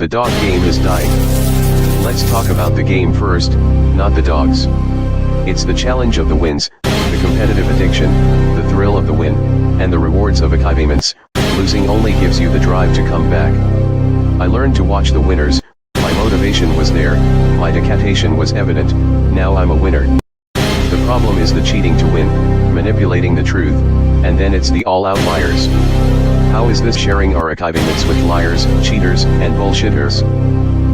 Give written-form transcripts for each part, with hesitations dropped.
The dog game is dying. Let's talk about the game first, not the dogs. It's the challenge of the wins, the competitive addiction, the thrill of the win, and the rewards of achievements. Losing only gives you the drive to come back. I learned to watch the winners, my motivation was there, my dedication was evident, now I'm a winner. The problem is the cheating to win, manipulating the truth, and then it's the all-out liars. How is this sharing our achievements with liars, cheaters, and bullshitters?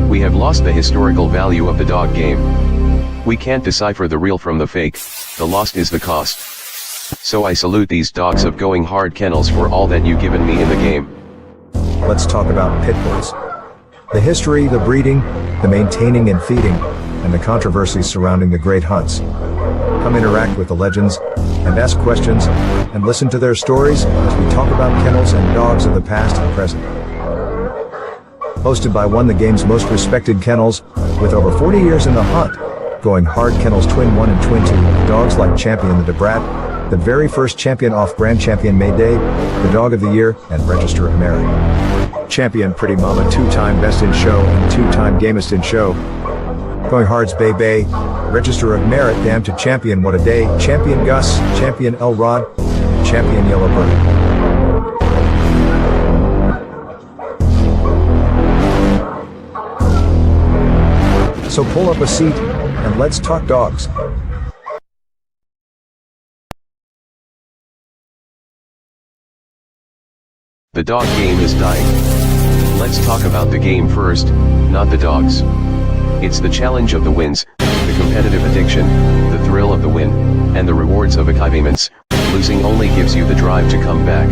We have lost the historical value of the dog game. We can't decipher the real from the fake, the lost is the cost. So I salute these dogs of Going Hard Kennels for all that you've given me in the game. Let's talk about pit bulls. The history, the breeding, the maintaining and feeding, and the controversies surrounding the great hunts. Come interact with the legends, and ask questions, and listen to their stories as we talk about kennels and dogs of the past and present. Hosted by one of the game's most respected kennels, with over 40 years in the hunt, Going Hard Kennels Twin 1 and Twin 2, dogs like Champion the Debrat, the very first champion off-brand champion May Day, the Dog of the Year, and Register of Merit. Champion Pretty Mama, two-time Best in Show and two-time Gamest in Show. Going Hard's Bay Bay, Register of Merit, Damn to Champion What a Day, Champion Gus, Champion Elrod, Champion Yellowbird. So pull up a seat, and let's talk dogs. The dog game is dying. Let's talk about the game first, not the dogs. It's the challenge of the wins, the competitive addiction, the thrill of the win, and the rewards of achievements. Losing only gives you the drive to come back.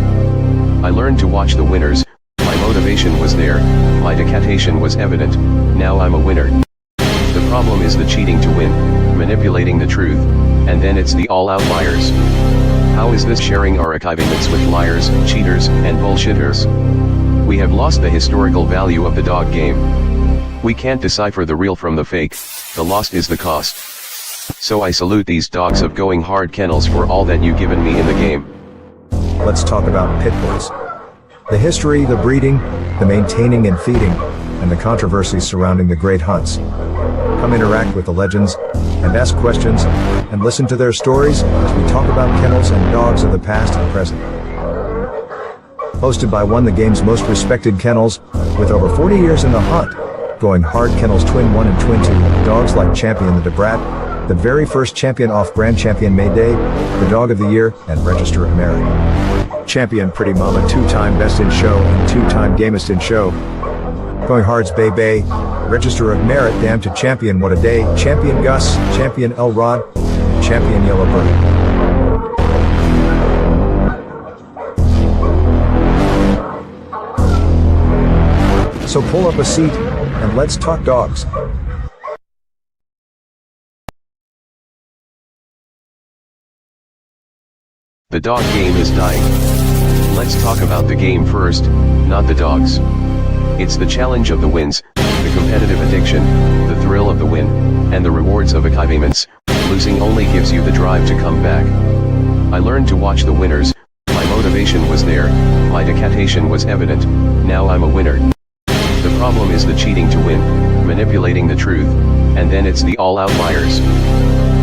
I learned to watch the winners, my motivation was there, my dedication was evident, now I'm a winner. The problem is the cheating to win, manipulating the truth, and then it's the all-out liars. How is this sharing our achievements with liars, cheaters, and bullshitters? We have lost the historical value of the dog game. We can't decipher the real from the fake, the lost is the cost. So I salute these dogs of Going Hard Kennels for all that you've given me in the game. Let's talk about pit bulls. The history, the breeding, the maintaining and feeding, and the controversies surrounding the great hunts. Come interact with the legends, and ask questions, and listen to their stories as we talk about kennels and dogs of the past and present. Hosted by one of the game's most respected kennels, with over 40 years in the hunt, Going Hard Kennels Twin 1 and Twin 2, dogs like Champion the Debrat, the very first champion off-brand champion May Day, the Dog of the Year, and Register of Merit. Champion Pretty Mama, two-time Best in Show and two-time Gamest in Show. Going Hard's Bay Bay, Register of Merit, Damn to Champion What a Day, Champion Gus, Champion Elrod, Champion Yellowbird. So pull up a seat, and let's talk dogs. The dog game is dying. Let's talk about the game first, not the dogs. It's the challenge of the wins, the competitive addiction, the thrill of the win, and the rewards of achievements. Losing only gives you the drive to come back. I learned to watch the winners, my motivation was there, my dedication was evident, now I'm a winner. The problem is the cheating to win, manipulating the truth, and then it's the all-out liars.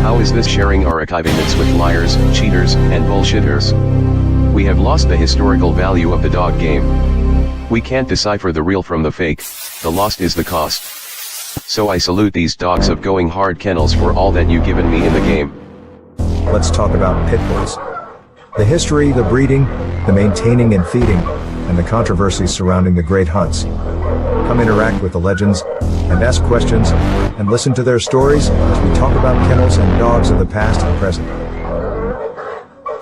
How is this sharing our achievements with liars, cheaters, and bullshitters? We have lost the historical value of the dog game. We can't decipher the real from the fake, the lost is the cost. So I salute these dogs of Going Hard Kennels for all that you've given me in the game. Let's talk about pit bulls. The history, the breeding, the maintaining and feeding, and the controversies surrounding the great hunts. Come interact with the legends, and ask questions, and listen to their stories as we talk about kennels and dogs of the past and present.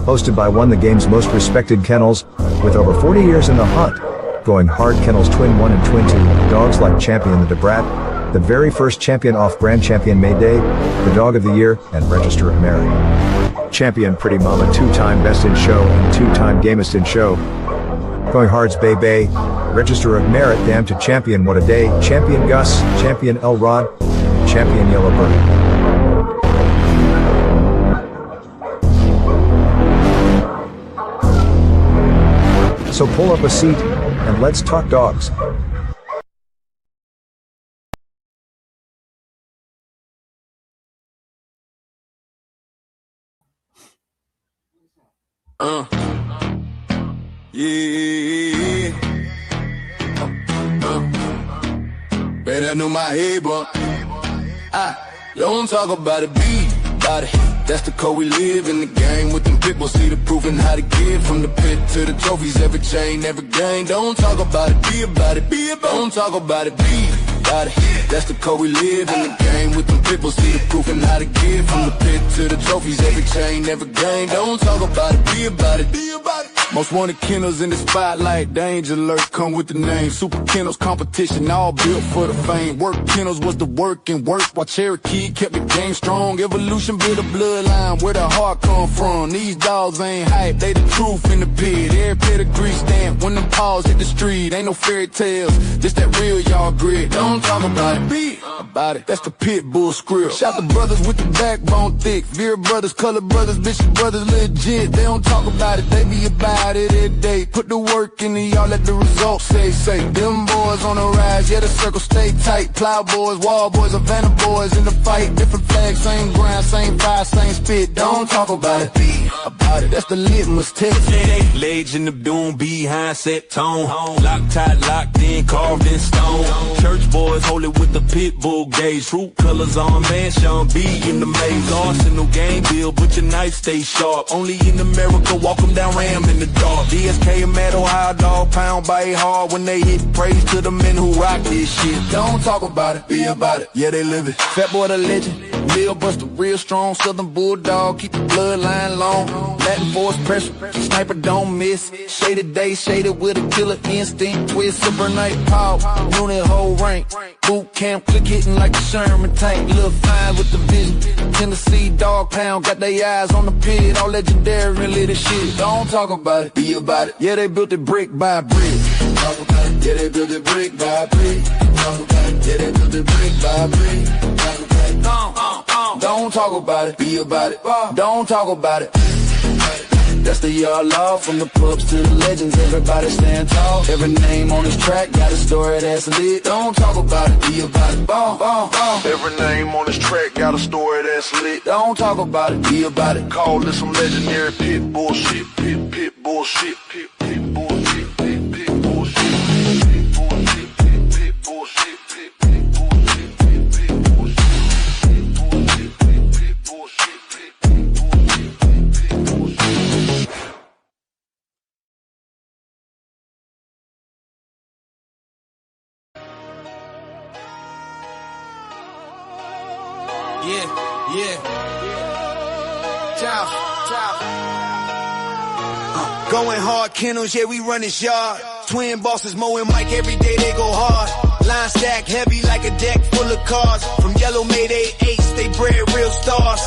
Hosted by one of the game's most respected kennels, with over 40 years in the hunt, Going Hard Kennels Twin 1 and Twin 2, dogs like Champion the Debrat, the very first champion off-brand champion May Day, the Dog of the Year, and Register of Merit. Champion Pretty Mama, two-time Best in Show and two-time Gamest in Show. Going Hard's Bay Bay, Register of Merit, Damn to Champion What a Day, Champion Gus, Champion Elrod, Champion Yellowbird. So pull up a seat, and let's talk dogs. Yeah. Better know my head, but I don't talk about it, be about it. That's the code we live in the game with them people. See the proof and how to give from the pit to the trophies. Every chain, every game. Don't talk about it, be about it, be about it. Don't talk about it, be about it. That's the code we live in the game with them people. See the proof and how to give from the pit to the trophies. Every chain, every game. Don't talk about it, be about it, be about it. Most wanted kennels in the spotlight, danger alert, come with the name. Super kennels competition, all built for the fame. Work kennels was the work and work, while Cherokee kept the game strong. Evolution built a bloodline, where the heart come from. These dogs ain't hype, they the truth in the pit. Every pedigree stamp, when them paws hit the street. Ain't no fairy tales, this that real y'all grit. Don't talk about it, be about it. That's the pit bull script. Shout the brothers with the backbone thick. Veer brothers, color brothers, Bishop brothers legit. They don't talk about it, they be about it every day. Put the work in and y'all let the results say. Them boys on the rise, yeah, the circle stay tight. Plow boys, wall boys, Havana boys in the fight. Different flags, same ground, same fire, same spit. Don't talk about it, be about it. That's the litmus test. Legs in the doom, behind set tone. Locked tight, locked in, carved in stone. Church boys hold it with the pit bull gauge. True colors on man, Sean B in the maze. Arsenal game bill, but your knife stay sharp. Only in America, walk them down, ram in the dark. DSK and Mad Ohio dog, pound by hard when they hit. Praise to the men who rock this shit. Don't talk about it, be about it. Yeah, they live it. Fat boy the legend, Lil Buster real strong. Southern bulldog, keep the bloodline long. Latin force pressure, sniper don't miss. Shaded day, shaded with a killer instinct. Twist, super night power, unit whole rank. Boot camp, click hitting like a Sherman tank. Lil' fine with the vision. Tennessee dog pound, got their eyes on the pit. All legendary, really the shit. Don't talk about it, be about it. Yeah, they built it brick by brick. Talk about it. Yeah, they built it brick by brick. Talk about it. Yeah, they built it brick by brick. Talk about it. Don't talk about it, be about it. Don't talk about it. That's the yard law, from the pups to the legends. Everybody stand tall. Every name on this track got a story that's lit. Don't talk about it, be about it. Every name on this track got a story that's lit. Don't talk about it, be about it. Call this some legendary pit bullshit. Pit bullshit. Pit bullshit. Pit bullshit. Pit bullshit. Pit bullshit. Pit bullshit. Pit bullshit. Pit bullshit. Yeah. Ciao. Going hard kennels, yeah, we run this yard. Twin bosses, Mo and Mike, every day they go hard. Line stack heavy like a deck full of cars. From yellow Mayday 8s, they bred real stars.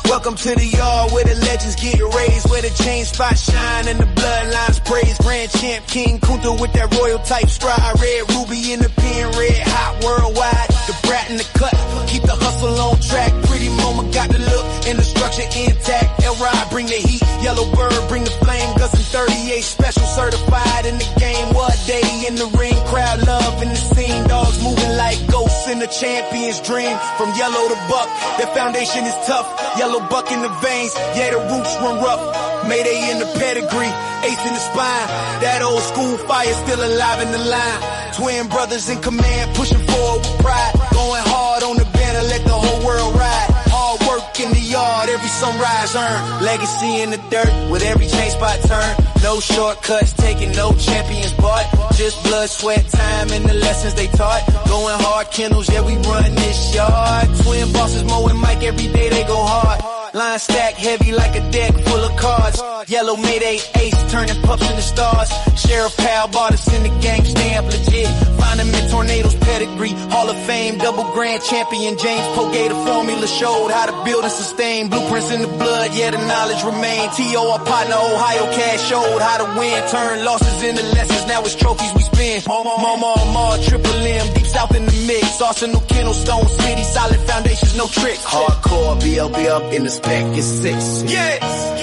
Welcome to the yard where the legends get raised, where the chain spots shine and the bloodlines praise. Grand champ King Kunta with that royal type stride. Red ruby in the pen, red hot worldwide. The brat in the cut, keep the hustle on track. Pretty mama got the look and the structure intact. L-Ride bring the heat, yellow bird bring the flame. Gus and 38 special certified in the game. What day in the ring, crowd love in the scene. Dogs moving like ghosts in the champion's dream. From yellow to buck, their foundation is tough. Yellow buck in the veins, yeah, the roots run rough. Mayday in the pedigree, ace in the spine. That old school fire still alive in the line. Twin brothers in command, pushing forward with pride. Going hard on the banner, let the whole world ride. Hard work in the yard, every sunrise earned. Legacy in the dirt, with every chain spot turned. No shortcuts taken, no champions bought. Just blood, sweat, time, and the lessons they taught. Going hard kennels, yeah, we run this yard. Twin bosses, Mo and Mike, every day they go hard. Line stack heavy like a deck full of cards. Yellow Mayday ace turning pups into stars. Sheriff Pal bought us in the gang, stamp legit. Find them in tornadoes, pedigree, Hall of Fame, double grand champion. James Pogay, the formula showed how to build and sustain. Blueprints in the blood, yeah, the knowledge remain. T.O. our partner, Ohio Cash showed how to win. Turn losses into lessons, now it's trophies we spin. Mama, Triple M, deep south in the mix. Arsenal, Kennel, Stone City, solid foundations, no tricks. Hardcore, BLB up in the spec, it's 6. Yes.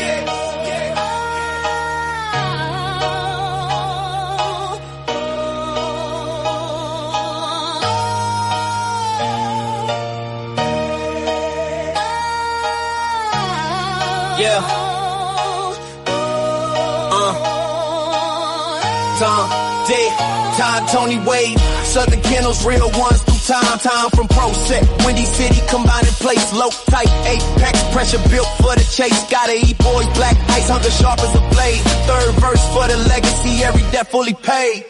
Tom, Dick, Tom, Tony Wade, Southern Kennels, real ones through time. Time from Pro Set, Windy City, combined in place, low type, apex, pressure built for the chase. Gotta eat boys, black ice, hunger sharp as a blade. Third verse for the legacy, every debt fully paid.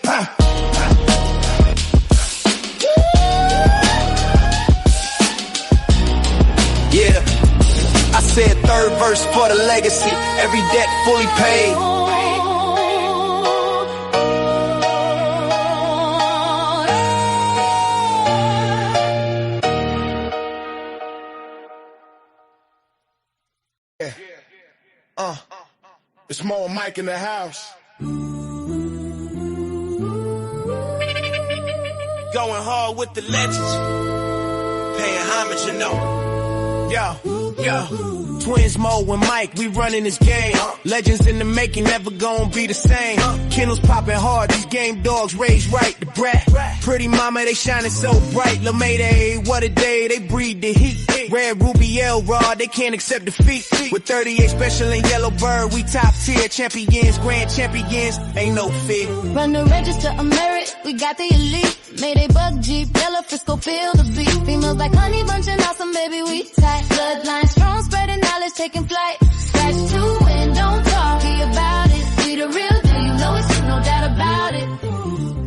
Yeah, I said third verse for the legacy, every debt fully paid. It's Mo and Mike in the house. Going hard with the legends, paying homage, you know. Yo. Twins Mo and Mike, we running this game. Legends in the making, never gonna be the same. Kennels popping hard, these game dogs raised right. The brat, pretty mama, they shining so bright. LaMayday, what a day, they breathe the heat. Red Ruby L Rod, they can't accept defeat. With 38 special and yellow bird, we top tier champions, grand champions, ain't no fear. Run the register of merit, we got the elite. Mayday bug Jeep, yellow Frisco, feel the beat. Females like honey bunch and awesome, baby, we tight. Bloodlines strong, spreading knowledge, taking flight. Scratch to win, don't talk about it. We the real deal, you know it's true, no doubt about it.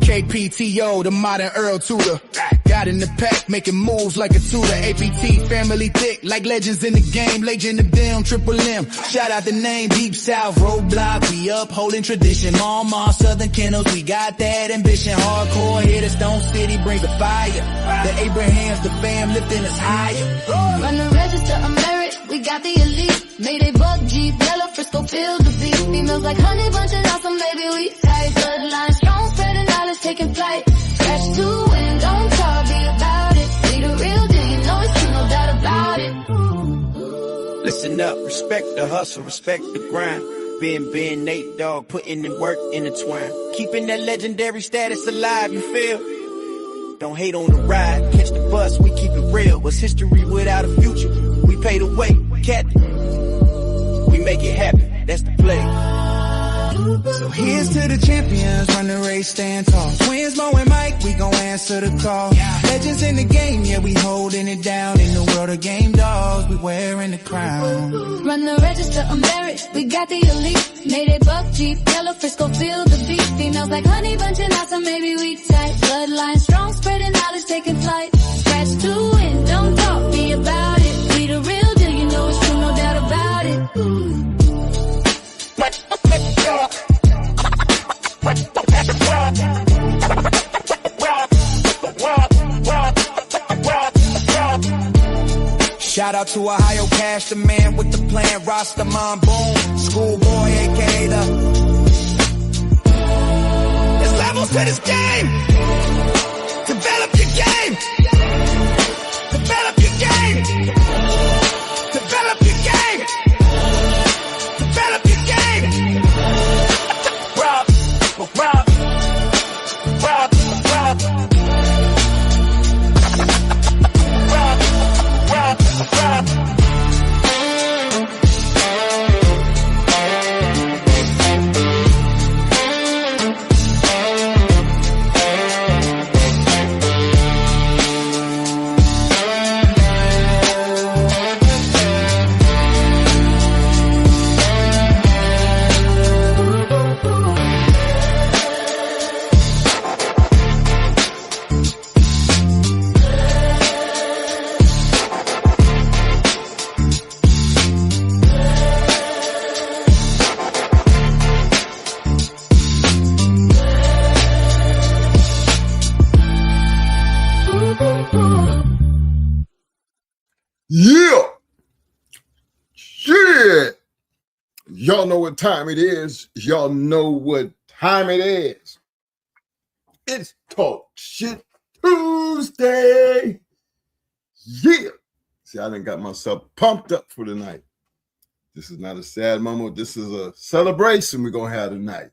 KPTO, the modern Earl Tudor. Got in the pack, making moves like a tutor. APT, family thick, like legends in the game. Legend of them, Triple M. Shout out the name, Deep South, Roadblock. We upholding tradition. Mama, Southern Kennels, we got that ambition. Hardcore hitters, Stone City brings the fire. The Abrahams, the fam lifting us higher. Run the register of merit, we got the elite. Mayday bug Jeep, yellow Frisco, feel the beat. Females like honey bunch and awesome, baby, we tight. Bloodlines strong, spreading knowledge, taking flight. Scratch to win, don't talk, be about it. We the real deal, you know it's true, no doubt about it. Listen up, respect the hustle, respect the grind. Ben, Nate Dogg, putting in work intertwined. Keeping that legendary status alive, you feel? Don't hate on the ride, catch the bus, we keep it real. What's history without a future? We pay the way, Captain. We make it happen, that's the play. So here's to the champions, run the race, stand tall. Twins Mo and Mike, we gon' answer the call. Legends in the game, yeah, we holding it down. In the world of game dogs, we wearing the crown. Run the register of merit, we got the elite. Mayday buck Jeep, yellow Frisco, feel the beat. Females like honey bunch and awesome, maybe we tight. Bloodline strong, spreading knowledge, taking flight. Scratch to win, don't talk, be about it. We the real deal, you know it's true, no doubt about it. Shout out to Ohio Cash, the man with the plan, Rastaman Boom, Schoolboy, aka the. There's levels to this game. Develop your game. Develop your game. Develop your game. Develop your game. Rob. Yeah. Shit. Y'all know what time it is. Y'all know what time it is. It's Talk Shit Tuesday. Yeah. See, I done got myself pumped up for the night. This is not a sad moment. This is a celebration we're going to have tonight.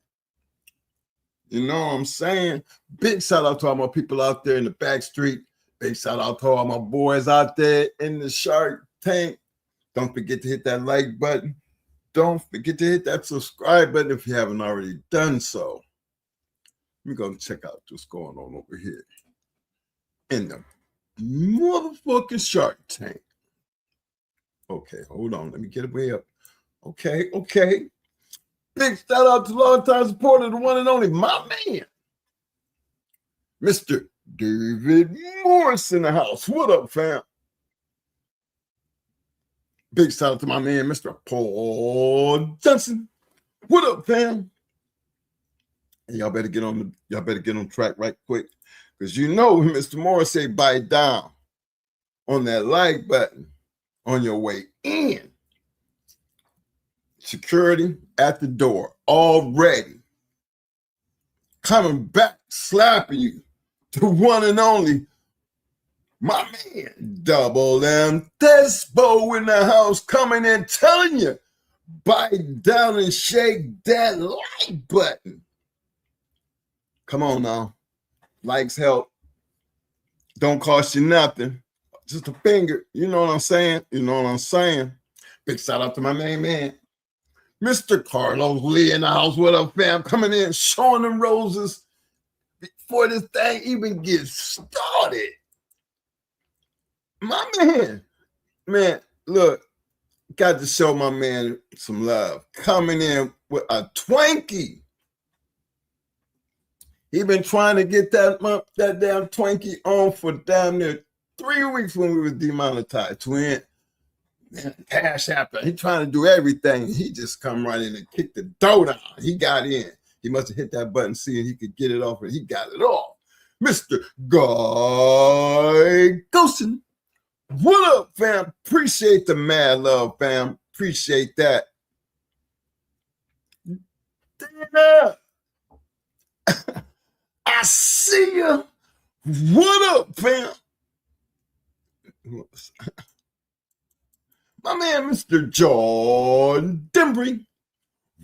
You know what I'm saying? Big shout out to all my people out there in the back street. Big shout out to all my boys out there in the Shark Tank. Don't forget to hit that like button. don't forget to hit that subscribe button if you haven't already done so. We're going to check out what's going on over here in the motherfucking Shark Tank. Okay, hold on. Let me get it way up. Okay. Big shout out to longtime supporter, the one and only, my man, Mr. David Morris in the house. What up, fam? Big shout out to my man, Mr. Paul Johnson. What up, fam? And y'all better get on track right quick, because you know when Mr. Morris say bite down on that like button on your way in. Security at the door already. Coming back, slapping you. The one and only, my man, Double M Despo in the house, coming in, telling you, bite down and shake that like button. Come on now. Likes help. Don't cost you nothing. Just a finger. You know what I'm saying? Big shout out to my main man, Mr. Carlos Lee in the house. What up, fam? Coming in, showing them roses before this thing even gets started. My man, look, got to show my man some love. Coming in with a Twinkie. He been trying to get that damn Twinkie on for damn near 3 weeks when we were demonetized. Twin, man, CashApp. He trying to do everything. He just come right in and kick the door down. He got in. He must have hit that button, seeing he could get it off, and he got it off. Mr. Guy Ghostin. What up, fam? Appreciate the mad love, fam. Appreciate that. Damn. I see ya. What up, fam? My man, Mr. John Dembry.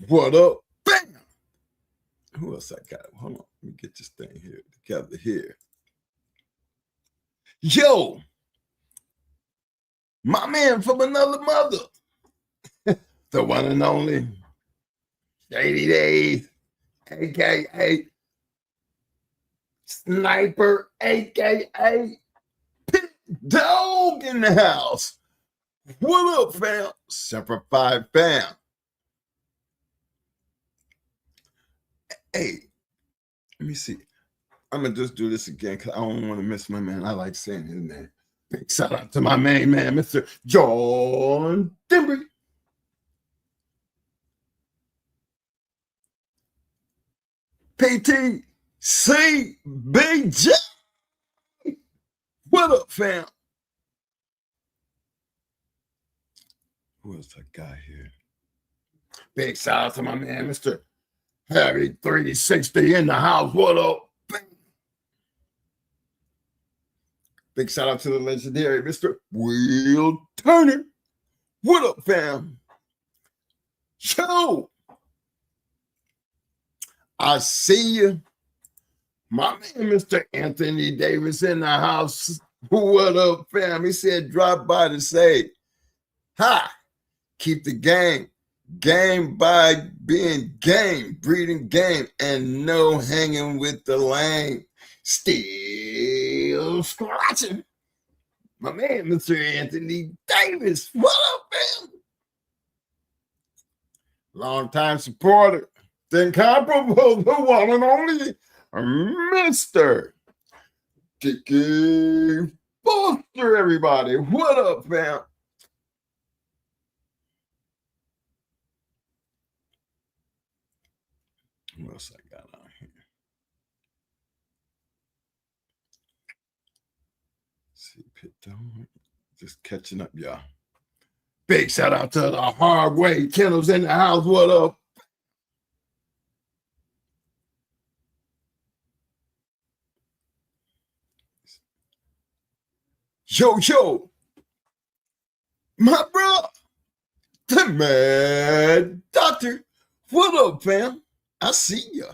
What up, bam? Who else I got? Hold on. Let me get this thing here together here. Yo, my man from another mother. The one and only 80 Days, a.k.a. Sniper, a.k.a. Pit Dog in the house. What up, fam? Semper Fi fam. Hey, let me see. I'm going to just do this again because I don't want to miss my man. I like saying his name. Big shout out to my main man, Mr. John Dembry. PTC Big J. What up, fam? Who else I got here? Big shout out to my man, Mr. Harry 360 in the house. What up? Big shout out to the legendary Mr. Will Turner. What up, fam? Yo, I see you. My man, Mr. Anthony Davis in the house. What up, fam? He said, drop by to say, hi, keep the game by being game, breeding game, and no hanging with the lane. Still scratching. My man, Mr. Anthony Davis. What up, man? Long-time supporter. The incomparable, the one and only Mr. Dickie Foster, everybody. What up, fam? What else I got on here? See, Pit Dog. Just catching up, y'all. Big shout out to the Hard Way Kennels in the house. What up? Yo, my bro, the Mad Doctor. What up, fam? I see ya.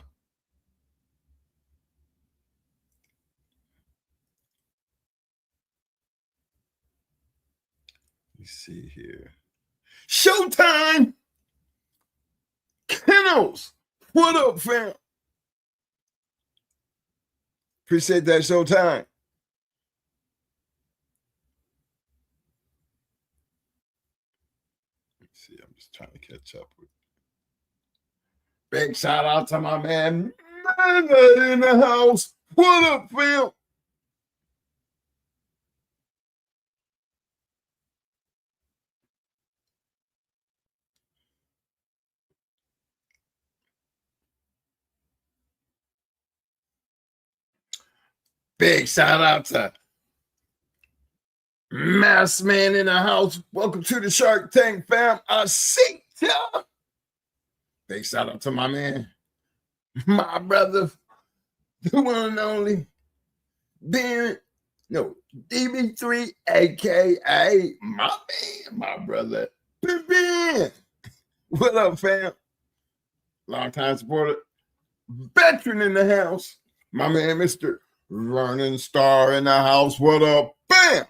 Let me see here. Showtime. Kennels. What up, fam? Appreciate that showtime. Let's see, I'm just trying to catch up with. Big shout out to my man Mother in the house. What up, fam? Big shout out to Mass Man in the house. Welcome to the Shark Tank, fam. I see ya. Big shout out to my man, my brother, the one and only DB3, aka my man, my brother, Ben. What up, fam? Long time supporter, veteran in the house. My man, Mr. Vernon Star in the house. What up, bam?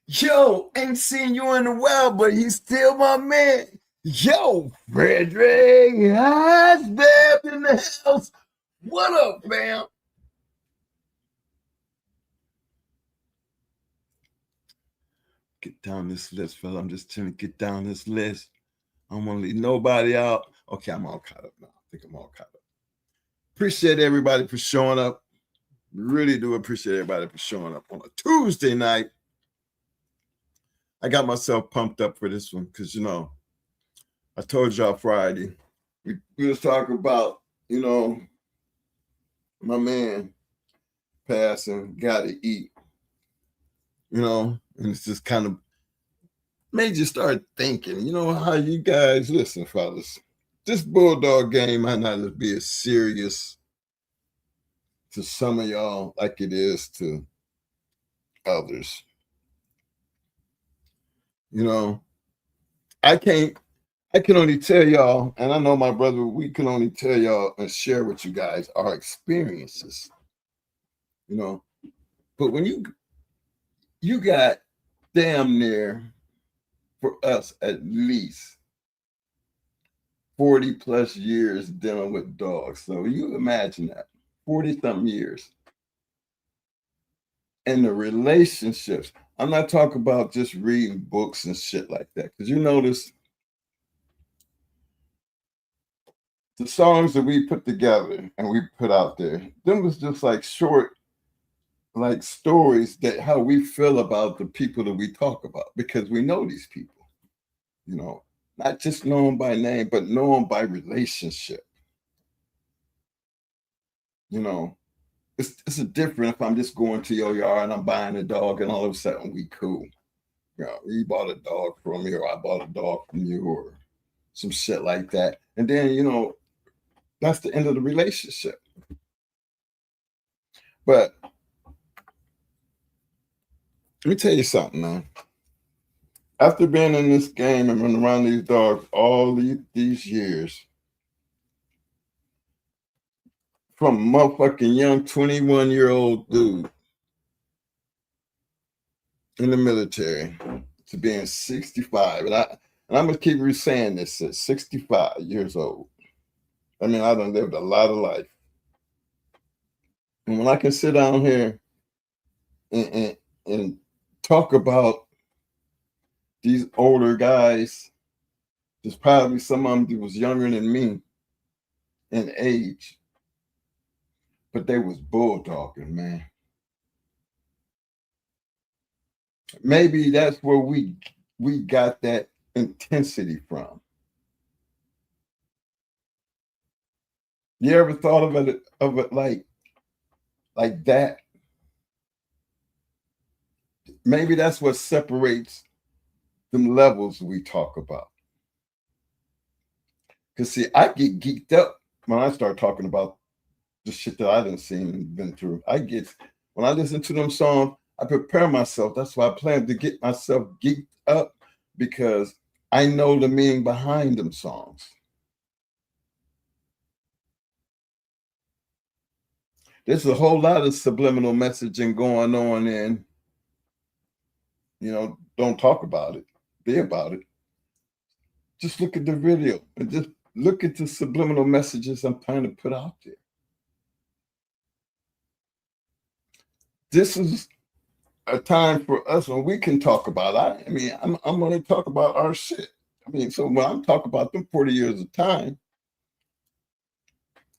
Yo, ain't seen you in a while, but he's still my man. Yo, Frederick has been in the house. What up, fam? Get down this list, fella. I'm just trying to get down this list. I don't want to leave nobody out. Okay, I'm all caught up now. I think I'm all caught up. Appreciate everybody for showing up. Really do appreciate everybody for showing up on a Tuesday night. I got myself pumped up for this one because, you know, I told y'all Friday, we was talking about, you know, my man passing, got to eat, you know, and it's just kind of made you start thinking, you know, how you guys, listen, fellas, this Bulldog game might not be as serious to some of y'all like it is to others. You know, I can only tell y'all, and I know my brother, we can only tell y'all and share with you guys our experiences, you know, but when you got damn near, for us at least 40 plus years dealing with dogs. So you imagine that, 40-something years. And the relationships, I'm not talking about just reading books and shit like that, because you notice the songs that we put together and we put out there, them was just like short, like stories that how we feel about the people that we talk about, because we know these people, you know, not just know them by name, but know them by relationship. You know, it's a different if I'm just going to your yard and I'm buying a dog and all of a sudden we cool. You know, you bought a dog from me or I bought a dog from you or some shit like that. And then, you know, that's the end of the relationship. But let me tell you something, man. After being in this game and running around these dogs all these years, from a motherfucking young 21-year-old dude in the military to being 65, and I'm gonna keep saying this at 65 years old. I mean, I done lived a lot of life, and when I can sit down here and talk about these older guys, there's probably some of them that was younger than me in age, but they was bulldogging, man. Maybe that's where we got that intensity from. You ever thought of it like that? Maybe that's what separates them levels we talk about. Because see, I get geeked up when I start talking about the shit that I done seen and been through. When I listen to them songs, I prepare myself. That's why I plan to get myself geeked up, because I know the meaning behind them songs. There's a whole lot of subliminal messaging going on, and, you know, don't talk about it. Be about it. Just look at the video and just look at the subliminal messages I'm trying to put out there. This is a time for us when we can talk about it. I mean, I'm going to talk about our shit. I mean, so when I'm talking about them 40 years of time,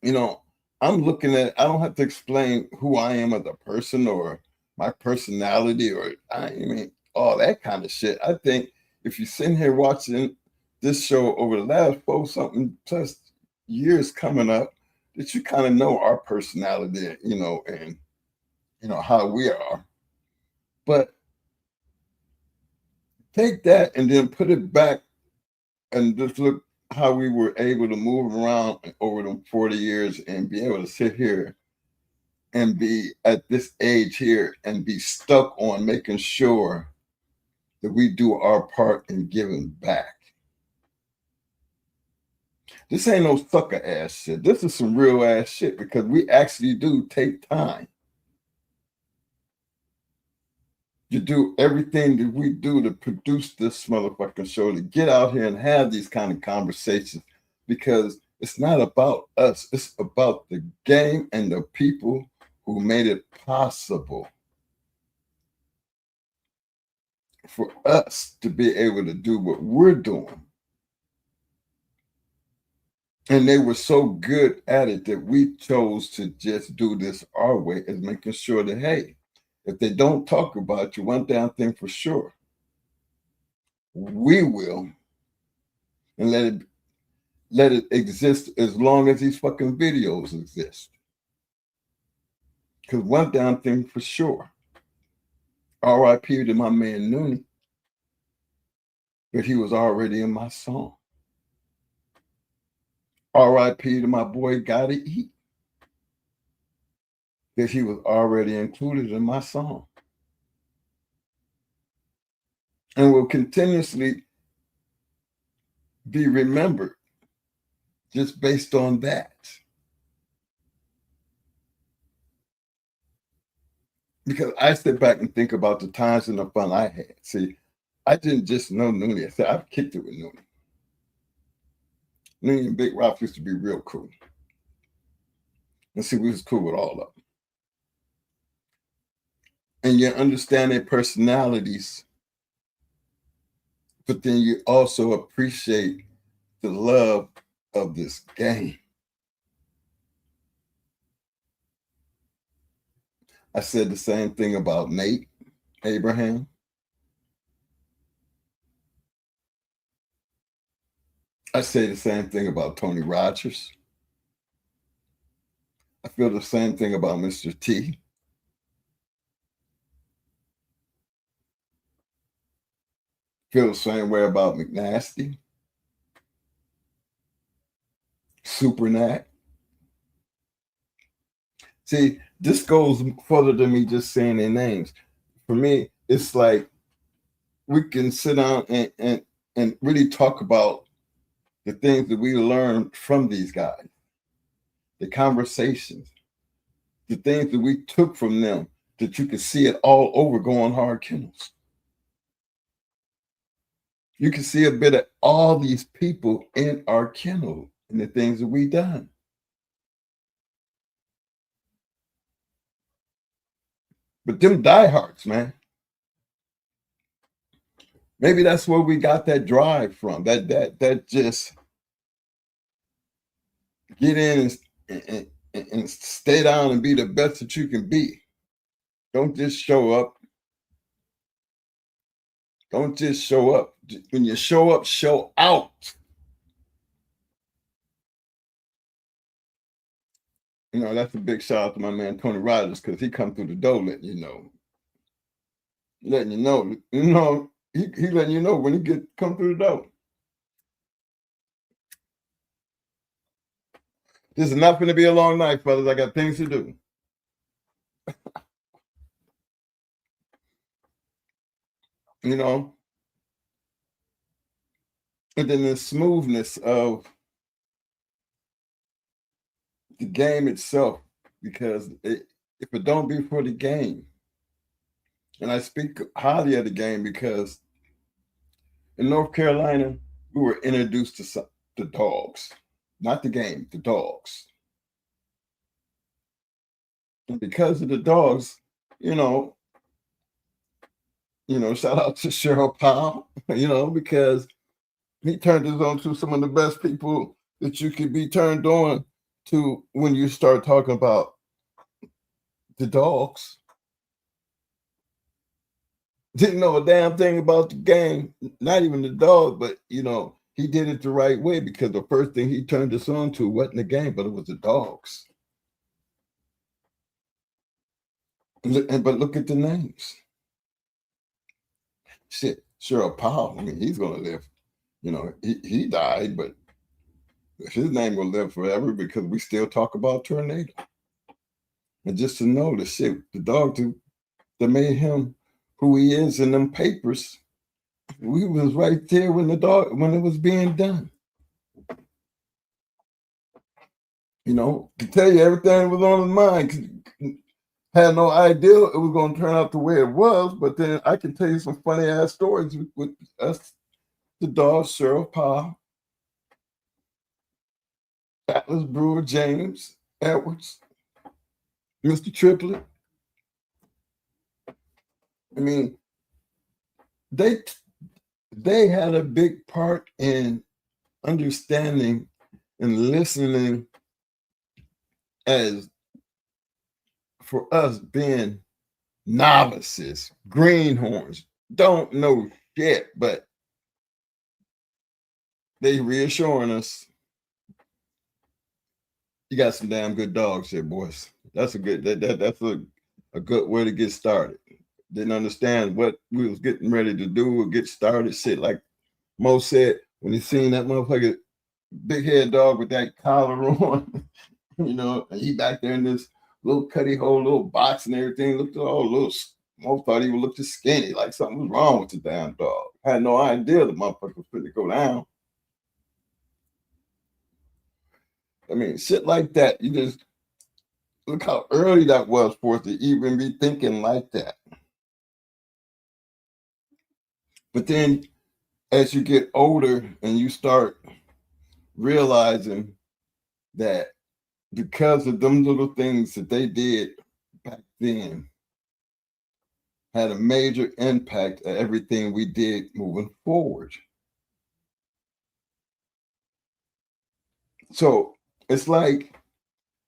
you know, I'm looking at, I don't have to explain who I am as a person or my personality or, I mean, all that kind of shit. I think if you're sitting here watching this show over the last 4-something plus years coming up, that you kind of know our personality, you know, and, you know, how we are. But take that and then put it back and just look how we were able to move around over them 40 years and be able to sit here and be at this age here and be stuck on making sure that we do our part in giving back. This ain't no sucker ass shit. This is some real ass shit because we actually do take time to do everything that we do to produce this motherfucking show, to get out here and have these kind of conversations, because it's not about us. It's about the game and the people who made it possible for us to be able to do what we're doing. And they were so good at it that we chose to just do this our way, as making sure that, hey, if they don't talk about you, one damn thing for sure, we will, and let it exist as long as these fucking videos exist. Because one damn thing for sure, R.I.P. to my man Noonie, but he was already in my song. R.I.P. to my boy Gotta Eat, that he was already included in my song. And will continuously be remembered just based on that. Because I sit back and think about the times and the fun I had. See, I didn't just know Noonie. I said, I've kicked it with Noonie. Noonie and Big Rock used to be real cool. And see, we was cool with all of them. And you understand their personalities, but then you also appreciate the love of this game. I said the same thing about Nate Abraham. I say the same thing about Tony Rogers. I feel the same thing about Mr. T. Feel the same way about McNasty, Super Nat. See, this goes further than me just saying their names. For me, it's like we can sit down and really talk about the things that we learned from these guys, the conversations, the things that we took from them, that you can see it all over Going Hard Kennels. You can see a bit of all these people in our kennel and the things that we done. But them diehards, man, maybe that's where we got that drive from. That just get in and stay down and be the best that you can be. Don't just show up. Don't just show up. When you show up, show out. You know, that's a big shout out to my man Tony Rogers, because he come through the door letting you know. He letting you know when he come through the door. This is not going to be a long night, fellas. I got things to do. You know? And then the smoothness of the game itself, because if it don't be for the game, and I speak highly of the game because in North Carolina, we were introduced to the dogs, not the game, the dogs. And because of the dogs, you know, shout out to Cheryl Powell, because he turned us on to some of the best people that you could be turned on to when you start talking about the dogs. Didn't know a damn thing about the game, not even the dog, but he did it the right way, because the first thing he turned us on to wasn't the game, but it was the dogs. But look at the names. Shit, Cheryl Powell, I mean, he's gonna live. He died, but his name will live forever because we still talk about Tornado. And just to know the shit, the dog that made him who he is in them papers, we was right there when it was being done. To tell you everything that was on his mind. Had no idea it was going to turn out the way it was, but then I can tell you some funny ass stories with us, the dog, Cheryl Powell, Atlas Brewer, James Edwards, Mr. Triplet. I mean, they had a big part in understanding and listening as for us being novices, greenhorns, don't know shit, but they reassuring us, you got some damn good dogs here, boys. That's a good that's a good way to get started. Didn't understand what we was getting ready to do or get started. Shit, like Mo said, when he seen that motherfucker big head dog with that collar on, and he back there in this little cuddy hole, little box and everything, looked all little. Mo thought he would look too skinny, like something was wrong with the damn dog. Had no idea the motherfucker was going to go down. I mean, shit like that. You just look how early that was for us to even be thinking like that. But then as you get older and you start realizing that because of them little things that they did back then had a major impact on everything we did moving forward. So it's like,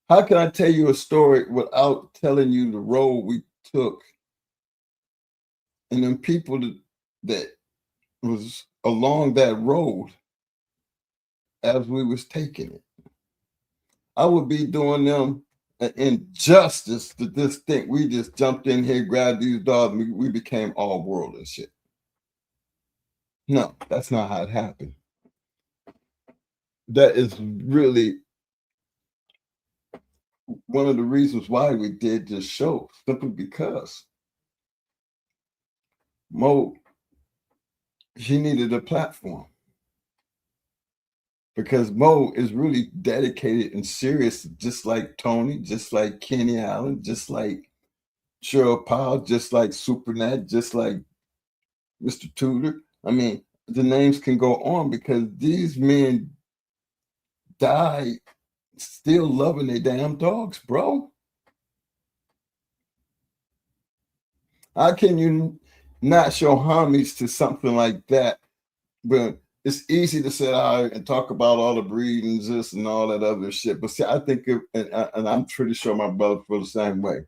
how can I tell you a story without telling you the road we took and then people that was along that road as we was taking it? I would be doing them an injustice to just think we just jumped in here, grabbed these dogs, and we became all world and shit. No, that's not how it happened. That is really one of the reasons why we did this show, simply because Mo, he needed a platform. Because Mo is really dedicated and serious, just like Tony, just like Kenny Allen, just like Cheryl Powell, just like Supernat, just like Mr. Tudor. I mean, the names can go on because these men died still loving their damn dogs, bro. How can you not show homage to something like that? But it's easy to sit out and talk about all the breedings, this and all that other shit. But see, I think, and I'm pretty sure my brother feels the same way.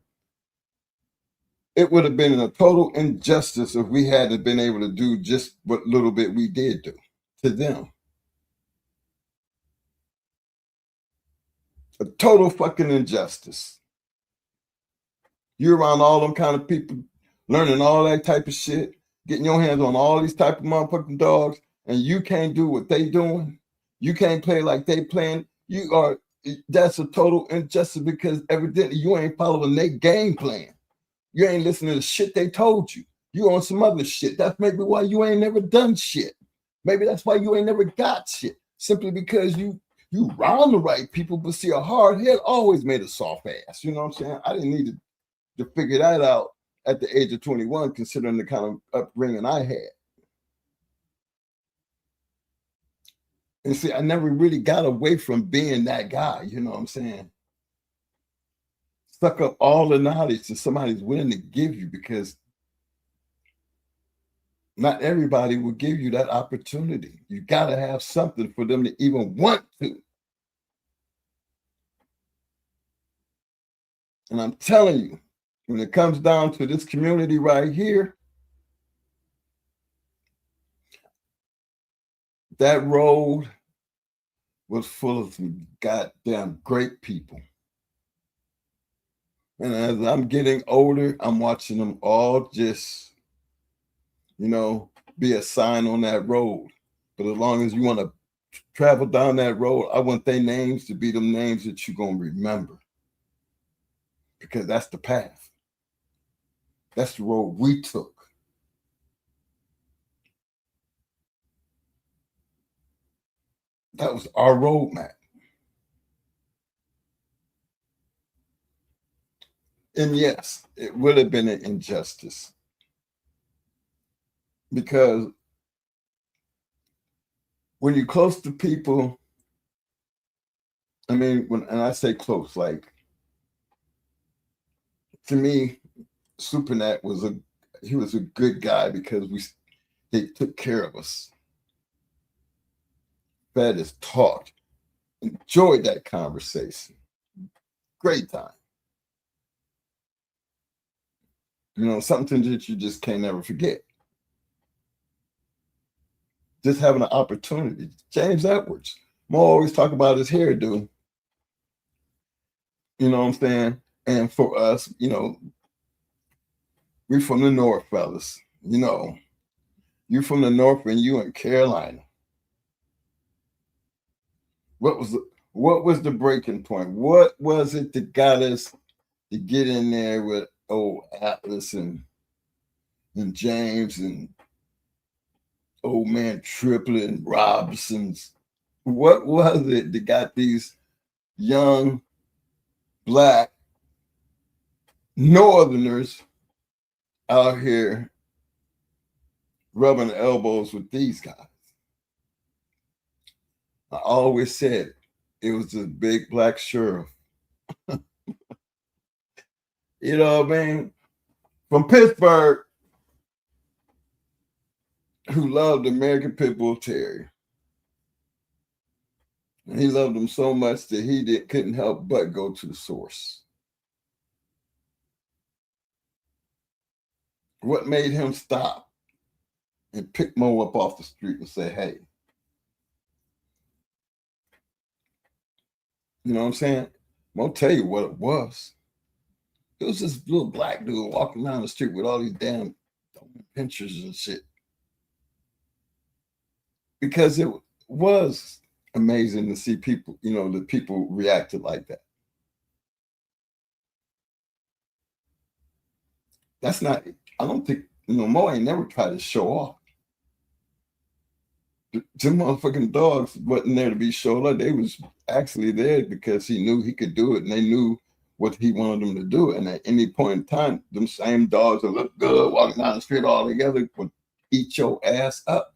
It would have been a total injustice if we hadn't been able to do just what little bit we did do to them. A total fucking injustice. You're around all them kind of people, learning all that type of shit, getting your hands on all these type of motherfucking dogs, and you can't do what they doing. You can't play like they playing. That's a total injustice because evidently you ain't following their game plan. You ain't listening to the shit they told you. You on some other shit. That's maybe why you ain't never done shit. Maybe that's why you ain't never got shit. Simply because you round the right people, but see, a hard head always made a soft ass. You know what I'm saying? I didn't need to figure that out at the age of 21, considering the kind of upbringing I had. And see, I never really got away from being that guy, you know what I'm saying? Suck up all the knowledge that somebody's willing to give you, because not everybody will give you that opportunity. You got to have something for them to even want to. And I'm telling you, when it comes down to this community right here, that road was full of some goddamn great people. And as I'm getting older, I'm watching them all just, you know, be a sign on that road. But as long as you want to travel down that road, I want their names to be them names that you're going to remember. Because that's the path. That's the road we took. That was our roadmap. And yes, it would have been an injustice. Because when you're close to people, I mean, and I say close, like, to me, Supernat was a good guy because they took care of us. Fed us, talked, enjoyed that conversation. Great time. You know, something that you just can't never forget. Just having an opportunity. James Edwards. Mo always talk about his hairdo. You know what I'm saying? And for us, you know, we're from the North, fellas. You know, you from the North and you in Carolina. What was the breaking point? What was it that got us to get in there with old Atlas and James and old man Triplett and Robinsons? What was it that got these young Black Northerners out here rubbing elbows with these guys? I always said it was a big Black sheriff. You know what I mean? From Pittsburgh, who loved American Pit Bull Terrier. And he loved them so much that he couldn't help but go to the source. What made him stop and pick Mo up off the street and say, hey, you know what I'm saying? Mo tell you what it was. It was this little Black dude walking down the street with all these damn pinchers and shit. Because it was amazing to see people, you know, that people reacted like that. That's not, I don't think, you know, Mo ain't never tried to show off. Them motherfucking dogs wasn't there to be showed up. They was actually there because he knew he could do it, and they knew what he wanted them to do. And at any point in time, them same dogs that look good walking down the street all together would eat your ass up.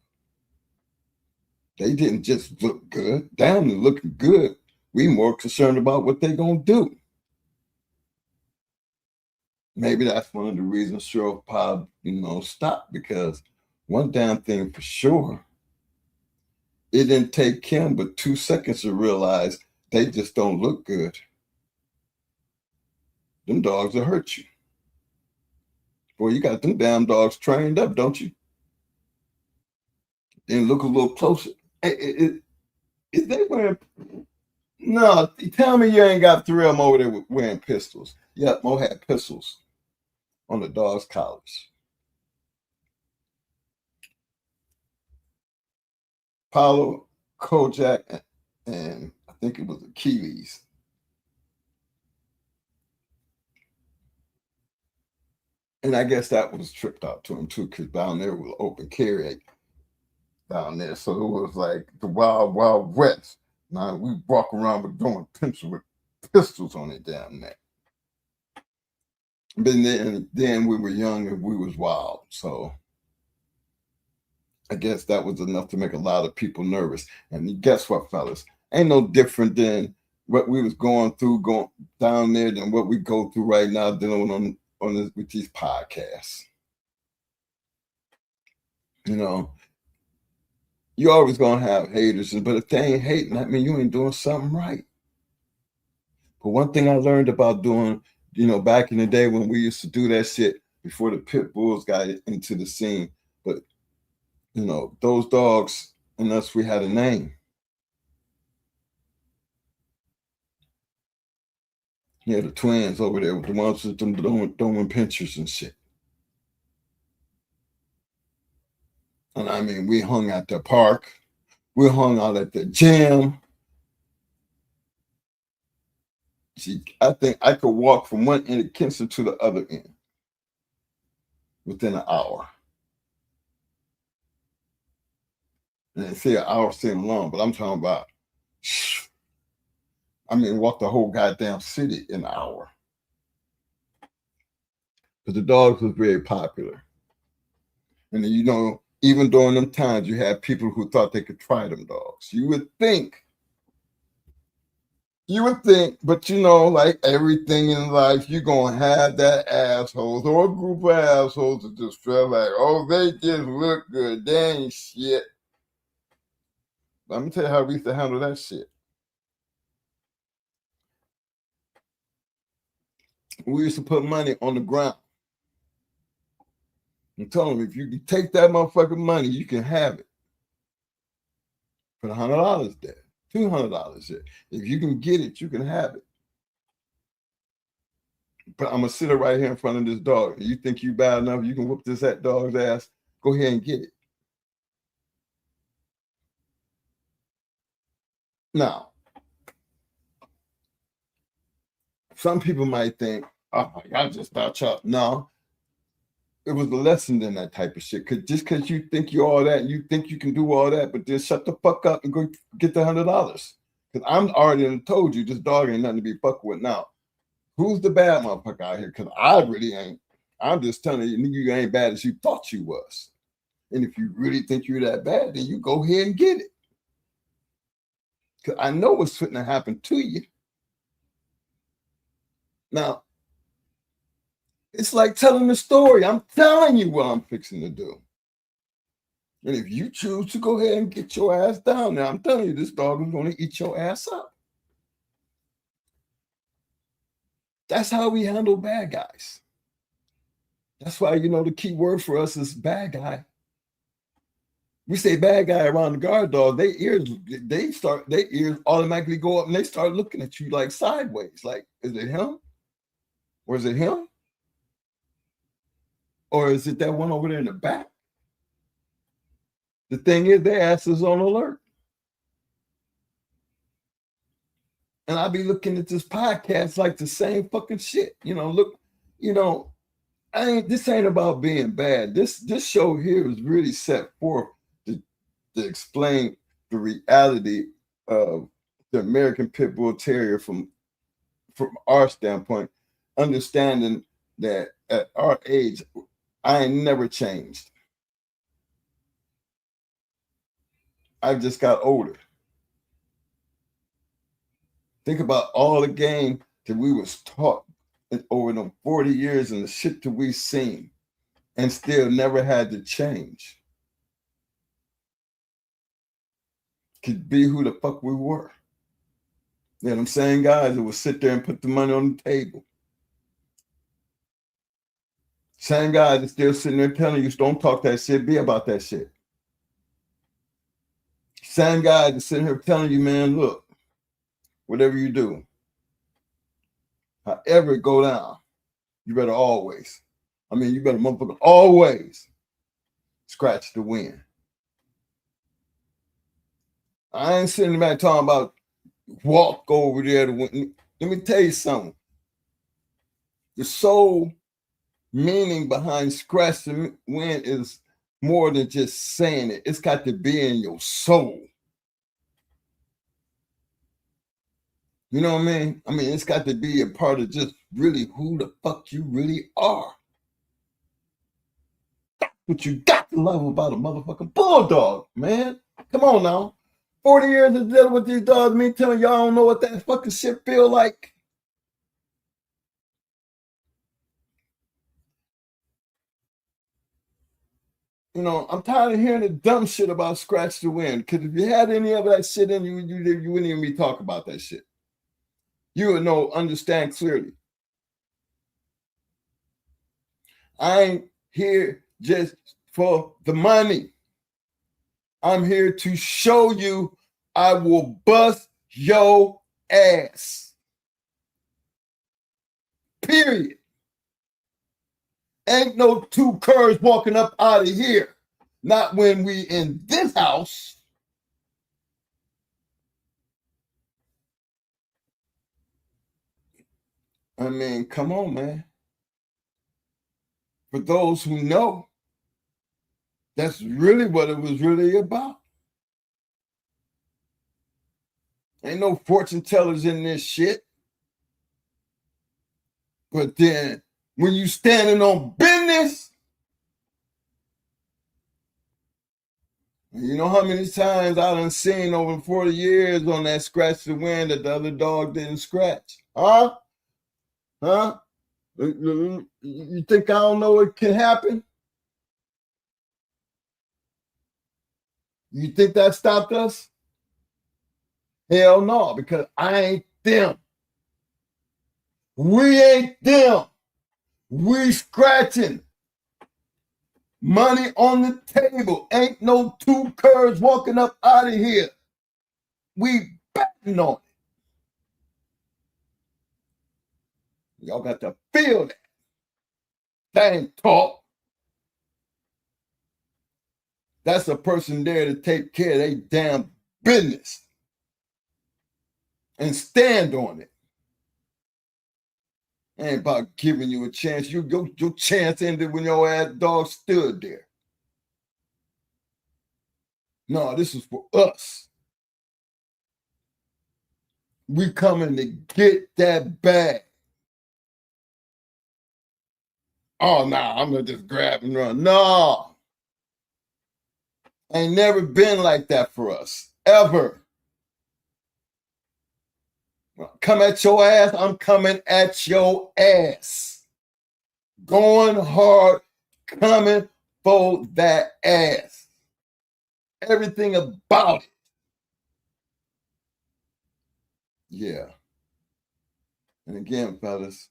They didn't just look good. Damn, they're looking good. We more concerned about what they're gonna do. Maybe that's one of the reasons Sheriff Pod, you know, stopped, because one damn thing for sure, it didn't take him but 2 seconds to realize they just don't look good. Them dogs will hurt you. Boy, you got them damn dogs trained up, don't you? Then look a little closer. Is they wearing? No, tell me you ain't got 3 of them over there wearing pistols. Yep, Mo had pistols on the dog's collars. Paulo, Kojak, and I think it was Achilles. And I guess that was tripped out to him too, because down there was open carry down there. So it was like the wild, wild west. Now we walk around with doing pencil with pistols on it down there. But then we were young and we was wild. So I guess that was enough to make a lot of people nervous. And guess what, fellas? Ain't no different than what we was going down there than what we go through right now dealing with these podcasts. You know, you always gonna have haters, but if they ain't hating, that mean you ain't doing something right. But one thing I learned about doing, back in the day when we used to do that shit before the pit bulls got into the scene, but those dogs and us, we had a name. Yeah, the twins over there with the ones with them throwing pictures and shit. And I mean, we hung at the park. We hung out at the gym. See, I think I could walk from one end of Kinston to the other end within an hour. And they say an hour seemed long, but I'm talking about, walk the whole goddamn city in an hour. But the dogs was very popular. And even during them times, you had people who thought they could try them dogs. You would think, but like everything in life, you're going to have that assholes or a group of assholes that just feel like, oh, they just look good. They ain't shit. Let me tell you how we used to handle that shit. We used to put money on the ground. And tell them, if you can take that motherfucking money, you can have it. Put $100 there. $200 there. If you can get it, you can have it. But I'm gonna sit it right here in front of this dog. You think you bad enough, you can whoop that dog's ass, go ahead and get it. Now, some people might think, oh, I just thought y'all. No, it was a lesson in that type of shit. Just because you think you're all that, you think you can do all that, but then shut the fuck up and go get the $100. Because I'm already told you this dog ain't nothing to be fucking with now. Who's the bad motherfucker out here? Because I really ain't. I'm just telling you, you ain't bad as you thought you was. And if you really think you're that bad, then you go ahead and get it. Because I know what's fitting to happen to you. Now, it's like telling the story. I'm telling you what I'm fixing to do. And if you choose to go ahead and get your ass down there, I'm telling you, this dog is going to eat your ass up. That's how we handle bad guys. That's why, the key word for us is bad guy. We say bad guy around the guard dog, their ears automatically go up and they start looking at you like sideways. Like, is it him? Or is it him? Or is it that one over there in the back? The thing is, their ass is on alert. And I be looking at this podcast like the same fucking shit. This ain't about being bad. This show here is really set forth to explain the reality of the American Pit Bull Terrier from our standpoint, understanding that at our age, I ain't never changed. I just got older. Think about all the game that we was taught over them 40 years and the shit that we seen and still never had to change. Could be who the fuck we were. Yeah, them same guys that would sit there and put the money on the table. Same guys that still sitting there telling you, don't talk that shit, be about that shit. Same guys that sitting here telling you, man, look, whatever you do, however it go down, you better you better motherfucker always scratch the win. I ain't sitting back talking about walk over there to win. Let me tell you something. The sole meaning behind scratch the win is more than just saying it. It's got to be in your soul. You know what I mean? It's got to be a part of just really who the fuck you really are. That's what you got to love about a motherfucking bulldog, man? Come on now. 40 years of dealing with these dogs, me telling y'all don't know what that fucking shit feel like. You know, I'm tired of hearing the dumb shit about scratch the wind. Because if you had any of that shit in you, you wouldn't even be talking about that shit. You would know, understand clearly. I ain't here just for the money. I'm here to show you I will bust your ass. Period. Ain't no two curs walking up out of here. Not when we in this house. I mean, come on, man. For those who know, that's really what it was really about. Ain't no fortune tellers in this shit. But then, when you standing on business, you know how many times I done seen over 40 years on that scratch the wind that the other dog didn't scratch? Huh? Huh? You think I don't know what can happen? You think that stopped us? Hell no, because I ain't them. We ain't them. We scratching. Money on the table. Ain't no two curs walking up out of here. We betting on it. Y'all got to feel that. That ain't talk. That's a person there to take care of their damn business and stand on it. Ain't about giving you a chance. Your chance ended when your ass dog stood there. No, this is for us. We coming to get that bag. Oh, nah, I'm going to just grab and run. No. Ain't never been like that for us. Ever. Come at your ass, I'm coming at your ass. Going hard, coming for that ass. Everything about it. Yeah. And again, fellas,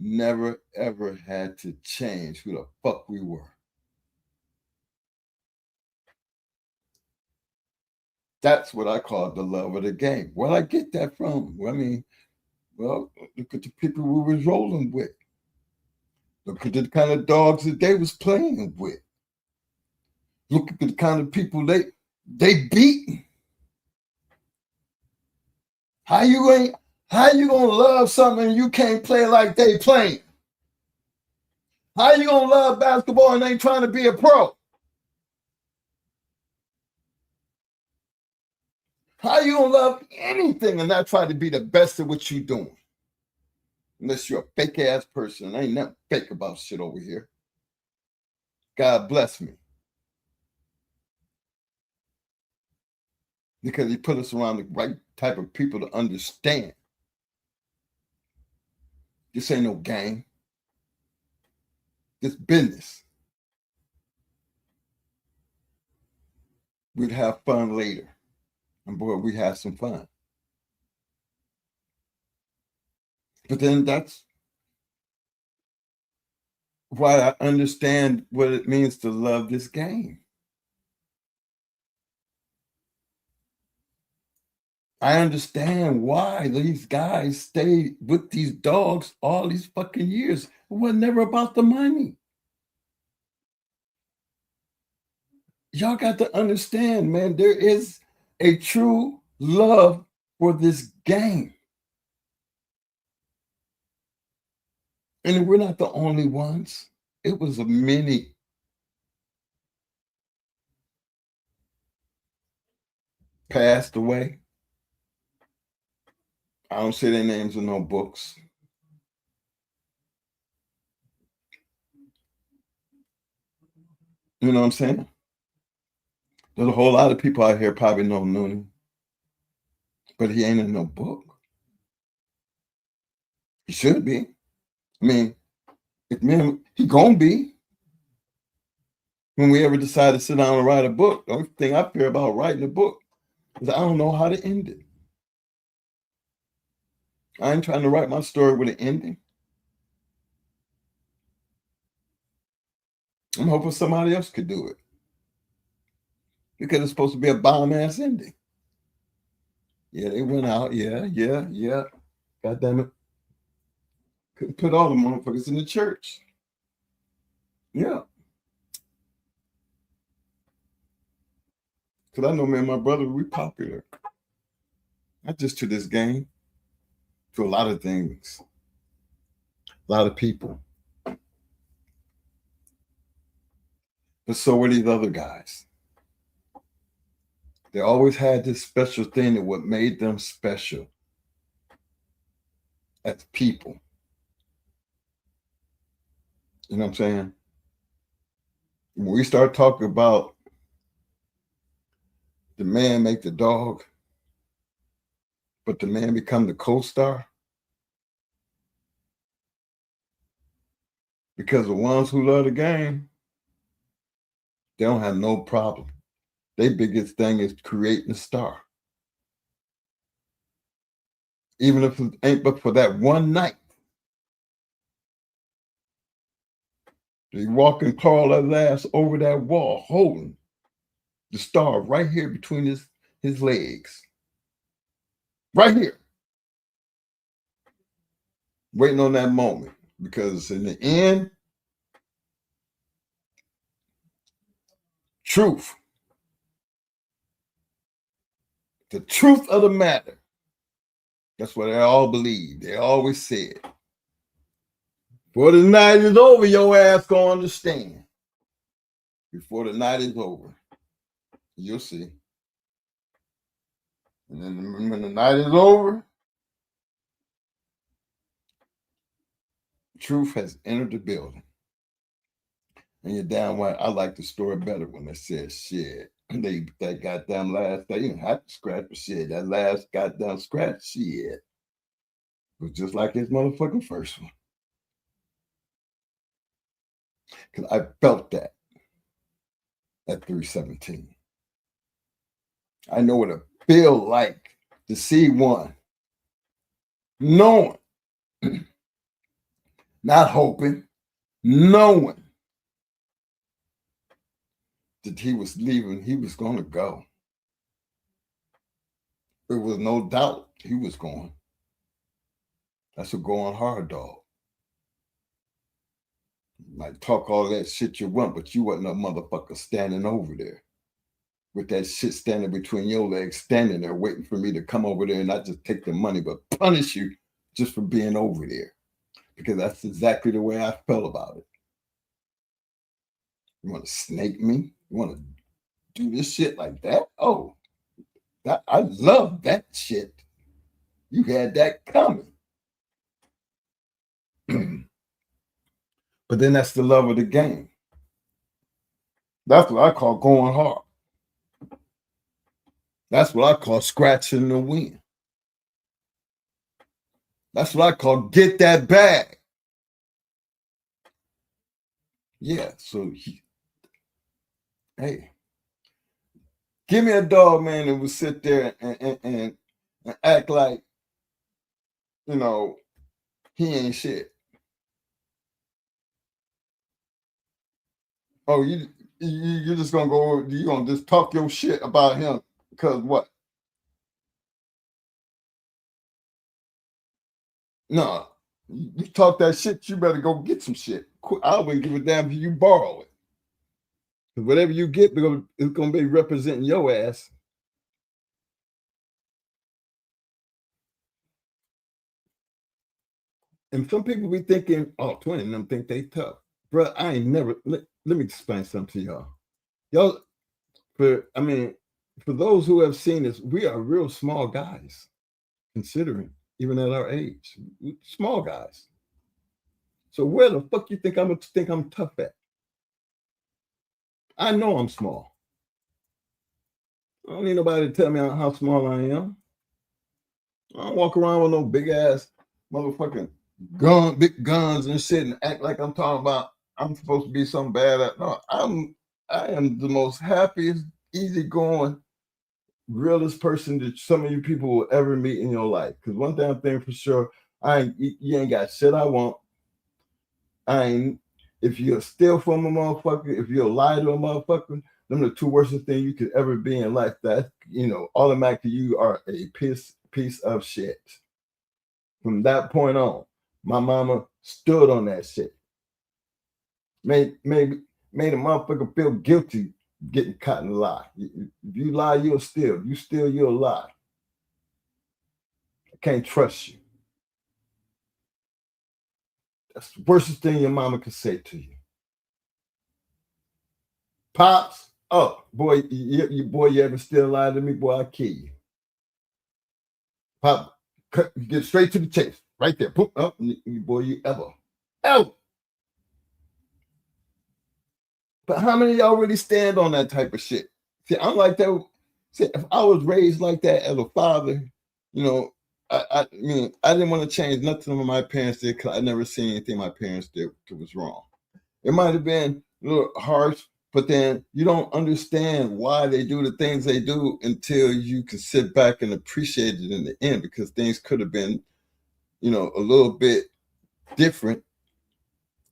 never ever had to change who the fuck we were. That's what I call the love of the game. Where'd I get that from? Well, I mean, well, look at the people we was rolling with. Look at the kind of dogs that they was playing with. Look at the kind of people they beat. How you gonna love something you can't play like they playing? How you gonna love basketball and ain't trying to be a pro? How you gonna love anything and not try to be the best at what you doing? Unless you're a fake ass person. Ain't nothing fake about shit over here. God bless me. Because he put us around the right type of people to understand. This ain't no game. This business. We'd have fun later. And boy, we had some fun. But then that's why I understand what it means to love this game. I understand why these guys stayed with these dogs all these fucking years. It was never about the money. Y'all got to understand, man, there is a true love for this game. And we're not the only ones. It was a many. Passed away. I don't say their names in no books. You know what I'm saying? There's a whole lot of people out here probably know Noonie, but he ain't in no book. He should be. I mean, if man, he gonna be. When we ever decide to sit down and write a book, the only thing I fear about writing a book is I don't know how to end it. I ain't trying to write my story with an ending. I'm hoping somebody else could do it. Because it's supposed to be a bomb-ass ending. Yeah, they went out. Yeah. God damn it. Couldn't put all the motherfuckers in the church. Yeah. Because I know, man, my brother, we popular. Not just to this game, to a lot of things. A lot of people. But so were these other guys. They always had this special thing that what made them special as people. You know what I'm saying? When we start talking about the man make the dog, but the man become the co-star, because the ones who love the game, they don't have no problem. Their biggest thing is creating a star. Even if it ain't but for that one night. They walk and crawl that ass over that wall, holding the star right here between his legs. Right here. Waiting on that moment. Because in the end, truth. The truth of the matter. That's what they all believe. They always said. Before the night is over, your ass gonna understand. Before the night is over, you'll see. And then when the night is over, truth has entered the building. And you're down right. I like the story better when it says shit. That goddamn last, they didn't have to scratch the shit. That last goddamn scratch shit was just like his motherfucking first one. Because I felt that at 317. I know what it feels like to see one, knowing, not hoping, knowing that he was leaving, he was going to go. There was no doubt he was going. That's a going hard dog. You might talk all that shit you want, but you wasn't a motherfucker standing over there with that shit standing between your legs, standing there waiting for me to come over there and not just take the money, but punish you just for being over there. Because that's exactly the way I felt about it. You want to snake me? You want to do this shit like that? Oh, I love that shit. You had that coming. But then that's the love of the game. That's what I call going hard. That's what I call scratching the wind. That's what I call get that bag. Yeah, so hey, give me a dog, man, that would sit there and act like, you know, he ain't shit. Oh, you're just gonna go, you're gonna just talk your shit about him because what? No, you talk that shit, you better go get some shit. I wouldn't give a damn if you borrow it. Because whatever you get, it's gonna be representing your ass. And some people be thinking, oh, 20 of them think they tough. Bro, I ain't never, let me explain something to y'all. Y'all, for those who have seen this, we are real small guys, considering, even at our age. Small guys. So where the fuck you think I'm tough at? I know I'm small. I don't need nobody to tell me how small I am. I don't walk around with no big ass motherfucking big guns and shit and act like I'm talking about I'm supposed to be some bad. No, I am the most happiest, easygoing, realest person that some of you people will ever meet in your life. Because one damn thing for sure, you ain't got shit I want. If you're steal from a motherfucker, if you're lie to a motherfucker, them are the two worst things you could ever be in life. That, automatically you are a piece of shit. From that point on, my mama stood on that shit. Made a motherfucker feel guilty getting caught in a lie. If you lie, you'll steal. If you steal, you'll lie. I can't trust you. That's the worst thing your mama could say to you. Pops, oh boy, you ever still lie to me, boy, I'll kill you. Pop, get straight to the chase, right there. Boom, up, boy, you ever. But how many of y'all really stand on that type of shit? See, I'm like that. See, if I was raised like that as a father, I didn't want to change nothing my parents did because I never seen anything my parents did that was wrong. It might have been a little harsh, but then you don't understand why they do the things they do until you can sit back and appreciate it in the end, because things could have been, a little bit different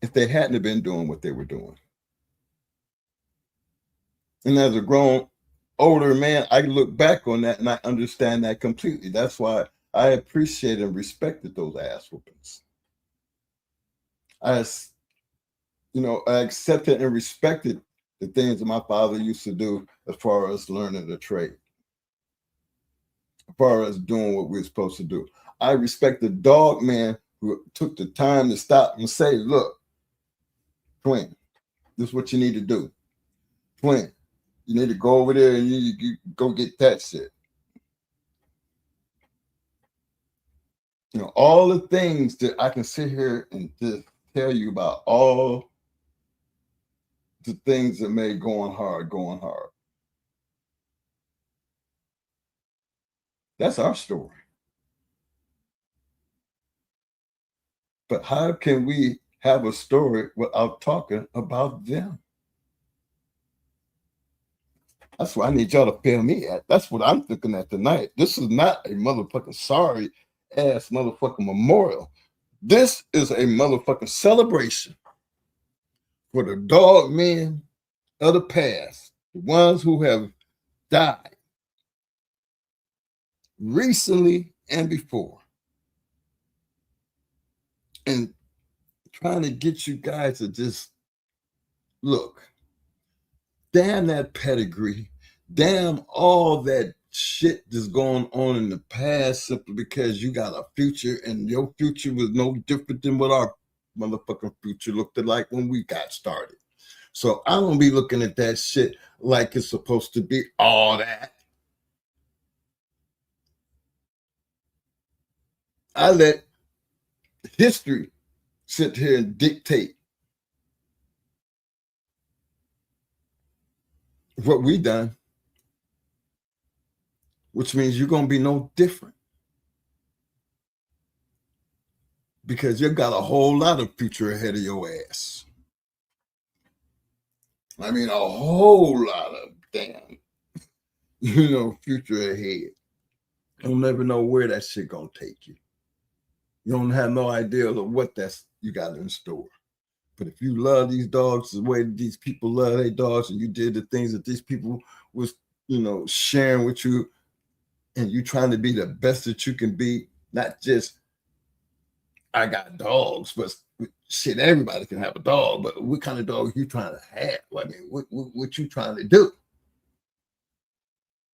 if they hadn't have been doing what they were doing. And as a grown, older man, I look back on that and I understand that completely. That's why I appreciated and respected those ass whoopings. I accepted and respected the things that my father used to do as far as learning the trade, as far as doing what we were supposed to do. I respect the dog man who took the time to stop and say, look, twin, this is what you need to do. Twin, you need to go over there and you go get that shit. All the things that I can sit here and just tell you about, all the things that made going hard. That's our story. But how can we have a story without talking about them? That's what I need y'all to feel me at. That's what I'm looking at tonight. This is not a motherfucking sorry ass motherfucking memorial. This is a motherfucking celebration for the dog men of the past, the ones who have died recently and before. And trying to get you guys to just look. Damn that pedigree. Damn all that shit that's going on in the past simply because you got a future and your future was no different than what our motherfucking future looked like when we got started. So I don't be looking at that shit like it's supposed to be all that. I let history sit here and dictate what we done, which means you're going to be no different. Because you got a whole lot of future ahead of your ass. I mean, a whole lot of damn, future ahead. You'll never know where that shit gonna take you. You don't have no idea of what you got in store. But if you love these dogs the way these people love their dogs, and you did the things that these people was, sharing with you, and you trying to be the best that you can be, not just I got dogs, but shit, everybody can have a dog. But what kind of dog you trying to have? I mean, what you trying to do?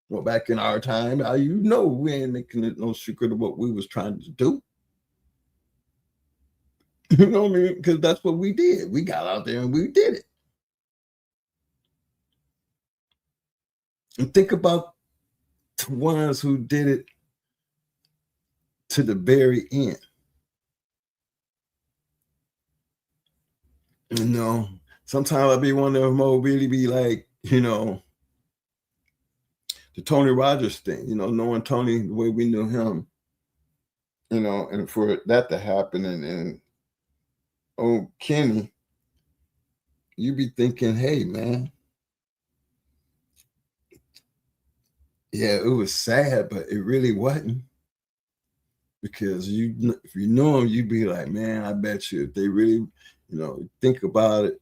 Well, back in our time, we ain't making it no secret of what we was trying to do. You know what I mean? Because that's what we did. We got out there and we did it. And think about the ones who did it to the very end. sometimes I be wondering if Mo really be like, you know, the Tony Rogers thing, you know, knowing Tony the way we knew him, you know, and for that to happen, and oh, Kenny, you be thinking, hey, man, yeah, it was sad, but it really wasn't. Because if you know him, you'd be like, man, I bet you if they really, you know, think about it,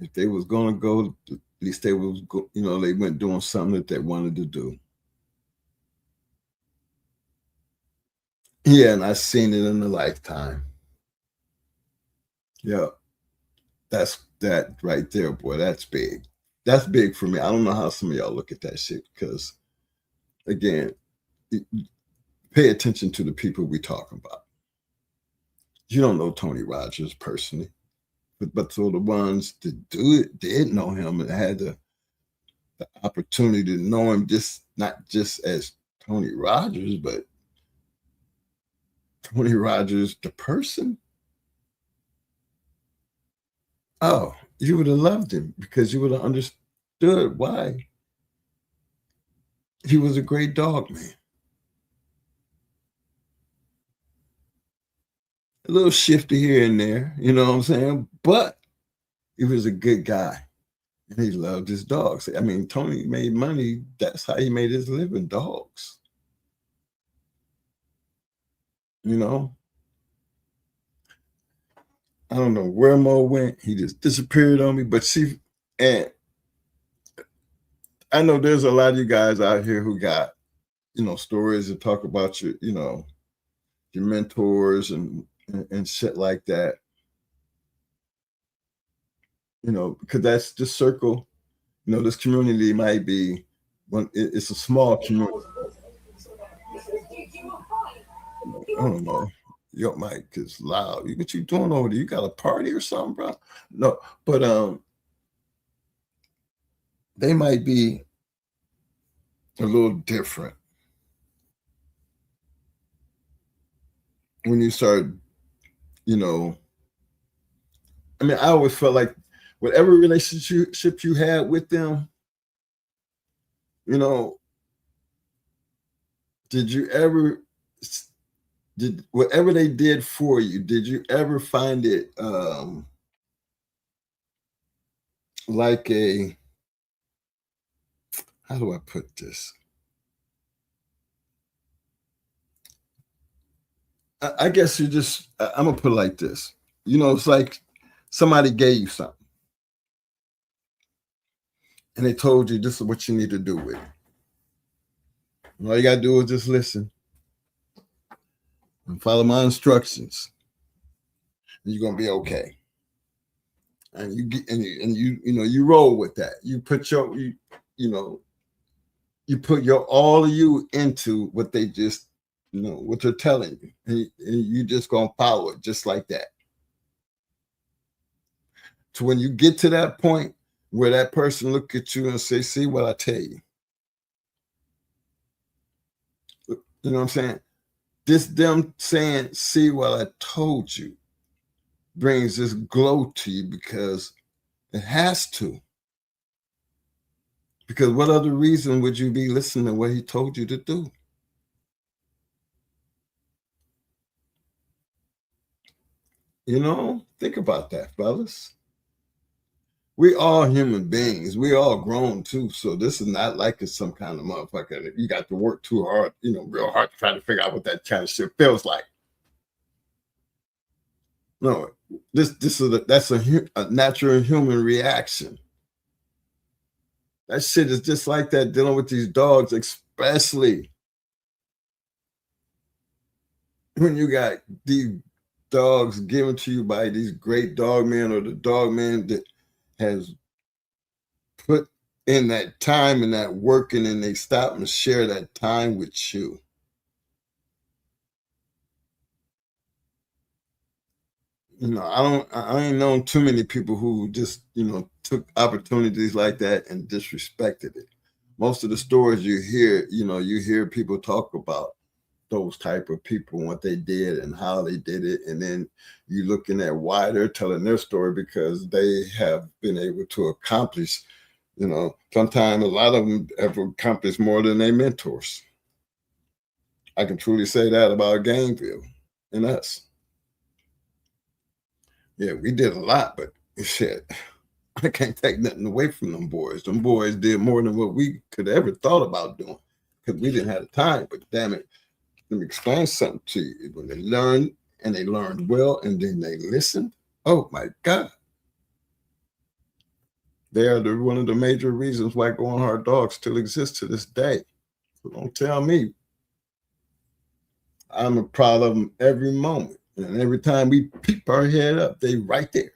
if they was gonna go, at least they was, you know, they went doing something that they wanted to do. Yeah, and I've seen it in a lifetime. Yeah, that's that right there, boy. That's big. That's big for me. I don't know how some of y'all look at that shit because, again, pay attention to the people we talking about. You don't know Tony Rogers personally, but so the ones that did know him and had the opportunity to know him, just not just as Tony Rogers, but Tony Rogers, the person. Oh, you would have loved him because you would have understood why he was a great dog man. A little shifty here and there, you know what I'm saying? But he was a good guy and he loved his dogs. I mean, Tony made money. That's how he made his living, dogs. You know? I don't know where Mo went. He just disappeared on me. But see, and I know there's a lot of you guys out here who got, you know, stories to talk about your, you know, your mentors and shit like that. You know, because that's the circle. You know, this community might be it's a small community. I don't know. Your mic is loud. What you doing over there? You got a party or something, bro? No, but they might be a little different when you start, you know. I mean, I always felt like whatever relationship you had with them, you know, did whatever they did for you, did you ever find it like a, how do I put this? I guess I'm gonna put it like this. You know, it's like somebody gave you something and they told you this is what you need to do with it. And all you gotta do is just listen and follow my instructions. And you're gonna be okay. And you roll with that. You put you put all of you into what they just, you know, what they're telling you. And you just gonna follow it just like that. So when you get to that point where that person look at you and say, see what I tell you. You know what I'm saying? Them saying, see what I told you, brings this glow to you because it has to. Because what other reason would you be listening to what he told you to do? You know, think about that, fellas. We all human beings. We all grown too. So this is not like it's some kind of motherfucker. You got to work too hard, you know, real hard to try to figure out what that kind of shit feels like. No, that's a natural human reaction. That shit is just like that dealing with these dogs, especially when you got these dogs given to you by these great dogmen or the dogman that has put in that time and that working, and they stop and share that time with you. You know, I ain't known too many people who just, you know, took opportunities like that and disrespected it. Most of the stories you hear, you know, you hear people talk about, those type of people, what they did and how they did it. And then you looking at why they're telling their story, because they have been able to accomplish, you know, sometimes a lot of them have accomplished more than their mentors. I can truly say that about Gainesville and us. Yeah, we did a lot, but shit, I can't take nothing away from them boys. Them boys did more than what we could have ever thought about doing, because we didn't have the time. But damn it, let me explain something to you. When they learned, and they learned well, and then they listened, oh my God. They are one of the major reasons why Going Hard Dogs still exists to this day. So don't tell me. I'm proud of them every moment. And every time we peep our head up, they right there.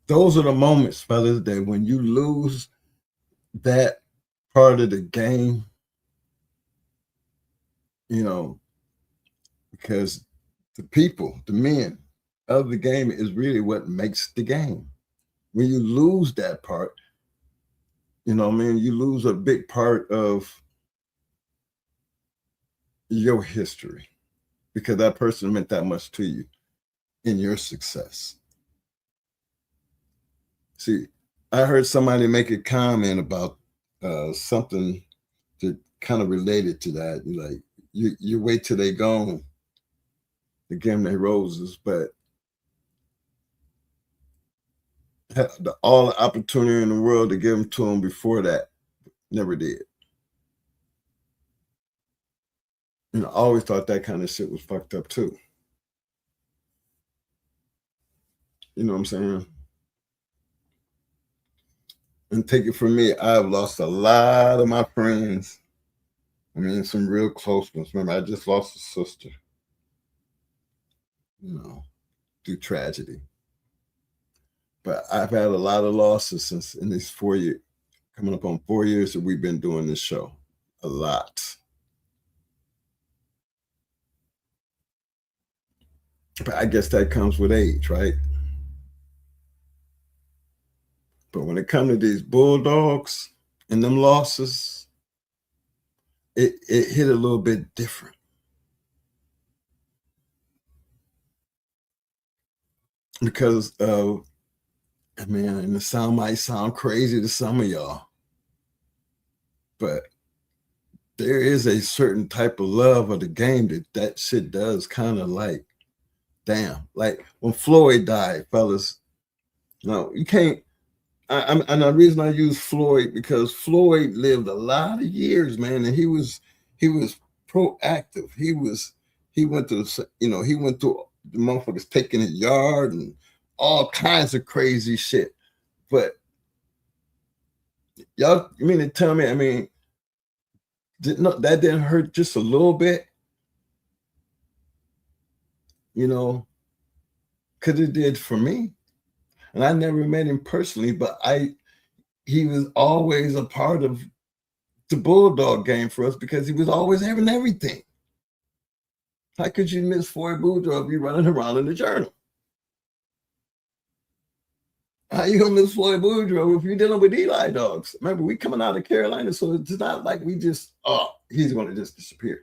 Those are the moments, fellas, that when you lose that part of the game, you know, because the people, the men of the game is really what makes the game. When you lose that part, you know what I mean, you lose a big part of your history, because that person meant that much to you in your success. See, I heard somebody make a comment about something that kind of related to that. Like, you wait till they gone to give them their roses, but all the opportunity in the world to give them to them before that, never did. You know, I always thought that kind of shit was fucked up too. You know what I'm saying? And take it from me, I've lost a lot of my friends. I mean, some real close ones. Remember, I just lost a sister, you know, through tragedy. But I've had a lot of losses since in these 4 years, coming up on 4 years that we've been doing this show. A lot. But I guess that comes with age, right? But when it comes to these bulldogs and them losses, it hit a little bit different. Because of, I mean, and the sound might sound crazy to some of y'all, but there is a certain type of love of the game that shit does kind of like, damn. Like when Floyd died, fellas, no, you can't. And the reason I use Floyd, because Floyd lived a lot of years, man, and he was proactive. He went to the motherfuckers taking his yard and all kinds of crazy shit. But y'all, you mean to tell me? I mean, that didn't hurt just a little bit, you know, because it did for me. And I never met him personally, but he was always a part of the Bulldog game for us, because he was always having everything. How could you miss Floyd Boudreaux if you're running around in the Journal? How you gonna miss Floyd Boudreaux if you're dealing with Eli dogs? Remember, we coming out of Carolina, so it's not like we just, he's gonna just disappear.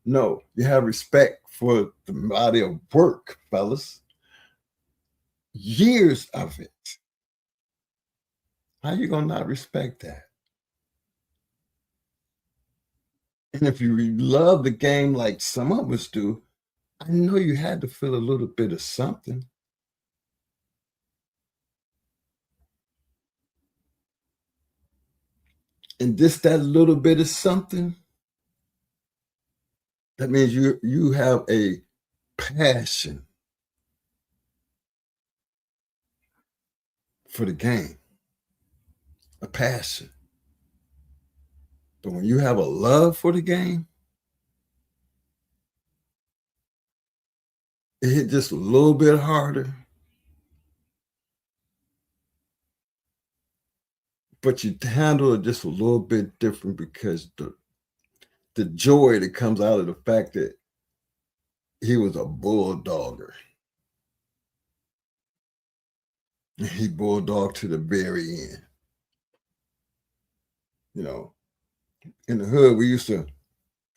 No, you have respect for the body of work, fellas. Years of it. How you gonna not respect that? And if you love the game like some of us do, I know you had to feel a little bit of something. And just that little bit of something, that means you have a passion for the game, a passion. But when you have a love for the game, it hit just a little bit harder. But you handle it just a little bit different, because the joy that comes out of the fact that he was a bulldogger. He bulldogged to the very end. You know, in the hood, we used to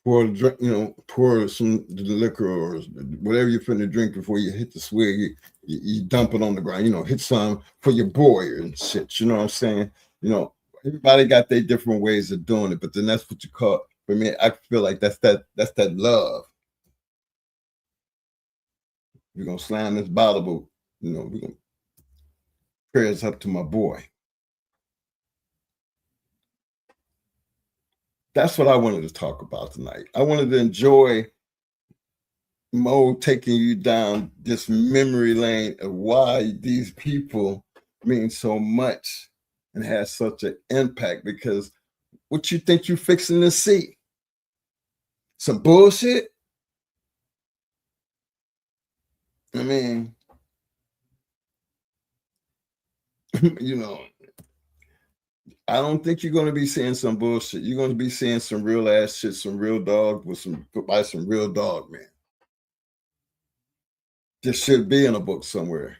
pour the drink, pour some the liquor or whatever you're finna drink before you hit the swig. You dump it on the ground, hit some for your boy and shit. You know what I'm saying? Everybody got their different ways of doing it, but then that's what you call. For me, I feel like that's that love. We're gonna slam this bottle, but we're gonna prayers up to my boy. That's what I wanted to talk about tonight. I wanted to enjoy Mo taking you down this memory lane of why these people mean so much and has such an impact, because what you think you're fixing to see? Some bullshit? I mean, I don't think you're going to be seeing some bullshit. You're going to be seeing some real ass shit, some real dog by some real dog, man. This should be in a book somewhere.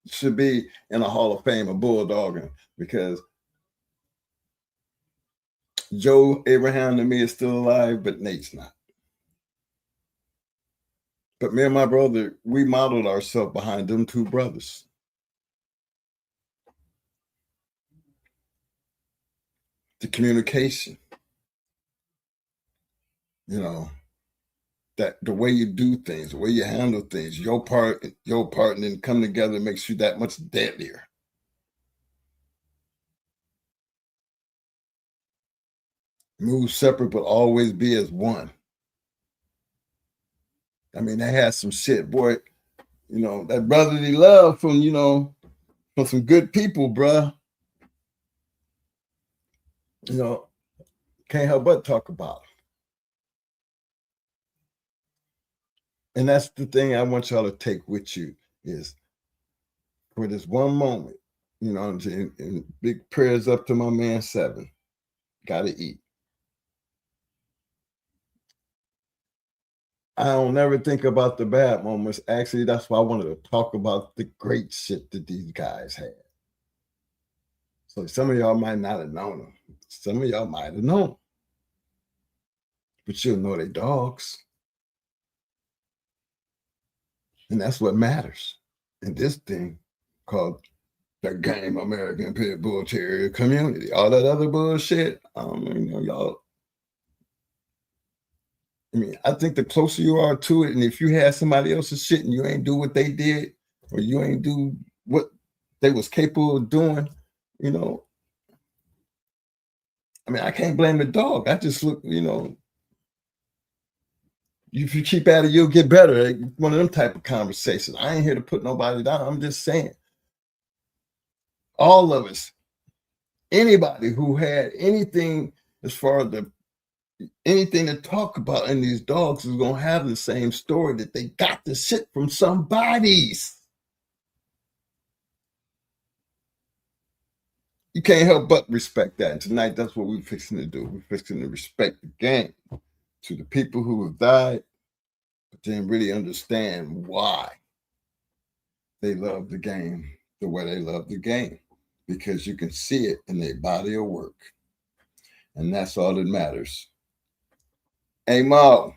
It should be in a Hall of Fame of bulldogging, because Joe Abraham to me is still alive, but Nate's not. But me and my brother, we modeled ourselves behind them two brothers. The communication, that the way you do things, the way you handle things, your part, and then come together makes you that much deadlier. Move separate, but always be as one. I mean, they had some shit, boy. That brotherly love from some good people, bruh. Can't help but talk about it. And that's the thing I want y'all to take with you, is for this one moment, and big prayers up to my man 7. Gotta eat. I don't never think about the bad moments. Actually, that's why I wanted to talk about the great shit that these guys had. So some of y'all might not have known them. Some of y'all might have known them. But you'll know they dogs. And that's what matters in this thing called the game American Pit Bull Terrier community. All that other bullshit, y'all. I think the closer you are to it, and if you had somebody else's shit and you ain't do what they did, or you ain't do what they was capable of doing, I can't blame the dog. I just look, if you keep at it, you'll get better. One of them type of conversations. I ain't here to put nobody down. I'm just saying, all of us, anybody who had anything as far as anything to talk about in these dogs is going to have the same story, that they got the shit from somebody's. You can't help but respect that. And tonight, that's what we're fixing to do. We're fixing to respect the game to the people who have died, but then really understand why they love the game the way they love the game, because you can see it in their body of work. And that's all that matters. Hey, Mo.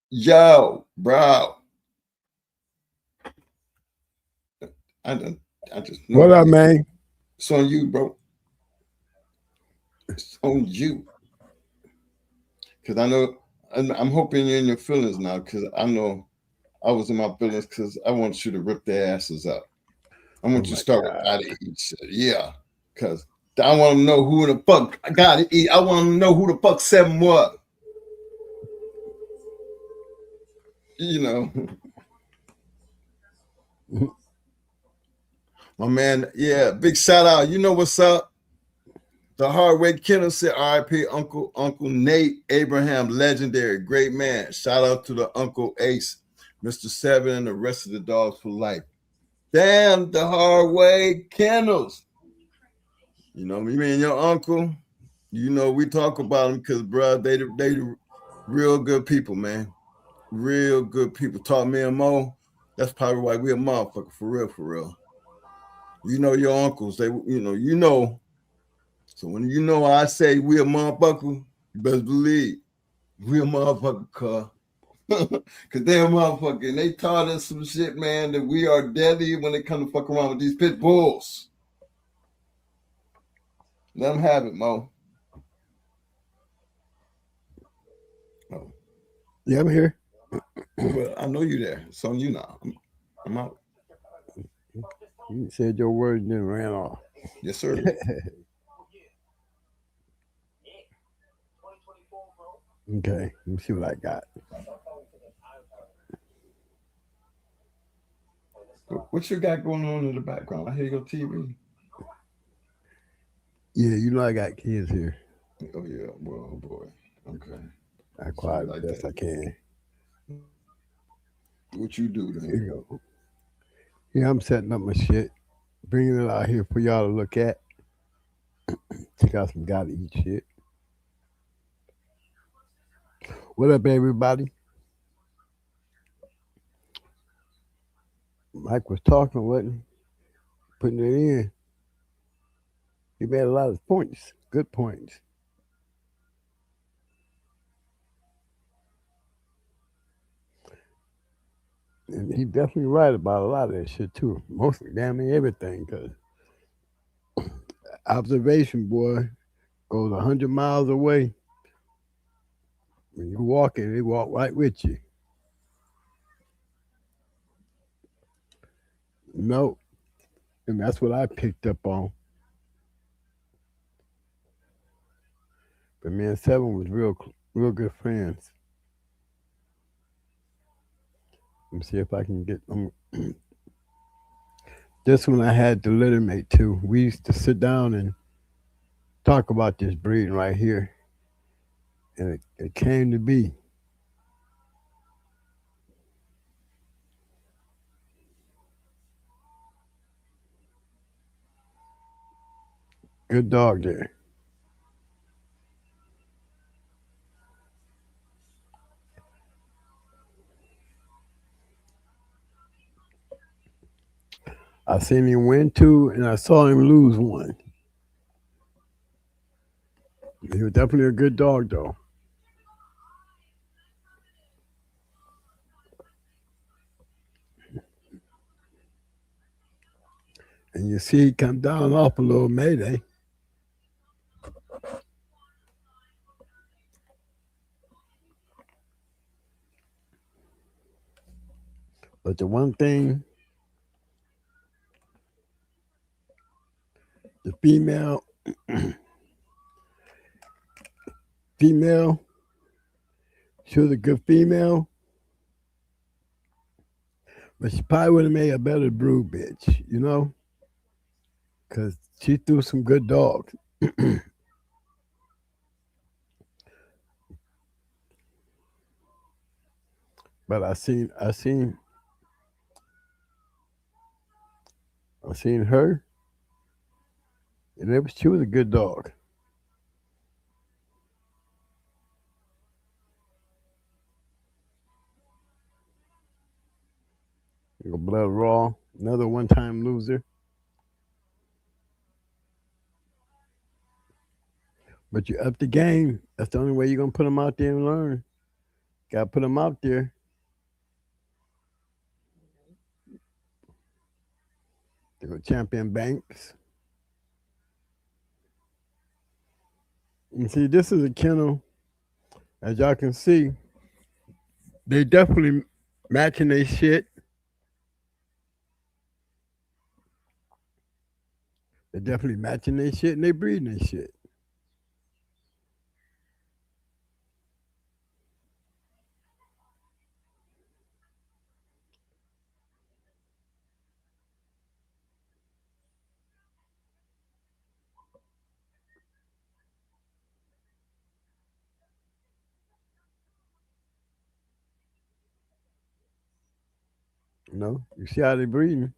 Yo, bro. I just know. What up, man? It's on you, bro. It's on you. Because I know, I'm hoping you're in your feelings now, because I know I was in my feelings, because I want you to rip their asses up. I want you to start with how to eat shit. Yeah. Because I want to know who the fuck I got to eat. I want to know who the fuck 7 was. My man, yeah, big shout out. You know what's up? The Hardway Kennels said RIP Uncle Nate Abraham, legendary, great man. Shout out to the Uncle Ace, Mr. 7, and the rest of the dogs for life. Damn, the Hardway Kennels. Me and your uncle, we talk about them because, bro, they the real good people, man. Real good people. Taught me and Mo. That's probably why we a motherfucker, for real, for real. Your uncles, they, So when you know I say we a motherfucker, you best believe we a motherfucker, cuz. Cause they're a motherfucker and they taught us some shit, man, that we are deadly when they come to fuck around with these pit bulls. Let them have it, Mo. Oh. Yeah, I'm here. Well, I know you there. It's on you now. I'm out. You said your word and then ran off. Yes, sir. Okay, let me see what I got. What you got going on in the background? I hear your TV. Yeah, you know I got kids here. Oh yeah, well, oh boy. Okay. I quiet like best that. I can. What you do then? Here you go. Yeah, I'm setting up my shit, bringing it out here for y'all to look at. Check out some gotta eat shit. What up, everybody? Mike was talking, wasn't he? Putting it in. He made a lot of points, good points. And he definitely right about a lot of that shit too. Mostly, damn near everything, because observation, boy, goes 100 miles away. When you walking, they walk right with you. No, and that's what I picked up on. But me and Seven was real good friends. Let me see if I can get them. This one I had the litter mate too. We used to sit down and talk about this breeding right here. And it came to be. Good dog there. I seen him win two, and I saw him lose one. He was definitely a good dog, though. And you see he come down off a little Mayday. But the one thing, the female, she was a good female, but she probably would have made a better brood bitch, you know? Because she threw some good dogs. But I seen her, and she was a good dog. Blood Raw, another one-time loser. But you up the game. That's the only way you're gonna put them out there and learn. Gotta put them out there. They go champion banks. And see, this is a kennel. As y'all can see, they definitely matching their shit. They're definitely matching their shit and they breeding their shit. You know, you see how they breeding.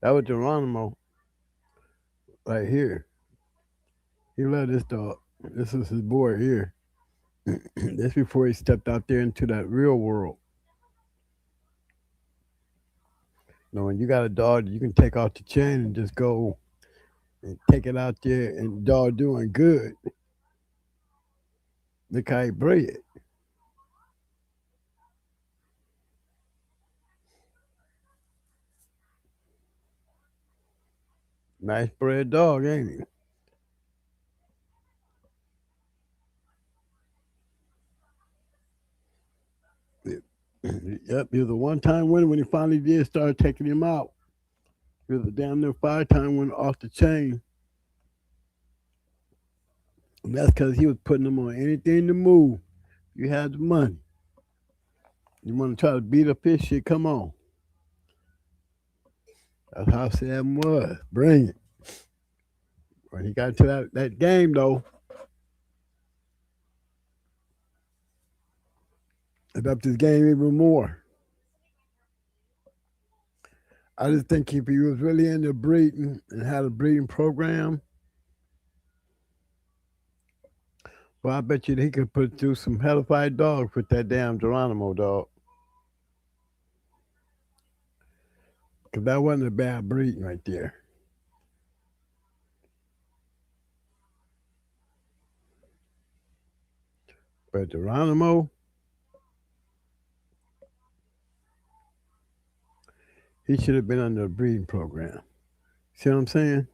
That was Geronimo right here. He loved this dog. This is his boy here. That's before he stepped out there into that real world. You know, when you got a dog, you can take off the chain and just go and take it out there and dog doing good. Look how he bred. Nice bred dog, ain't he? Yep, he was a one-time winner when he finally did start taking him out. He was a damn near 5-time winner off the chain. And that's because he was putting them on anything to move. You had the money. You want to try to beat up his shit? Come on. That's how Sam was. Bring it. When he got to that game, though, it upped his game even more. I just think if he was really into breeding and had a breeding program, well, I bet you he could put through some hellified dogs with that damn Geronimo dog. Because that wasn't a bad breeding right there. But Geronimo, he should have been under a breeding program. See what I'm saying?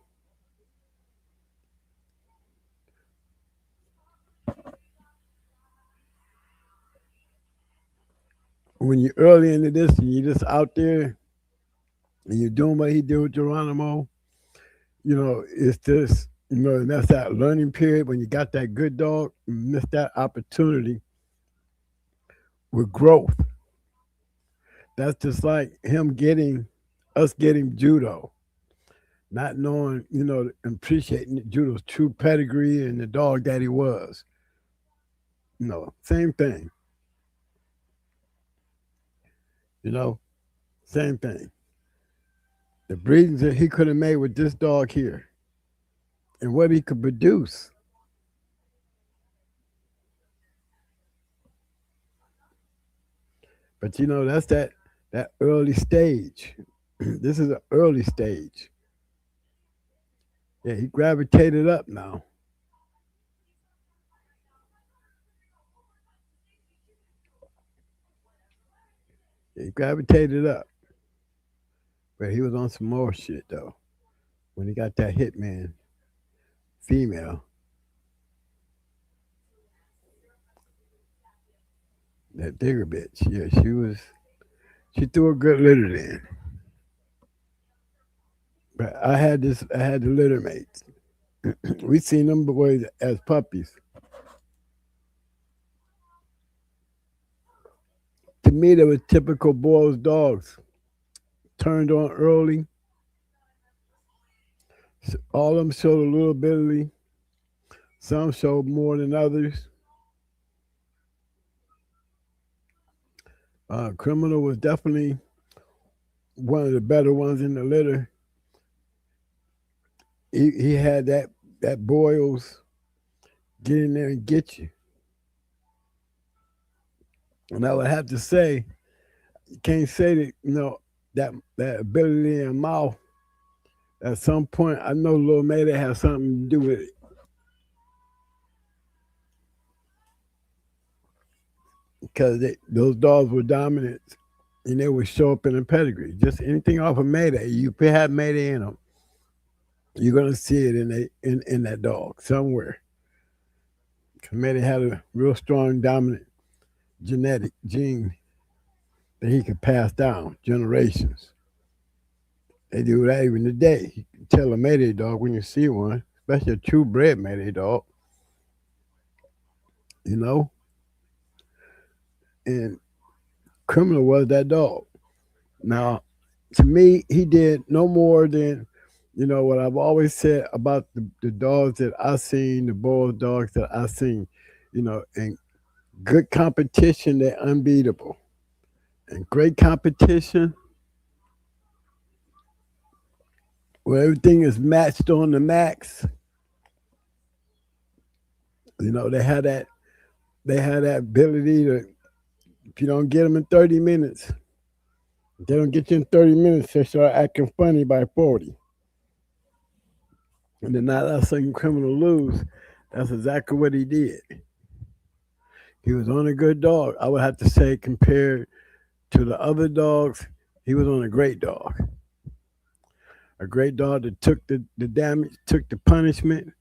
When you're early into this and you're just out there and you're doing what he did with Geronimo, it's just, and that's that learning period when you got that good dog, you miss that opportunity with growth. That's just like us getting judo, not knowing, and appreciating judo's true pedigree and the dog that he was. Same thing. Same thing. The breedings that he could have made with this dog here and what he could produce. But that's that early stage. This is an early stage. Yeah, he gravitated up now. He gravitated up. But he was on some more shit, though. When he got that hitman female. That digger bitch. Yeah, she threw a good litter in. But I had the litter mates. We seen them boys as puppies. To me, they were typical Boyle's dogs. Turned on early. All of them showed a little ability. Some showed more than others. Criminal was definitely one of the better ones in the litter. He had that Boyle's get in there and get you. And I would have to say, you can't say that that ability in mouth. At some point, I know Lil Mayday has something to do with it. Because those dogs were dominant and they would show up in the pedigree. Just anything off of Mayday, you have Mayday in them, you're gonna see it in that dog somewhere. Mayday had a real strong dominant genetic gene that he could pass down generations. They do that even today. You can tell a Mayday dog when you see one, especially a true bred Mayday dog. And Criminal was that dog. Now, to me, he did no more than, what I've always said about the dogs that I've seen, the Boyle's dogs that I've seen, and good competition, they're unbeatable. And great competition, where everything is matched on the max. They had that ability to, if you don't get them in 30 minutes, if they don't get you in 30 minutes, they start acting funny by 40. and did not let some criminal lose. That's exactly what he did. He was on a good dog. I would have to say, compared to the other dogs, he was on a great dog. A great dog that took the damage, took the punishment,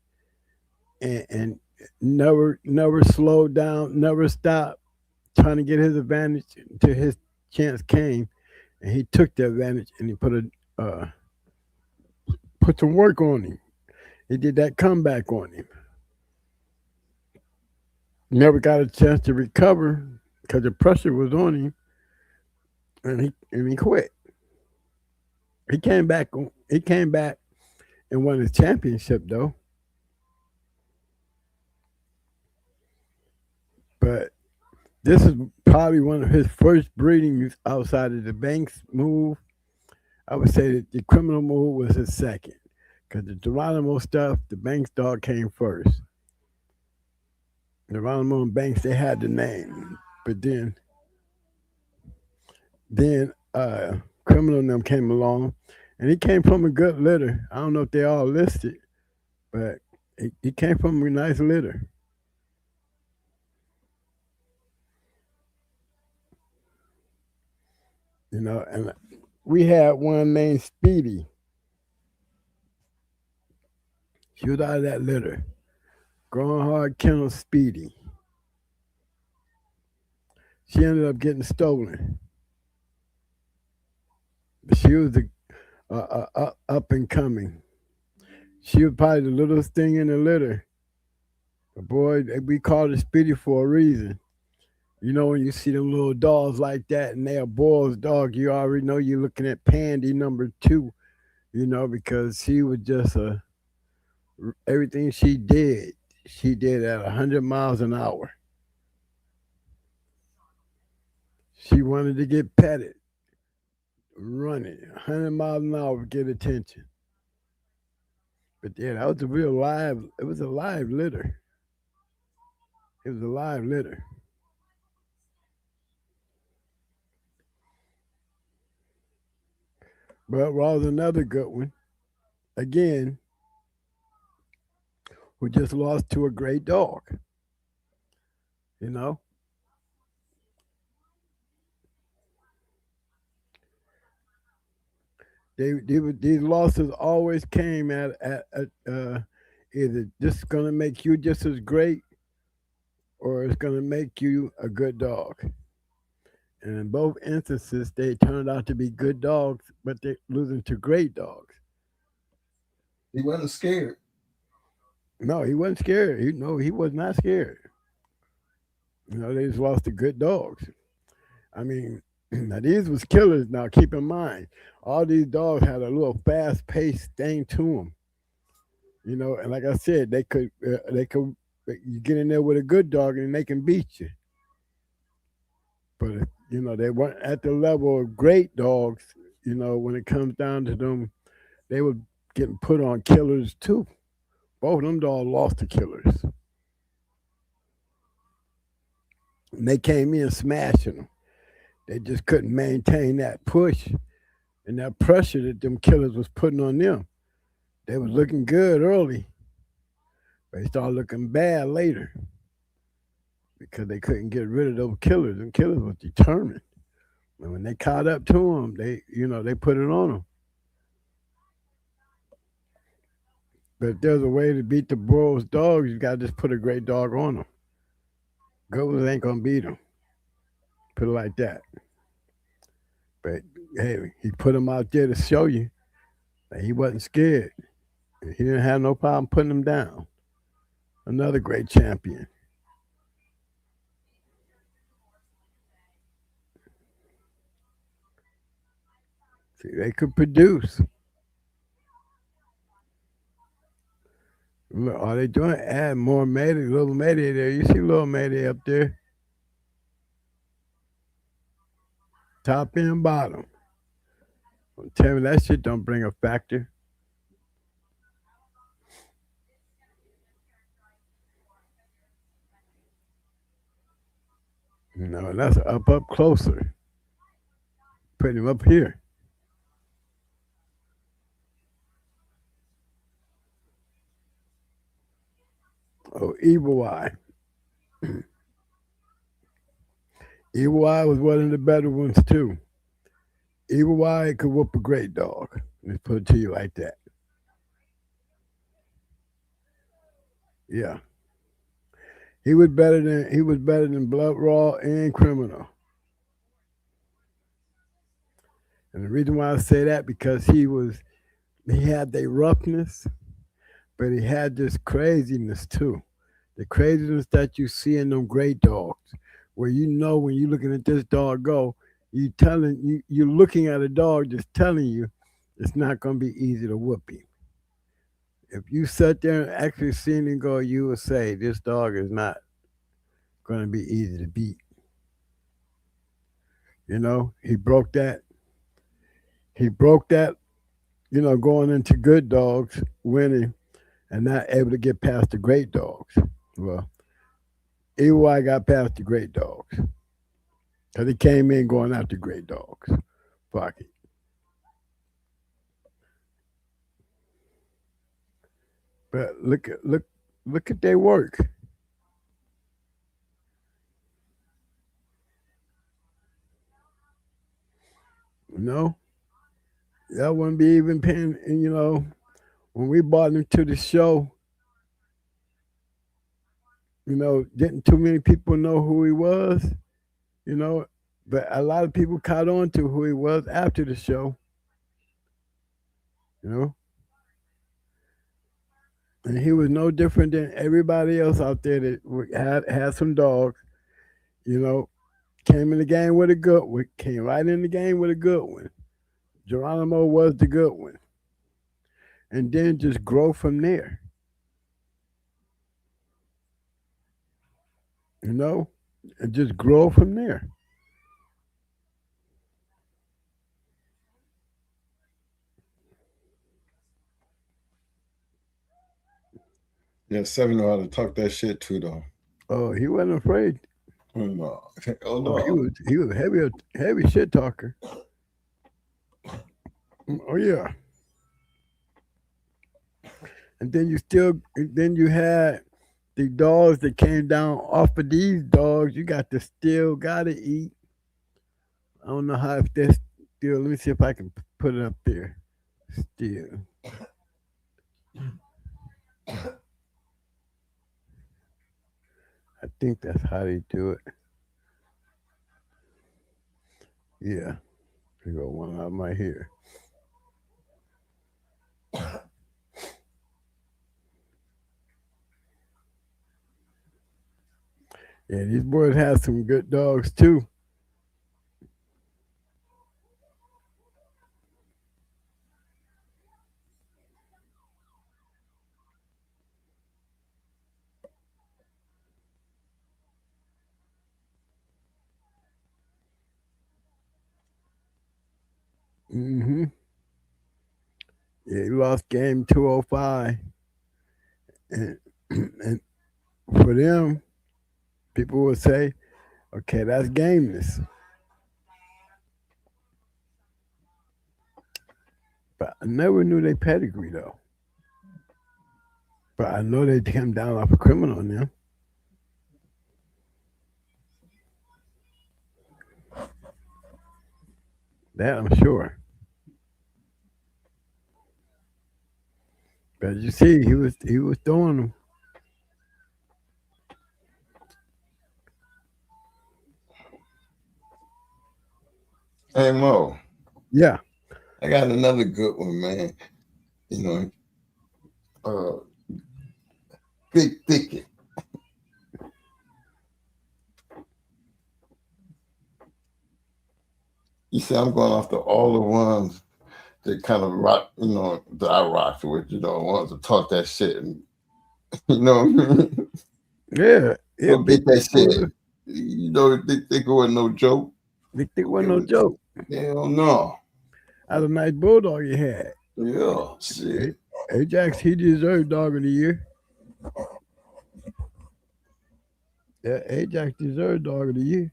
and never slowed down, never stopped trying to get his advantage until his chance came, and he took the advantage and he put some work on him. He did that comeback on him. Never got a chance to recover because the pressure was on him, and he quit. He came back. He came back and won his championship though. But this is probably one of his first breedings outside of the Banks move. I would say that the criminal move was his second. Because the Geronimo stuff, the Banks dog came first. Geronimo and Banks, they had the name. But then Criminal and them came along. And he came from a good litter. I don't know if they all listed, but he came from a nice litter. You know, and we had one named Speedy. She was out of that litter. Going Hard Kennels Speedy. She ended up getting stolen. But she was the up and coming. She was probably the littlest thing in the litter. But boy, we called her Speedy for a reason. You know, when you see them little dogs like that and they're a boy's dog, you already know you're looking at Pandy number 2, you know, because she was just everything she did at 100 miles an hour. She wanted to get petted, running 100 miles an hour to get attention. But yeah, that was a real live, it was a live litter. It was a live litter. But Raw's another good one. Again, who just lost to a great dog. You know? These losses always came at either this is going to make you just as great or it's going to make you a good dog. And in both instances, they turned out to be good dogs, but they're losing to great dogs. He wasn't scared. No, he wasn't scared. He was not scared. You know, they just lost to good dogs. I mean, now these was killers. Now keep in mind, all these dogs had a little fast-paced thing to them. You know, and like I said, they could you get in there with a good dog and they can beat you. But you know, they weren't at the level of great dogs. You know, when it comes down to them, they were getting put on killers too. Both of them dogs lost to killers. And they came in smashing them. They just couldn't maintain that push and that pressure that them killers was putting on them. They was looking good early, but they started looking bad later because they couldn't get rid of those killers. And killers was determined. And when they caught up to them, they put it on them. But if there's a way to beat the Bulls dogs, you got to just put a great dog on them. Good ones ain't going to beat them. Put it like that. But hey, he put them out there to show you that he wasn't scared. He didn't have no problem putting them down. Another great champion. See, they could produce. Look, are they doing? Add more Mayday, little Mayday there. You see little Mayday up there. Top and bottom. Tell me that shit don't bring a factor. No, that's up closer. Put him up here. Evil Eye. Evil Eye was one of the better ones too. Evil Eye could whoop a great dog. Let's put it to you like that. Yeah. He was better than Blood Raw and Criminal. And the reason why I say that because he had their roughness, but he had this craziness too. The craziness that you see in them great dogs, where you know when you're looking at this dog go, you're looking at a dog just telling you it's not gonna be easy to whoop him. If you sat there and actually seen him go, you would say this dog is not gonna be easy to beat. You know, he broke that. You know, going into good dogs, winning, and not able to get past the great dogs. Well, Evil Eye got past the great dogs. Because he came in going after great dogs. Fuck it. But look at their work. You know? That wouldn't be even paying, and you know, when we brought him to the show, you know, didn't too many people know who he was, you know, but a lot of people caught on to who he was after the show, you know. And he was no different than everybody else out there that had some dogs, you know, came in the game with a good one, came right in the game with a good one. Geronimo was the good one. And then just grow from there. You know? And just grow from there. Yeah, Seven know how to talk that shit too, though. Oh, he wasn't afraid. No. Oh, Oh, no. he was a heavy shit talker. Oh yeah. And then you had the dogs that came down off of these dogs. You got to still gotta eat. I don't know how if that's still. Let me see if I can put it up there. Still. I think that's how they do it. Yeah. We got one out right here. Yeah, these boys have some good dogs too. Mm-hmm. Yeah, he lost game 205. And, and for them, people would say, okay, that's gameness. But I never knew they pedigree though. But I know they came down off a criminal now. That I'm sure. But you see, he was throwing them. Hey, Mo. Yeah. I got another good one, man. You know, Big Thicket. You see, I'm going after all the ones that kind of rock, you know, that I rocked with, you know, ones that talk that shit and, you know, Yeah. Yeah. get that shit. You know, they think it wasn't no joke. They think it wasn't no joke. Hell no. That's a nice bulldog you had. Yeah, shit. Ajax, he deserved dog of the year. Yeah, Ajax deserved dog of the year.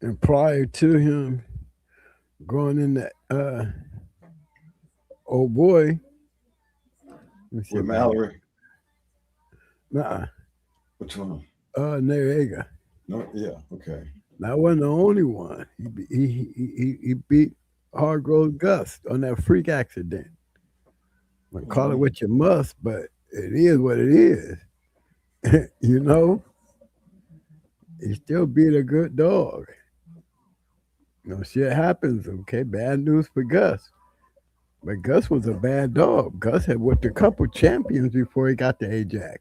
And prior to him going in that, oh boy, Let me see with if I can- Mallory. Nah, Which one? Noriega. No, yeah, okay. That wasn't the only one. He beat Hardgrove Gus on that freak accident. Call it what you must, but it is what it is. You know, he still beat a good dog. You know, shit happens. Okay, bad news for Gus. But Gus was a bad dog. Gus had whipped a couple champions before he got to Ajax.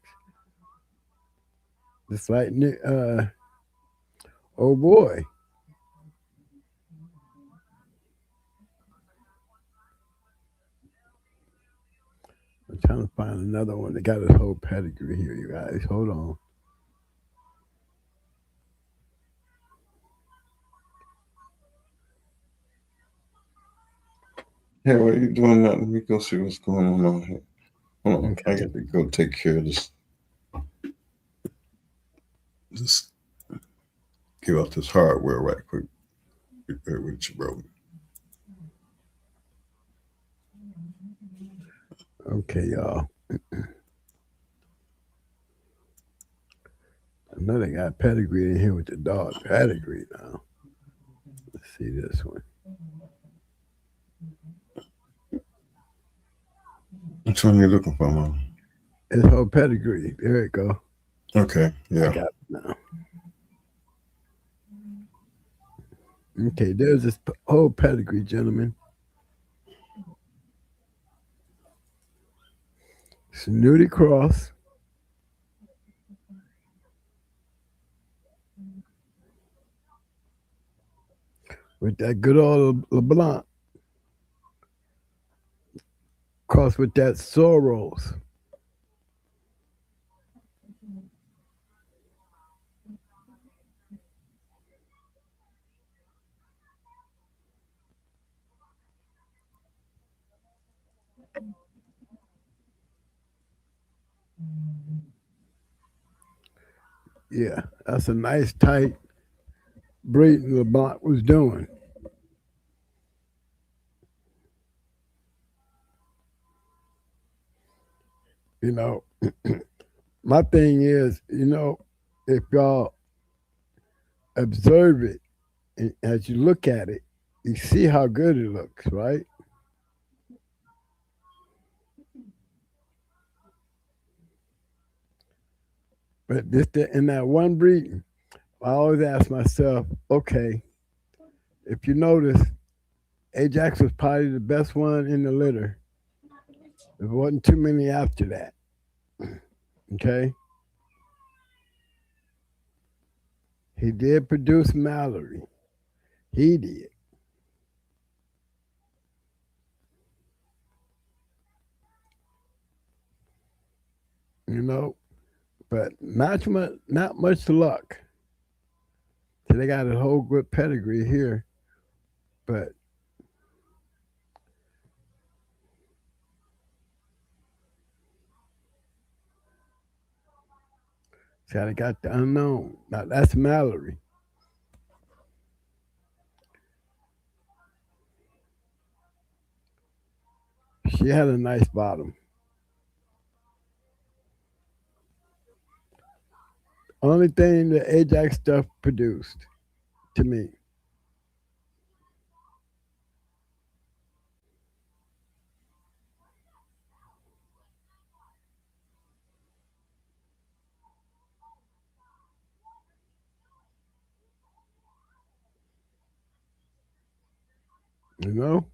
Just like oh boy. I'm trying to find another one that got his whole pedigree here, you guys. Hold on. Hey, what are you doing now? Let me go see what's going on here. Hold on. Okay. I got to go take care of this. Just give out this hardware right quick. Right with you, bro. Okay, y'all. I know they got pedigree in here with the dog pedigree now. Let's see this one. Which one are you looking for, man? His whole pedigree. There it go. Okay, I yeah. got it now. Okay, there's this whole pedigree, gentlemen. Snooty Cross. With that good old LeBlanc. Cross with that Soros. Yeah, that's a nice tight breeding LeBlanc was doing. You know, my thing is, you know, if y'all observe it and as you look at it, you see how good it looks, right? But just in that one breeding, I always ask myself, okay, if you notice, Ajax was probably the best one in the litter. There wasn't too many after that. Okay. He did produce Mallory. He did. You know, but not much luck. So they got a whole good pedigree here, but see how they got the unknown. Now that's Mallory. She had a nice bottom. Only thing the Ajax stuff produced to me. You know?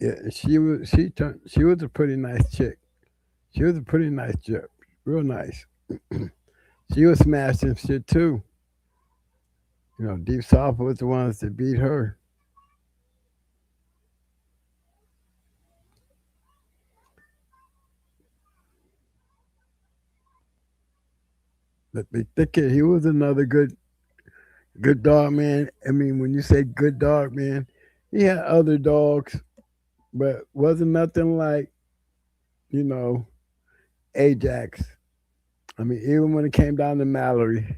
Yeah, she was a pretty nice chick. She was a pretty nice chick. Real nice. She was smashing shit too. You know, Deep South was the ones that beat her. But Big Thicket, he was another good dog man. I mean, when you say good dog man, he had other dogs, but wasn't nothing like, you know, Ajax. I mean, even when it came down to Mallory,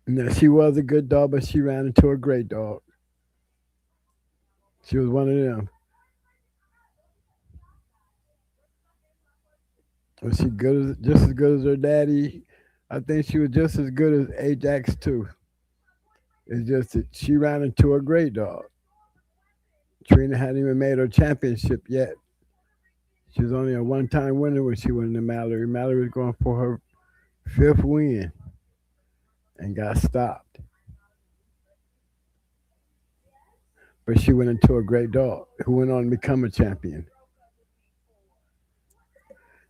Now, she was a good dog, but she ran into a great dog. She was one of them. Was she good, just as good as her daddy? I think she was just as good as Ajax too. It's just that she ran into a great dog. Trina hadn't even made her championship yet. She was only a one-time winner when she went to Mallory. Mallory was going for her fifth win and got stopped. But she went into a great dog who went on to become a champion.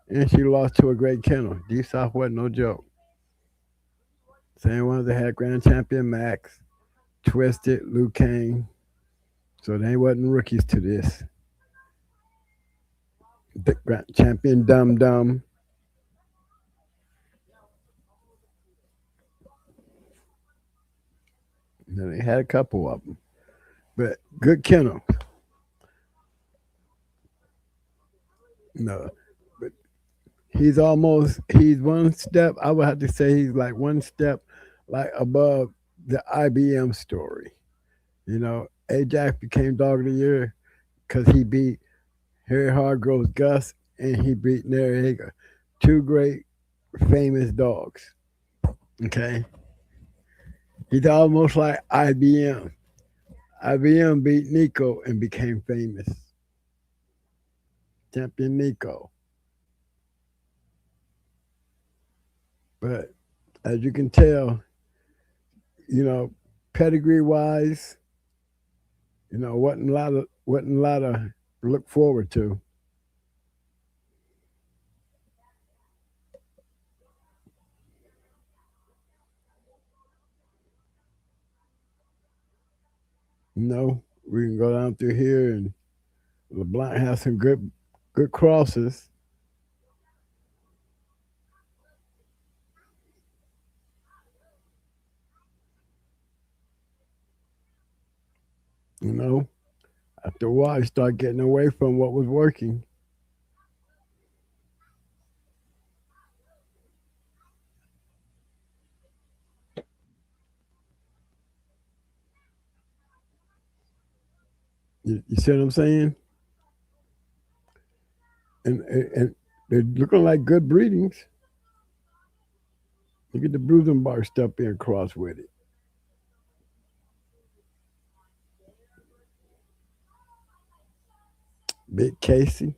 And she lost to a great kennel. Deep South wasn't no joke. Same ones that had grand champion Max, Twisted, Luke Kane. So they wasn't rookies to this. The grand champion Dum Dum. And they had a couple of them. But good kennel. No. But he's one step, I would have to say he's like one step like above the IBM story. You know, Ajax became dog of the year because he beat Harry Hargrove's Gus and he beat Noriega. Two great famous dogs. Okay. He's almost like IBM. IBM beat Nico and became famous. Champion Nico. But as you can tell, you know, pedigree wise, you know, wasn't a lot of look forward to. You know, we can go down through here and LeBlanc has some good crosses. You know, after a while, you start getting away from what was working. You see what I'm saying? And they're looking like good breedings. You get the bruising bar step in cross with it. Big Casey.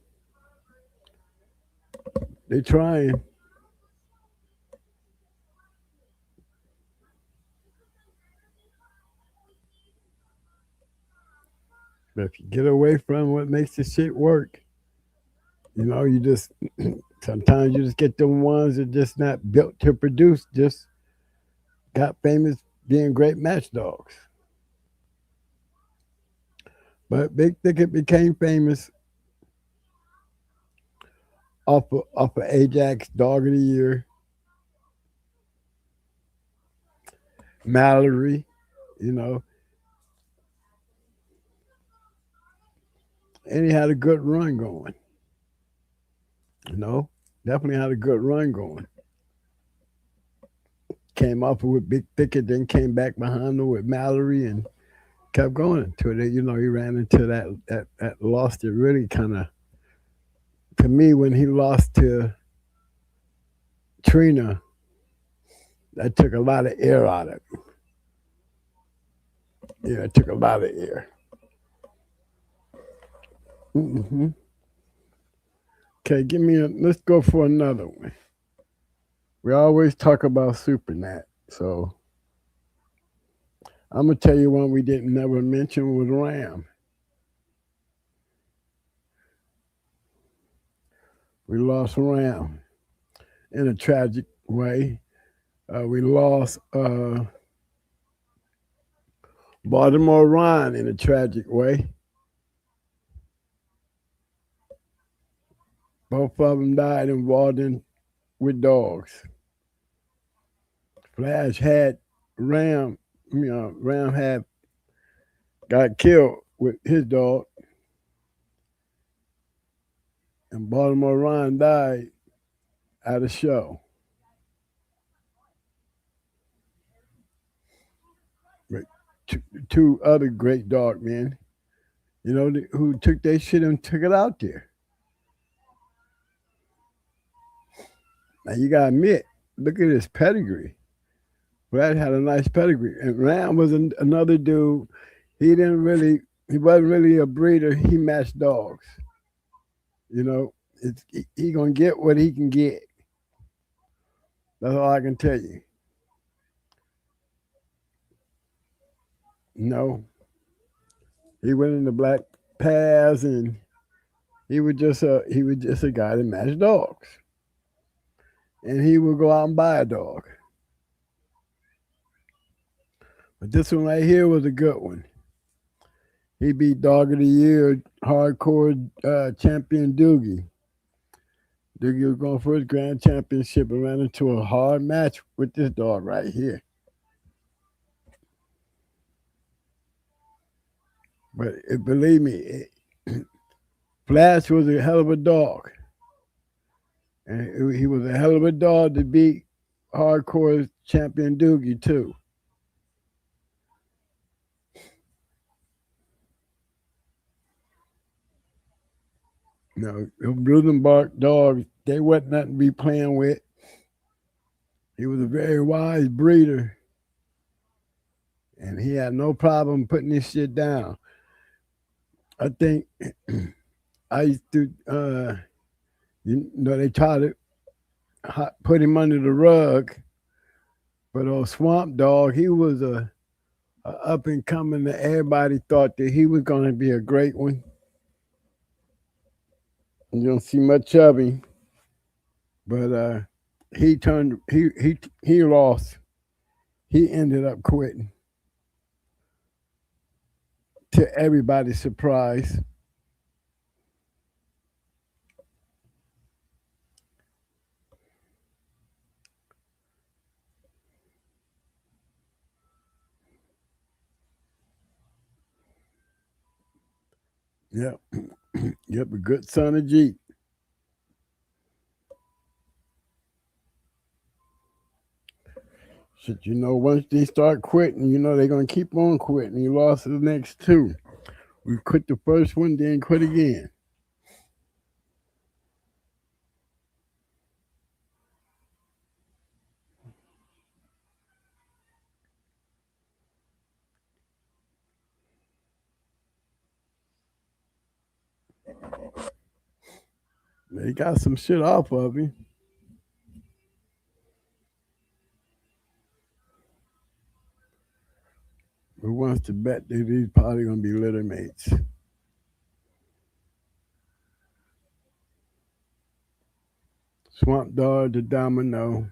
They trying. But if you get away from what makes the shit work, you know, you just sometimes you just get them ones that just not built to produce, just got famous being great match dogs. But Big Thicket became famous off of Ajax Dog of the Year, Mallory, you know. And he had a good run going. You know, definitely had a good run going. Came off with Big Thicket, then came back behind him with Mallory and kept going until you know, he ran into that loss that really kind of, to me, when he lost to Trina, that took a lot of air out of him. Yeah, it took a lot of air. Mm-hmm. Okay, let's go for another one. We always talk about Supernat, so I'm going to tell you one we didn't never mention was Ram. We lost Ram in a tragic way. We lost Baltimore Ryan in a tragic way. Both of them died involved with dogs. Flash had Ram had got killed with his dog. And Baltimore Ryan died at a show. two other great dog men, you know, who took their shit and took it out there. Now you gotta admit, look at his pedigree. Brad had a nice pedigree, and Ram was another dude. He wasn't really a breeder. He matched dogs. You know, he gonna get what he can get. That's all I can tell you. No, he went in the black paths, and he was just a guy that matched dogs, and he would go out and buy a dog. But this one right here was a good one. He beat Dog of the Year hardcore champion Doogie. Doogie was going for his grand championship and ran into a hard match with this dog right here. But believe me, Flash was a hell of a dog. And he was a hell of a dog to beat hardcore champion Doogie, too. No, Blumenbach dogs, they wasn't nothing to be playing with. He was a very wise breeder. And he had no problem putting this shit down. I think I used to, they tried to put him under the rug. But old Swamp Dog, he was a up and coming that everybody thought that he was going to be a great one. You don't see much of him, but he lost. He ended up quitting, to everybody's surprise. Yep. Yep, a good son of Jeep. Shit, you know, once they start quitting, you know they're going to keep on quitting. He lost the next two. We quit the first one, then quit again. They got some shit off of him. Who wants to bet that he's probably going to be litter mates? Swamp Dog, the Domino.